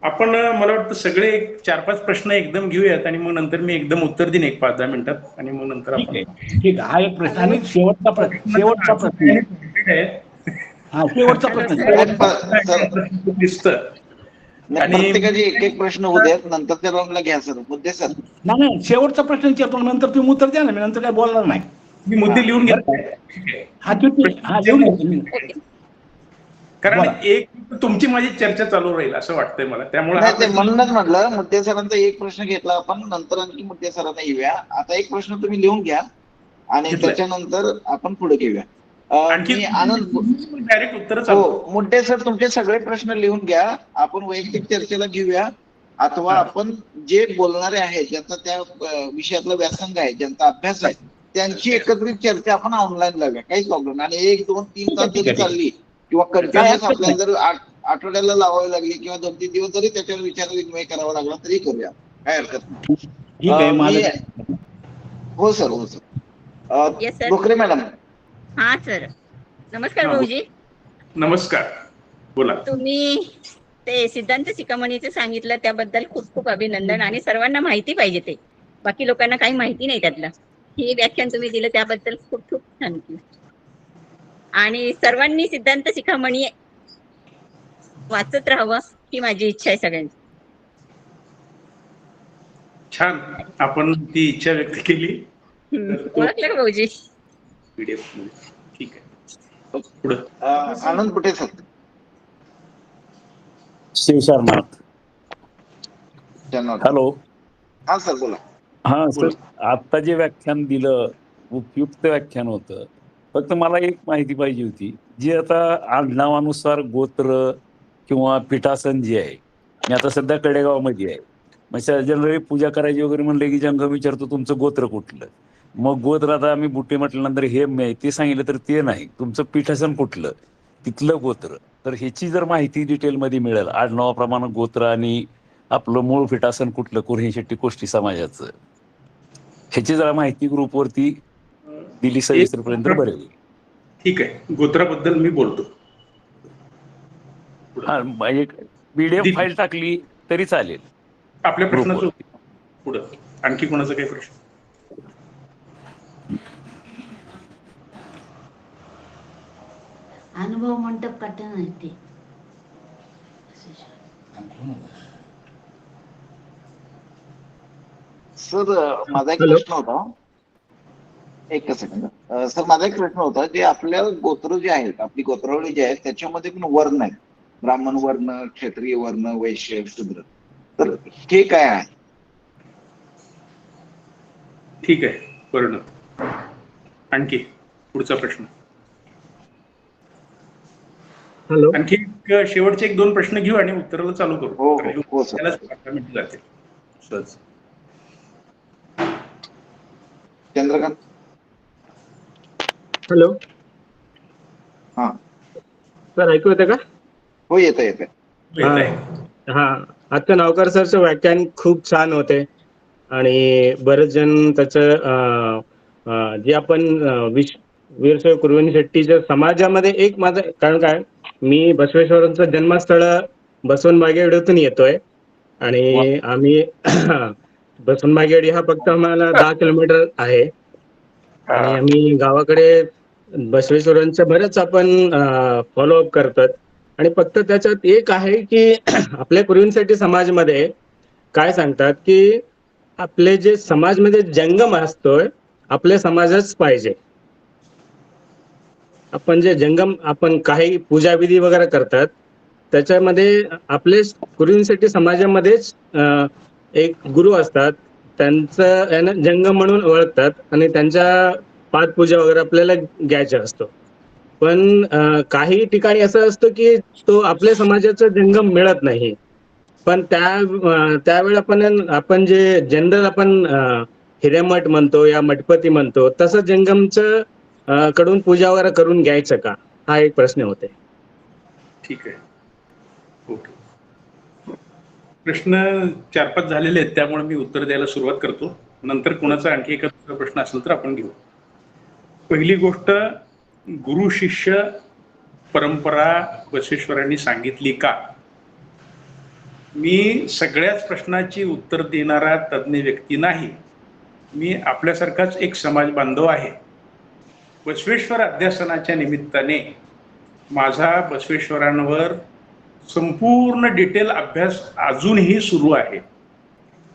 आपण मला वाटतं सगळे 4-5 प्रश्न एकदम घेऊयात आणि मग नंतर मी एकदम उत्तर देईन 1-5-10 मिनिटात आणि मग नंतर ठीक आहे. हा एक प्रश्न आणि शेवटचा प्रश्न आहे. हा शेवटचा प्रश्न दिसतं. प्रत्येकाचे एक प्रश्न होऊ द्यात, नंतरच्या राऊंडला घ्या सर. मुद्दे सर. नाही, शेवटचा प्रश्न विचारतो, नंतर तुम्ही उत्तर द्या ना. मी नंतर काय बोलणार नाही. मी मुद्दे लिहून घेतो. कारण एक तुमची माझी चर्चा चालू राहील असं वाटतंय मला. त्यामुळे म्हणूनच म्हटलं मुद्दे सरांचा एक प्रश्न घेतला आपण, नंतर आणखी मुद्दे सरांना येऊया. आता एक प्रश्न तुम्ही लिहून घ्या आणि त्याच्यानंतर आपण पुढे घेऊया. आणखी आनंद डायरेक्ट उत्तर. हो, मुद्दे सर तुमचे सगळे प्रश्न लिहून घ्या. आपण वैयक्तिक चर्चेला घेऊया अथवा आपण जे बोलणारे आहेत, ज्यांचा त्या विषयातला व्यासंग आहे, ज्यांचा अभ्यास आहे, त्यांची एकत्रित चर्चा आपण ऑनलाईन लावूया. काही प्रॉब्लेम नाही. आणि 1, 2, 3 तास जरी चालली किंवा कंटिन्युअस आपल्याला जर आठवड्याला लावावी लागली किंवा 2-3 दिवस जरी त्याच्यावर विचार विनिमय करावा लागला तरी करूया, काय हरकत नाही. ठीक आहे मी माझं. हो सर, हो sir. Yes sir. Dokre madam. हा सर, नमस्कार हा, भाऊजी. नमस्कार, बोला. तुम्ही ते सिद्धांत शिखामणीचं सांगितलं त्याबद्दल खूप खूप अभिनंदन, आणि सर्वांना माहिती पाहिजे ते, बाकी लोकांना काही माहिती नाही त्यातलं. हे व्याख्यान तुम्ही दिलं त्याबद्दल खूप खूप थँक्यू. आणि सर्वांनी सिद्धांत शिखामणी वाचत राहावं ही माझी इच्छा आहे सगळ्यांची. छान, आपण ती इच्छा व्यक्त केली. तर तो ओळखलं का भाऊजी? PDF मध्ये. ठीक आहे, पुढं. आनंद कुठे सर? शिवशरनाथ. हॅलो. हा सर, बोला. हा सर, बोला. आता जे व्याख्यान दिलं उपयुक्त व्याख्यान होतं. फक्त मला एक माहिती पाहिजे होती, जी आता आडनावानुसार गोत्र किंवा पीठासन जे आहे, मी आता सध्या कडेगावमध्ये आहे, मग जनरली पूजा करायची वगैरे म्हणलं की जंगम विचारतो तुमचं गोत्र कुठलं. मग गोत्र आता आम्ही बुट्टे म्हटल्यानंतर हे माहिती सांगितलं तर ते नाही, तुमचं पीठासन कुठलं तिथलं गोत्र. तर ह्याची जर माहिती डिटेलमध्ये मिळेल, आडनावाप्रमाणे गोत्र आणि आपलं मूळ पीठासन कुठलं कुरही शेट्टी कोष्टी समाजाचं, ह्याची जरा माहिती ग्रुपवरती दिली सविस्तरपर्यंत बरे होईल. ठीक आहे, गोत्राबद्दल मी बोलतो. हा, एक PDF फाईल टाकली तरी चालेल आपल्या प्रश्नाचं ग्रुपवरती. पुढं आणखी कोणाचा काही प्रश्न? अनुभव मंडप कट्टा नाही ते. सर माझा एक प्रश्न होता. एक सेकंद सर, माझा एक प्रश्न होता, जे आपल्या गोत्र जे आहेत, आपली गोत्रावळी जी आहे त्याच्यामध्ये पण वर्ण आहेत, ब्राह्मण वर्ण, क्षत्रिय वर्ण, वैश्य, शूद्र, तर हे काय आहे? ठीक आहे, वर्ण. आणखी पुढचा प्रश्न. हॅलो. आणखी शेवटचे 1-2 प्रश्न घेऊ आणि उत्तराला चालू करू. हो, हो सर. त्याला 15 मिनिटं जातील सहज. चंद्रकांत. हॅलो. हा सर, ऐकू येतं का? हो, येतं. येत आहे. हा, आता नावकर सरचं व्याख्यान खूप छान होते आणि बरेच जण त्याचं जे आपण वीरशैव कुरुवंशी शेट्टीच्या समाजामध्ये एक माझं, कारण काय, मी बसवेश्वरांचं जन्मस्थळ बसवनबागेवाडीतून येतोय आणि आम्ही बसवनबागेवाडी हा फक्त आम्हाला 10 किलोमीटर आहे आणि आम्ही गावाकडे बसवेश्वरांचं बरंच आपण फॉलोअप करतात. आणि फक्त त्याच्यात एक आहे की आपल्या कुरुवंशी समाजमध्ये काय सांगतात की आपले जे समाजमध्ये जंगम असतोय, आपल्या समाजच पाहिजे. आपण जे जंगम, आपण काही पूजाविधी वगैरे करतात त्याच्यामध्ये आपले कुरुवंशी समाजामध्येच एक गुरु असतात, त्यांचं जंगम म्हणून ओळखतात आणि त्यांच्या पादपूजा वगैरे आपल्याला घ्यायचा असतो. पण काही ठिकाणी असं असतं की तो आपल्या समाजाचा जंगम मिळत नाही. पण त्यावेळी आपण जे जनरल आपण हिरेमठ म्हणतो या मठपती म्हणतो, तसं जंगमचं कडून पूजा वगैरे करून घ्यायचं का, हा एक प्रश्न होते. ठीक आहे, ओके. प्रश्न 4-5 झालेले आहेत, त्यामुळे मी उत्तर द्यायला सुरुवात करतो. नंतर कोणाचा आणखी एखादा प्रश्न असेल तर आपण घेऊ. पहिली गोष्ट, गुरु शिष्य परंपरा बसवेश्वरांनी सांगितली का? मी सगळ्याच प्रश्नाची उत्तर देणारा तज्ञ व्यक्ती नाही. मी आपल्यासारखाच एक समाज बांधव आहे. बसवेश्वर अध्यासनाच्या निमित्ताने माझा बसवेश्वरांवर संपूर्ण डिटेल अभ्यास अजूनही सुरू आहे.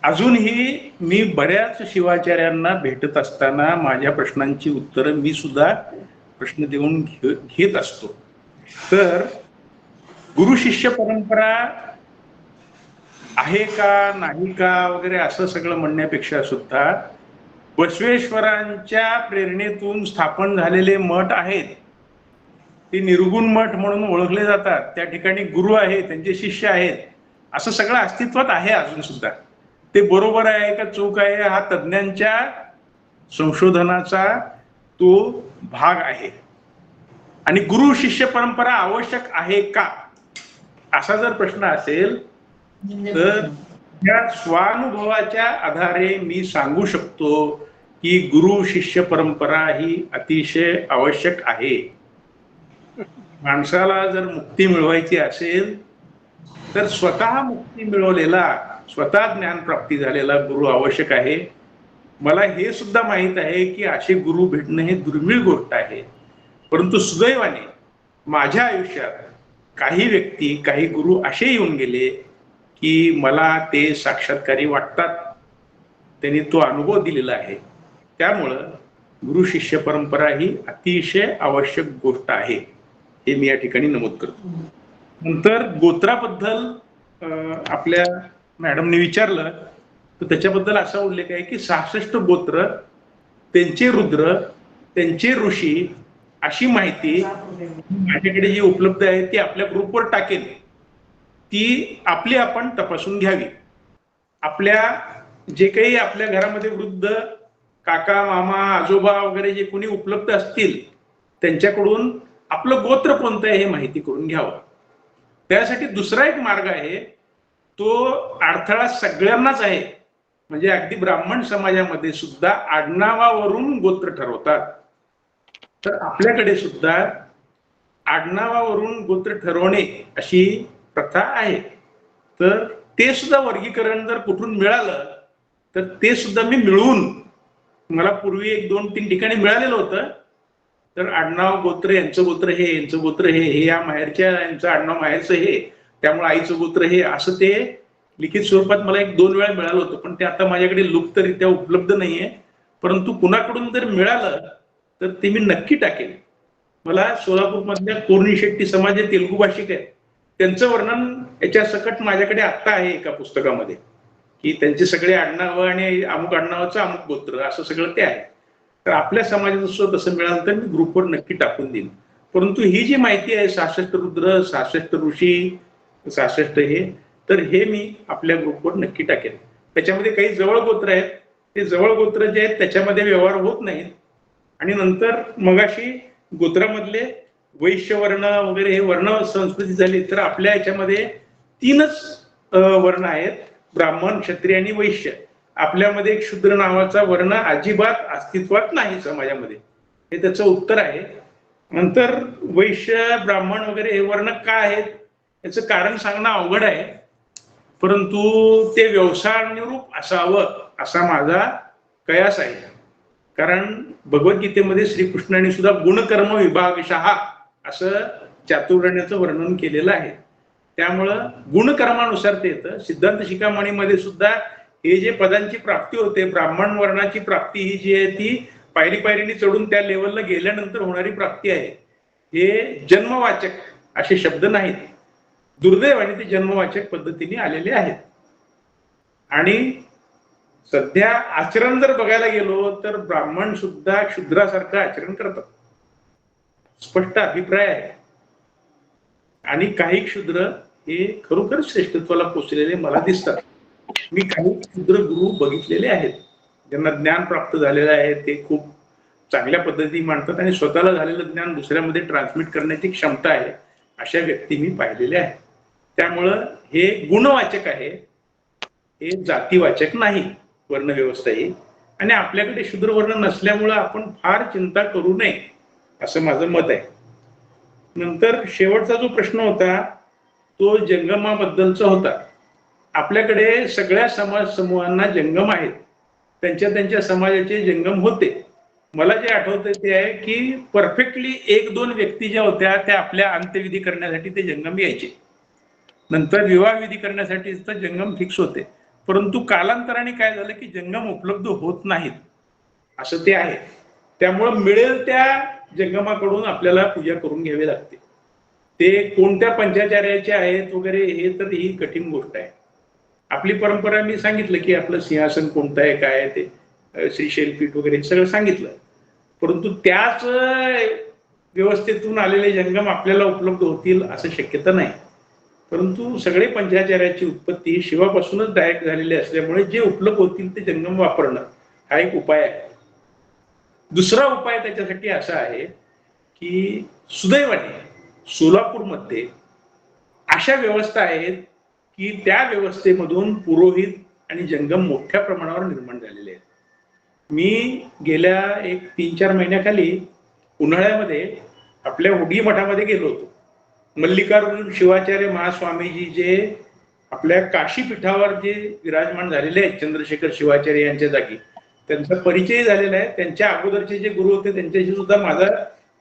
अजूनही मी बऱ्याच शिवाचार्यांना भेटत असताना माझ्या प्रश्नांची उत्तरं मी सुद्धा प्रश्न देऊन घेत असतो. तर गुरु शिष्य परंपरा आहे का नाही का वगैरे असं सगळं म्हणण्यापेक्षा सुद्धा बसवेश्वरांच्या प्रेरणेतून स्थापन झालेले मठ आहेत, ते निर्गुण मठ म्हणून ओळखले जातात. त्या ठिकाणी गुरु आहेत, त्यांचे शिष्य आहेत, असं सगळं अस्तित्वात आहे अजून सुद्धा. ते बरोबर आहे का चूक आहे हा तज्ञांच्या संशोधनाचा तो भाग आहे. आणि गुरु शिष्य परंपरा आवश्यक आहे का? असा जर प्रश्न असेल तर या स्वानुभवाच्या आधारे मी सांगू शकतो की गुरु शिष्य परंपरा ही अतिशय आवश्यक आहे. माणसाला जर मुक्ती मिळवायची असेल तर स्वतः मुक्ती मिळवलेला, स्वतः ज्ञान प्राप्ती झालेला गुरु आवश्यक आहे. मला हे सुद्धा माहित आहे की असे गुरु भेटणं हे दुर्मिळ गोष्ट आहे. परंतु सुदैवाने माझ्या आयुष्यात काही व्यक्ती, काही गुरु असे येऊन गेले की मला ते साक्षात्कारी वाटतात. त्यांनी तो अनुभव दिलेला आहे. त्यामुळं गुरु शिष्य परंपरा ही अतिशय आवश्यक गोष्ट आहे हे मी या ठिकाणी नमूद करतो. नंतर गोत्राबद्दल आपल्या मॅडमने विचारलं तर त्याच्याबद्दल असा उल्लेख आहे की 66 गोत्र, त्यांचे रुद्र, त्यांचे ऋषी, अशी माहिती माझ्याकडे जी उपलब्ध आहे ती आपल्या ग्रुपवर टाकेल. ती आपली आपण तपासून घ्यावी. आपल्या जे काही आपल्या घरामध्ये वृद्ध काका, मामा, आजोबा वगैरे जे कोणी उपलब्ध असतील त्यांच्याकडून आपलं गोत्र कोणतं आहे हे माहिती करून घ्यावं. त्यासाठी दुसरा एक मार्ग आहे, तो अडथळा सगळ्यांनाच आहे. म्हणजे अगदी ब्राह्मण समाजामध्ये सुद्धा आडनावावरून गोत्र ठरवतात. तर आपल्याकडे सुद्धा आडनावावरून गोत्र ठरवणे अशी प्रथा आहे. तर ते सुद्धा वर्गीकरण जर कुठून मिळालं तर ते सुद्धा मी मिळवून, मला पूर्वी 1-2-3 ठिकाणी मिळालेलं होतं. तर आडनाव गोत्र, यांचं गोत्र हे, यांचं गोत्र हे या माहेरच्या, यांचं आडनाव माहेरचं हे, त्यामुळे आईचं गोत्र हे, असं ते लिखित स्वरूपात मला 1-2 वेळा मिळालं होतं. पण ते आता माझ्याकडे लुप्तरित्या उपलब्ध नाहीये. परंतु कुणाकडून जर मिळालं तर ते मी नक्की टाकेन. मला सोलापूरमधल्या कोरणी शेट्टी समाज जे तेलुगू भाषिक आहेत त्यांचं वर्णन याच्या सकट माझ्याकडे आत्ता आहे एका पुस्तकामध्ये, की त्यांचे सगळे आडनावं आणि अमुक आडनावाचं अमुक गोत्र असं सगळं ते आहे. तर आपल्या समाजाचं तसं मिळालं तर मी ग्रुपवर नक्की टाकून देईन. परंतु ही जी माहिती आहे 66 रुद्र, 66 ऋषी, 66 हे, तर हे मी आपल्या ग्रुपवर नक्की टाकेन. त्याच्यामध्ये काही जवळ गोत्र आहेत, ते जवळ गोत्र जे आहेत त्याच्यामध्ये व्यवहार होत नाहीत. आणि नंतर मगाशी गोत्रामधले वैश्य वर्ण वगैरे हे वर्ण संस्कृती झाली तर आपल्या याच्यामध्ये 3च वर्ण आहेत, ब्राह्मण, क्षत्रिय आणि वैश्य. आपल्यामध्ये एक शूद्र नावाचा वर्ण अजिबात अस्तित्वात नाही समाजामध्ये. हे त्याचं उत्तर आहे. नंतर वैश्य, ब्राह्मण वगैरे हे वर्ण का आहेत याचं कारण सांगणं अवघड आहे. परंतु ते व्यवसायानुरूप असावं असा माझा कयास आहे. कारण भगवद्गीतेमध्ये श्रीकृष्णाने सुद्धा गुणकर्म विभागशः असं चातुर्वर्ण्याचं वर्णन केलेलं आहे. त्यामुळं गुणकर्मानुसार ते येतं. सिद्धांत शिखामणीमध्ये सुद्धा हे जे पदांची प्राप्ती होते, ब्राह्मण वर्णाची प्राप्ती ही जी आहे ती पायरी पायरीने चढून त्या लेवलला गेल्यानंतर होणारी प्राप्ती आहे. हे जन्मवाचक असे शब्द नाहीत. दुर्दैवाने ते जन्मवाचक पद्धतीने आलेले आहेत. आणि सध्या आचरण जर बघायला गेलो तर ब्राह्मण सुद्धा क्षुद्रासारखं आचरण करतात, स्पष्ट अभिप्राय आहे. आणि काही क्षुद्र हे खरोखर श्रेष्ठत्वाला पोचलेले मला दिसतात. मी काही क्षुद्र गुरु बघितलेले आहेत ज्यांना ज्ञान प्राप्त झालेलं आहे, ते खूप चांगल्या पद्धतीने मांडतात आणि स्वतःला झालेलं ज्ञान दुसऱ्यामध्ये ट्रान्समिट करण्याची क्षमता आहे, अशा व्यक्ती मी पाहिलेल्या आहेत. त्यामुळं हे गुणवाचक आहे, हे जातीवाचक नाही वर्णव्यवस्था ही. आणि आपल्याकडे शूद्रवर्ण नसल्यामुळं आपण फार चिंता करू नये असं माझं मत आहे. नंतर शेवटचा जो प्रश्न होता तो जंगमाबद्दलचा होता. आपल्याकडे सगळ्या समाज समूहांना जंगम आहेत, त्यांच्या समाजाचे जंगम होते. मला जे आठवतंय ते आहे की परफेक्टली 1-2 व्यक्ती ज्या होत्या त्या आपल्या अंत्यविधी करण्यासाठी ते जंगम यायचे. नंतर विवाह विधी करण्यासाठी जंगम फिक्स होते. परंतु कालांतराने काय झालं की जंगम उपलब्ध होत नाहीत असं ते आहे. त्यामुळं मिळेल त्या जंगमाकडून आपल्याला पूजा करून घ्यावी लागते. ते कोणत्या पंचाचार्याचे आहेत वगैरे हे तर ही कठीण गोष्ट आहे. आपली परंपरा मी सांगितलं की आपलं सिंहासन कोणतं आहे, काय आहे ते, श्रीशैलपीठ वगैरे सगळं सांगितलं. परंतु त्याच व्यवस्थेतून आलेले जंगम आपल्याला उपलब्ध होतील असं शक्यता नाही. परंतु सगळे पंचाचार्याची उत्पत्ती शिवापासूनच डायरेक्ट झालेली असल्यामुळे जे उपलब्ध होतील ते जंगम वापरणं हा एक उपाय आहे. दुसरा उपाय त्याच्यासाठी असा आहे की सुदैवाने सोलापूरमध्ये अशा व्यवस्था आहेत की त्या व्यवस्थेमधून पुरोहित आणि जंगम मोठ्या प्रमाणावर निर्माण झालेले आहेत. मी गेल्या एक 3-4 महिन्याखाली उन्हाळ्यामध्ये आपल्या होडी मठामध्ये गेलो होतो. मल्लिकार्जुन शिवाचार्य महास्वामीजी जे आपल्या काशी पीठावर जे विराजमान झालेले आहेत चंद्रशेखर शिवाचार्य यांच्या जागी, त्यांचा परिचय झालेला आहे. त्यांच्या अगोदरचे जे गुरु होते त्यांच्याशी सुद्धा माझा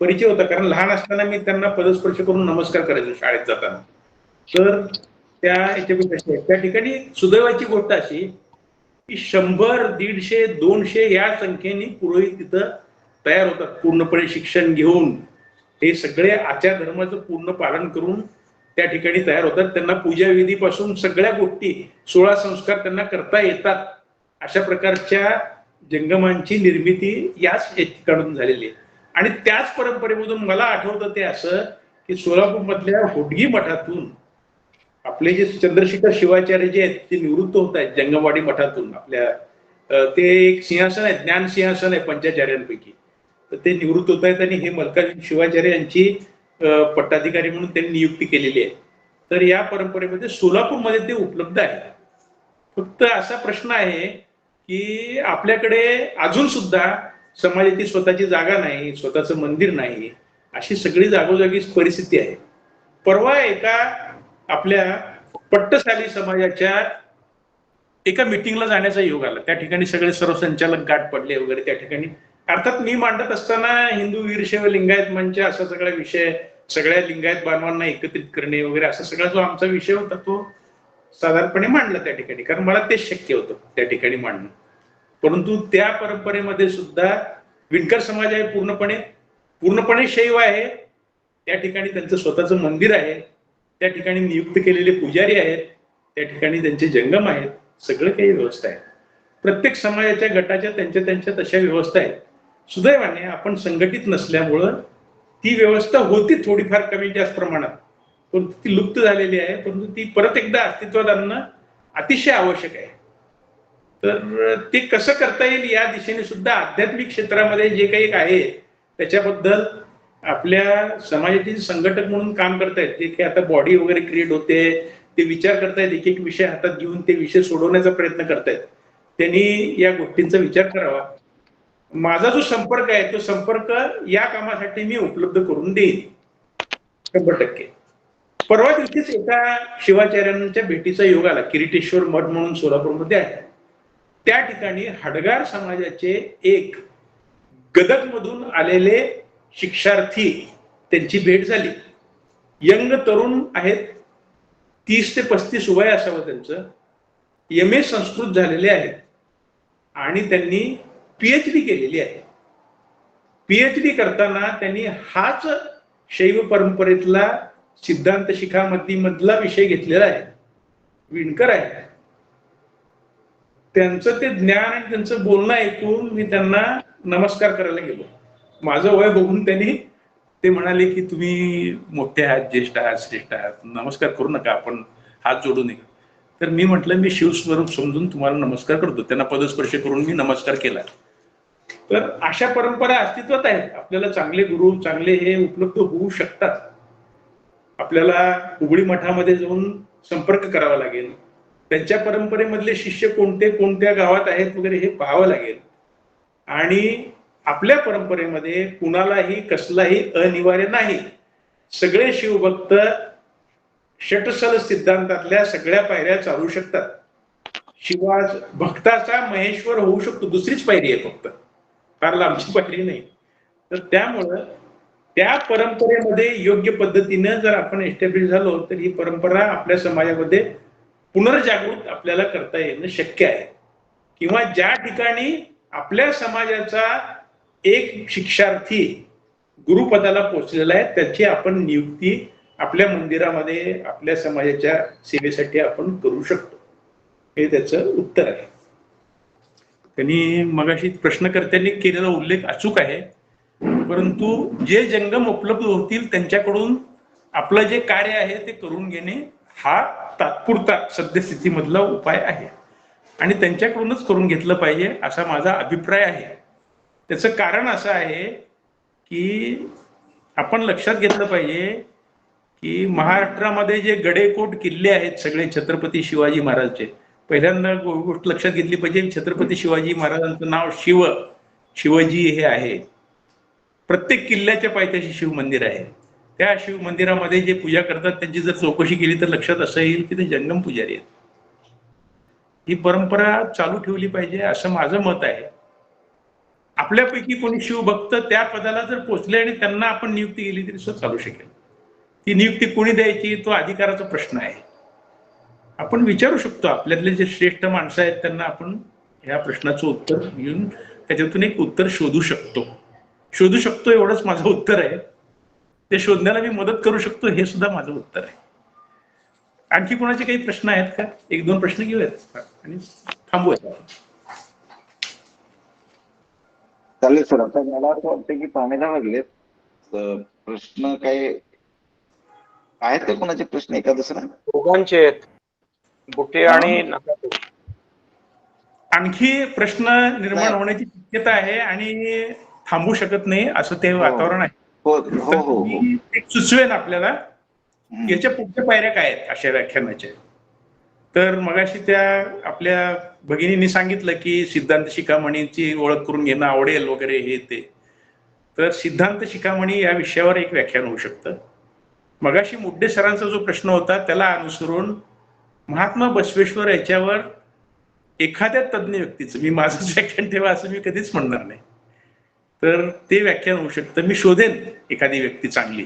परिचय होता, कारण लहान असताना मी त्यांना पदस्पर्श करून नमस्कार करायचो शाळेत जाताना. तर त्या ठिकाणी सुदैवाची गोष्ट अशी की 100, 150, 200 या संख्येने पुरोहित तिथं तयार होतात, पूर्णपणे शिक्षण घेऊन हे सगळे आचार धर्माचं पूर्ण पालन करून त्या ठिकाणी तयार होतात. त्यांना पूजा विधीपासून सगळ्या गोष्टी 16 संस्कार त्यांना करता येतात. अशा प्रकारच्या जंगमांची निर्मिती याच ठिकाणून झालेली आहे. आणि त्याच परंपरेमधून मला आठवतं ते असं की सोलापूर मधल्या होडगी मठातून आपले जे चंद्रशेखर शिवाचार्य जे आहेत ते निवृत्त होत आहेत जंगमवाडी मठातून. आपल्या ते एक सिंहासन आहे, ज्ञान सिंहासन आहे पंचाचार्यांपैकी, तर ते निवृत्त होत आहेत आणि हे मल्लिकार्जुन शिवाचार्य यांची पट्टाधिकारी म्हणून त्यांनी नियुक्ती केलेली आहे. तर या परंपरेमध्ये सोलापूरमध्ये ते उपलब्ध आहे. फक्त असा प्रश्न आहे की आपल्याकडे अजून सुद्धा समाजाची स्वतःची जागा नाही, स्वतःचं मंदिर नाही, अशी सगळी जागोजागी परिस्थिती आहे. परवा एका आपल्या पट्टसाली समाजाच्या एका मिटिंगला जाण्याचा योग आला. त्या ठिकाणी सगळे सर्व संचालक गाठ पडले वगैरे. त्या ठिकाणी अर्थात मी मांडत असताना हिंदू वीरशैव लिंगायत मंच असा सगळा विषय, सगळ्या लिंगायत बांधवांना एकत्रित करणे वगैरे असा सगळा जो आमचा विषय होता तो साधारणपणे मांडला त्या ठिकाणी, कारण मला तेच शक्य होतं त्या ठिकाणी मांडणं. परंतु त्या परंपरेमध्ये सुद्धा विणकर समाज आहे, पूर्णपणे शैव आहे. त्या ठिकाणी त्यांचं स्वतःचं मंदिर आहे, त्या ठिकाणी नियुक्त केलेले पुजारी आहेत, त्या ठिकाणी त्यांचे जंगम आहेत, सगळं काही व्यवस्था आहे. प्रत्येक समाजाच्या गटाच्या त्यांच्या तशा व्यवस्था आहेत. सुदैवाने आपण संघटित नसल्यामुळं ती व्यवस्था होती थोडीफार कमी जास्त प्रमाणात, परंतु ती लुप्त झालेली आहे. परंतु ती परत एकदा अस्तित्वात आणणं अतिशय आवश्यक आहे. तर ते कसं करता येईल या दिशेने सुद्धा आध्यात्मिक क्षेत्रामध्ये जे काही आहे त्याच्याबद्दल आपल्या समाजातील संघटक म्हणून काम करतायत. जे काही आता बॉडी वगैरे क्रिएट होते ते विचार करतायत, एक विषय हातात घेऊन ते विषय सोडवण्याचा प्रयत्न करतायत. त्यांनी या गोष्टींचा विचार करावा. माझा जो संपर्क आहे तो संपर्क या कामासाठी मी उपलब्ध करून देईन 100%. परवा दिवशीच एका शिवाचार्यांच्या भेटीचा योग आला. किरीटेश्वर मठ म्हणून सोलापूरमध्ये आहे. त्या ठिकाणी हडगार समाजाचे एक गदगमधून आलेले शिक्षार्थी त्यांची भेट झाली. यंग तरुण आहेत, 30 ते 35 वय असावं त्यांचं. MA संस्कृत झालेले आहेत आणि त्यांनी PhD केलेली आहे. PhD करताना त्यांनी हाच शैव परंपरेतला सिद्धांत शिखामती मधला विषय घेतलेला आहे. विणकर आहे. त्यांचं ते ज्ञान आणि त्यांचं बोलणं ऐकून मी त्यांना नमस्कार करायला गेलो. माझं वय बघून त्यांनी ते म्हणाले की तुम्ही मोठे आहात, ज्येष्ठ आहात, श्रेष्ठ आहात, नमस्कार करू नका, आपण हात जोडू नये. तर मी म्हटलं मी शिवस्वरूप समजून तुम्हाला नमस्कार करतो. त्यांना पदस्पर्श करून मी नमस्कार केला. तर अशा परंपरा अस्तित्वात आहेत. आपल्याला चांगले गुरु, चांगले हे उपलब्ध होऊ शकतात. आपल्याला उघडी मठामध्ये जाऊन संपर्क करावा लागेल. त्यांच्या परंपरेमधले शिष्य कोणत्या गावात आहेत वगैरे हे पाहावं लागेल. आणि आपल्या परंपरेमध्ये कुणालाही कसलाही अनिवार्य नाही. सगळे शिवभक्त षटसल सिद्धांतातल्या सगळ्या पायऱ्या चालू शकतात. शिवाज भक्ताचा महेश्वर होऊ शकतो. दुसरीच पायरी आहे फक्त, फार लांबची पायरी नाही. तर त्यामुळं त्या परंपरेमध्ये योग्य पद्धतीनं जर आपण एस्टॅब्लिश झालो तर ही परंपरा आपल्या समाजामध्ये पुनर्जागृत आपल्याला करता येणं शक्य आहे. किंवा ज्या ठिकाणी आपल्या समाजाचा एक शिक्षार्थी गुरुपदाला पोहोचलेला आहे त्याची आपण नियुक्ती आपल्या मंदिरामध्ये आपल्या समाजाच्या सेवेसाठी आपण करू शकतो. हे त्याचं उत्तर आहे. त्यांनी मगाशी प्रश्नकर्त्यांनी केलेला उल्लेख अचूक आहे. परंतु जे जंगम उपलब्ध होतील त्यांच्याकडून आपलं जे कार्य आहे ते करून घेणे हा तात्पुरता सद्यस्थितीमधला उपाय आहे आणि त्यांच्याकडूनच करून घेतलं पाहिजे असा माझा अभिप्राय आहे. त्याचं कारण असं आहे की आपण लक्षात घेतलं पाहिजे की महाराष्ट्रामध्ये जे गडेकोट किल्ले आहेत सगळे छत्रपती शिवाजी महाराजचे, पहिल्यांदा गोष्ट लक्षात घेतली पाहिजे, छत्रपती शिवाजी महाराजांचं नाव शिवजी हे आहे. प्रत्येक किल्ल्याच्या पायथ्याशी शिव मंदिर आहे. त्या शिव मंदिरामध्ये जे पूजा करतात त्यांची जर चौकशी केली तर लक्षात असं येईल की ते जंगम पुजारी आहेत. ही परंपरा चालू ठेवली पाहिजे असं माझं मत आहे. आपल्यापैकी कोणी शिवभक्त त्या पदाला जर पोचले आणि त्यांना आपण नियुक्ती केली तरी सुद्धा चालू शकेल. ती नियुक्ती कोणी द्यायची तो अधिकाराचा प्रश्न आहे. आपण विचारू शकतो, आपल्यातले जे श्रेष्ठ माणसं आहेत त्यांना आपण ह्या प्रश्नाचं उत्तर घेऊन त्याच्यातून एक उत्तर शोधू शकतो एवढंच माझं उत्तर आहे. ते शोधण्याला मी मदत करू शकतो हे सुद्धा माझं उत्तर आहे. आणखी कोणाचे काही प्रश्न आहेत का? एक दोन प्रश्न घेऊयात आणि थांबूयात. चालेल सर. आता मला असं वाटतं की पाण्याला लागलेत प्रश्न. काय आहेत का कोणाचे प्रश्न? एका दुसरा दोघांचे आहेत, बुटे आणि नागापूर. आणखी प्रश्न निर्माण होण्याची शक्यता आहे आणि थांबू शकत नाही असं ते वातावरण आहे. हो हो हो हो. एक सुचवेन आपल्याला याच्या पुढच्या पायऱ्या काय आहेत अशा व्याख्यानाच्या. तर मगाशी त्या आपल्या भगिनींनी सांगितलं की सिद्धांत शिखामणीची ओळख करून घेणं आवडेल वगैरे हे ते. तर सिद्धांत शिखामणी या विषयावर एक व्याख्यान होऊ शकतं. मगाशी मुड्डे सरांचा जो प्रश्न होता त्याला अनुसरून महात्मा बसवेश्वर याच्यावर एखाद्या तज्ज्ञ व्यक्तीचं, मी माझंच व्याख्यान ठेवा असं मी कधीच म्हणणार नाही, तर ते व्याख्यान होऊ शकतं. मी शोधेन एखादी व्यक्ती चांगली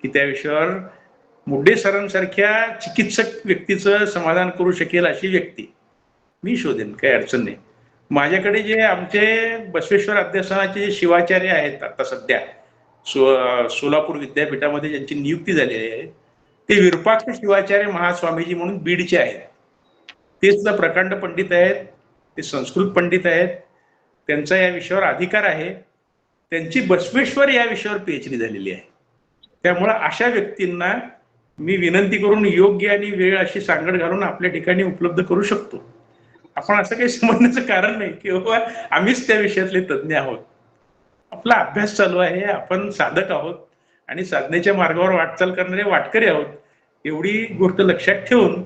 की त्या विषयावर मुड्डे सरांसारख्या चिकित्सक व्यक्तीचं समाधान करू शकेल अशी व्यक्ती मी शोधेन, काही अडचण नाही. माझ्याकडे जे आमचे बसवेश्वर अध्यासनाचे जे शिवाचार्य आहेत आता सध्या सोलापूर विद्यापीठामध्ये ज्यांची नियुक्ती झालेली आहे ते विरूपाक्ष शिवाचार्य महास्वामीजी म्हणून बीडचे आहेत. ते सुद्धा प्रकांड पंडित आहेत, ते संस्कृत पंडित आहेत, त्यांचा या विषयावर अधिकार आहे. त्यांची बसवेश्वर या विषयावर PhD झालेली आहे. त्यामुळे अशा व्यक्तींना मी विनंती करून योग्य आणि वेळ अशी सांगड घालून आपल्या ठिकाणी उपलब्ध करू शकतो. आपण असं काही समजण्याचं कारण नाही की बाबा आम्हीच त्या विषयातले तज्ज्ञ आहोत. आपला अभ्यास चालू आहे, आपण साधक आहोत आणि साधनेच्या मार्गावर वाटचाल करणारे वाटकरी आहोत. एवढी गोष्ट लक्षात ठेवून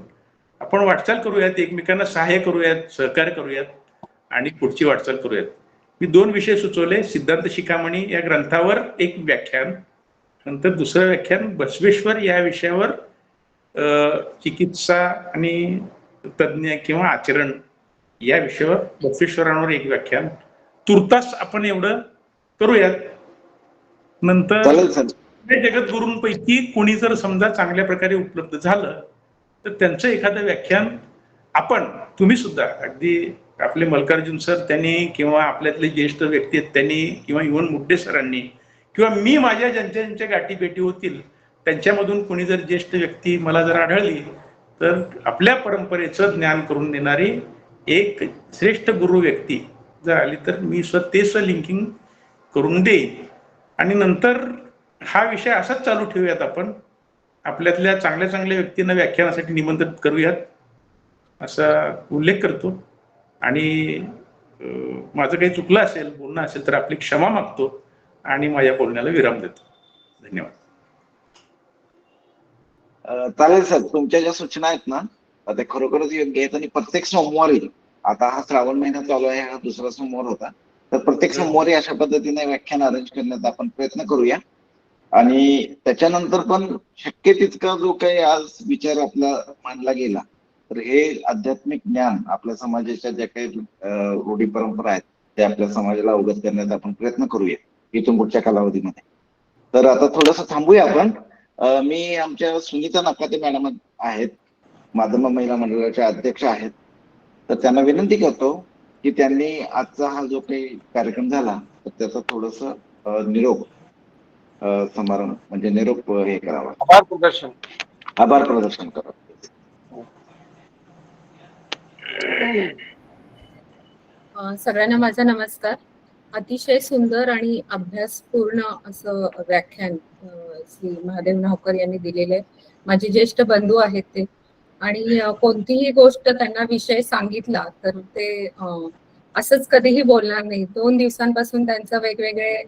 आपण वाटचाल करूयात, एकमेकांना सहाय्य करूयात, सहकार्य करूयात आणि पुढची वाटचाल करूयात. मी 2 विषय सुचवले, सिद्धांत शिखामणी या ग्रंथावर एक व्याख्यान, नंतर दुसरं व्याख्यान बसवेश्वर या विषयावर चिकित्सा आणि तज्ज्ञ किंवा आचरण या विषयावर बसवेश्वरांवर एक व्याख्यान. तुर्तास आपण एवढं करूयात. नंतर जगद्गुरूंपैकी कोणी जर समजा चांगल्या प्रकारे उपलब्ध झालं तर त्यांचं एखादं व्याख्यान आपण, तुम्ही सुद्धा, अगदी आपले मल्लिकार्जुन सर त्यांनी किंवा आपल्यातले ज्येष्ठ व्यक्ती आहेत त्यांनी किंवा इव्हन मुड्डे सरांनी किंवा मी माझ्या ज्यांच्या गाठी भेटी होतील त्यांच्यामधून कोणी जर ज्येष्ठ व्यक्ती मला जर आढळली तर आपल्या परंपरेचं ज्ञान करून देणारी एक श्रेष्ठ गुरु व्यक्ती जर आली तर मी तेच लिंकिंग करून देईन. आणि नंतर हा विषय असाच चालू ठेवूयात. आपण आपल्यातल्या चांगल्या व्यक्तींना व्याख्यानासाठी निमंत्रित करूयात असा उल्लेख करतो. आणि माझं काही चुकलं असेल, बोलणं असेल तर आपली क्षमा मागतो आणि माझ्या बोलण्याला विराम देतो. धन्यवाद. चालेल सर. तुमच्या ज्या सूचना आहेत ना ते खरोखरच योग्य आहेत आणि प्रत्येक सोमवारी, आता हा श्रावण महिना चालू आहे, हा दुसरा सोमवार होता, तर प्रत्येक सोमवारी अशा पद्धतीने व्याख्यान अरेंज करण्याचा आपण प्रयत्न करूया. आणि त्याच्यानंतर पण शक्य तितका जो काही आज विचार आपला मांडला गेला तर हे आध्यात्मिक ज्ञान आपल्या समाजाच्या ज्या काही रूढी परंपरा आहेत ते आपल्या समाजाला अवगत करण्याचा आपण प्रयत्न करूया इथून पुढच्या कालावधीमध्ये. तर आता थोडंसं थांबूया आपण. मी आमच्या सुनीता नकाते मॅडम आहेत, माध्यम महिला मंडळाच्या अध्यक्ष आहेत, तर त्यांना विनंती करतो की त्यांनी आजचा हा जो काही कार्यक्रम झाला तर त्याचा थोडस निरोप समारंभ म्हणजे निरोप हे करावा, आभार प्रदर्शन करावं. सगळ्यांना माझा नमस्कार. अतिशय सुंदर आणि अभ्यासपूर्ण असं व्याख्यान श्री महादेव नावकर यांनी दिलेले. माझे ज्येष्ठ बंधू आहेत ते, आणि कोणतीही गोष्ट त्यांना विषय सांगितला तर ते असंच कधीही बोलणार नाही. 2 दिवसांपासून त्यांचं वेगवेगळे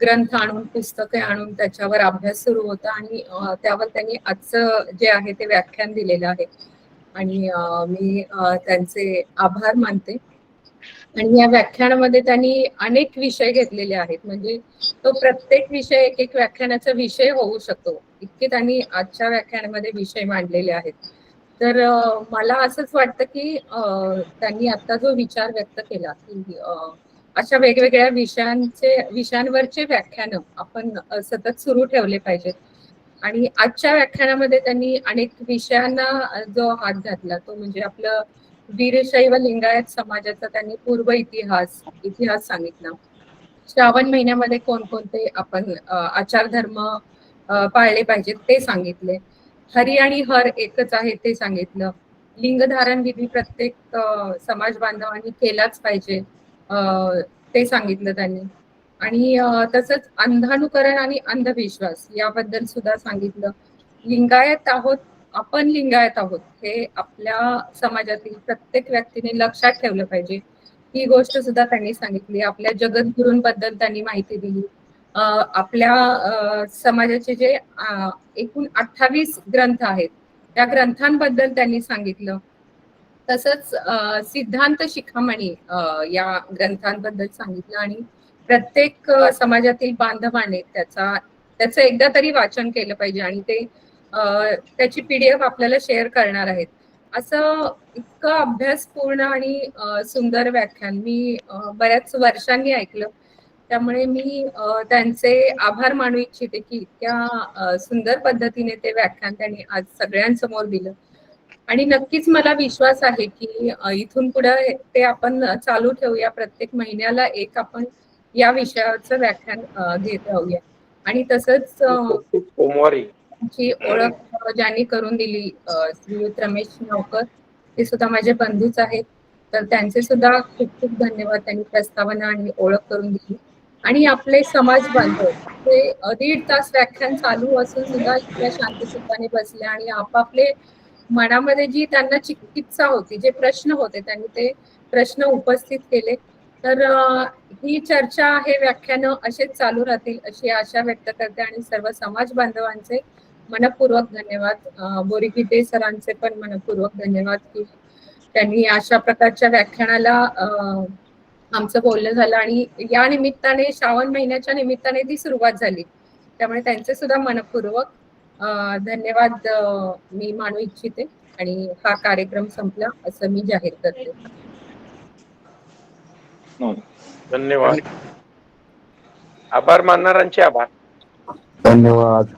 ग्रंथ आणून, पुस्तके आणून त्याच्यावर अभ्यास सुरू होता आणि त्यावर त्यांनी आजचं जे आहे ते व्याख्यान दिलेलं आहे आणि मी त्यांचे आभार मानते. आणि या व्याख्यानामध्ये त्यांनी अनेक विषय घेतलेले आहेत, म्हणजे तो प्रत्येक विषय एक एक व्याख्यानाचा विषय होऊ शकतो, इतके त्यांनी आजच्या व्याख्यानामध्ये विषय मांडलेले आहेत. तर मला असंच वाटतं की त्यांनी आता जो विचार व्यक्त केला की अशा वेगवेगळ्या विषयांवरचे व्याख्यानं आपण सतत सुरू ठेवले पाहिजेत. आणि आजच्या व्याख्यानामध्ये त्यांनी अनेक विषयांना जो हात घातला तो म्हणजे आपलं वीरशैव लिंगायत समाजाचा त्यांनी पूर्व इतिहास सांगितला. श्रावण महिन्यामध्ये कोणकोणते आपण आचार धर्म पाळले पाहिजेत ते सांगितले. हरी आणि हर एकच आहे ते सांगितलं. लिंगधारण विधी प्रत्येक समाज बांधवांनी केलाच पाहिजे ते सांगितलं त्यांनी. आणि तसंच अंधानुकरण आणि अंधविश्वास याबद्दल सुद्धा सांगितलं. लिंगायत आहोत आपण, लिंगायत आहोत हे आपल्या समाजातील प्रत्येक व्यक्तीने लक्षात ठेवलं पाहिजे, ही गोष्ट सुद्धा त्यांनी सांगितली. आपल्या जगद्गुरूंबद्दल त्यांनी माहिती दिली. आपल्या समाजाचे जे एकूण 28 ग्रंथ आहेत त्या ग्रंथांबद्दल त्यांनी सांगितलं. तसंच सिद्धांत शिखामणी या ग्रंथांबद्दल सांगितलं आणि प्रत्येक समाजातील बांधवाने त्याचं एकदा तरी वाचन केलं पाहिजे आणि ते त्याची PDF आपल्याला शेअर करणार आहेत. असं इतकं अभ्यासपूर्ण आणि सुंदर व्याख्यान मी बऱ्याच वर्षांनी ऐकलं. त्यामुळे मी त्यांचे आभार मानू इच्छिते की इतक्या सुंदर पद्धतीने ते व्याख्यान त्यांनी आज सगळ्यांसमोर दिलं. आणि नक्कीच मला विश्वास आहे की इथून पुढे ते आपण चालू ठेवूया. प्रत्येक महिन्याला एक आपण या विषयाचं व्याख्यान घेत राहूया. आणि तसंच सोमवारी ची ओळख ज्यांनी करून दिली श्रीयुत रमेश नावकर, ते सुद्धा माझे बंधूच आहेत. तर त्यांचे सुद्धा खूप खूप धन्यवाद. त्यांनी प्रस्तावना आणि ओळख करून दिली. आणि आपले समाज बांधव ते 1.5 तास व्याख्यान चालू असून सुद्धा इतक्या शांतचित्ताने बसले आणि आपापले मनामध्ये जी त्यांना चिकित्सा होती, जे प्रश्न होते, त्यांनी ते प्रश्न उपस्थित केले. तर ही चर्चा, हे व्याख्यानं असेच चालू राहतील अशी आशा व्यक्त करते आणि सर्व समाज बांधवांचे मनपूर्वक धन्यवाद. बोरीगीते सरांचे पण मनपूर्वक धन्यवाद की त्यांनी अशा प्रकारच्या व्याख्यानाला आमचं बोलणं झालं आणि या निमित्ताने श्रावण महिन्याच्या निमित्ताने ती सुरुवात झाली. त्यामुळे त्यांचे सुद्धा मनपूर्वक धन्यवाद मी मानू इच्छिते आणि हा कार्यक्रम संपला असं मी जाहीर करते. धन्यवाद. आभार मानणाऱ्यांचे आभार. धन्यवाद.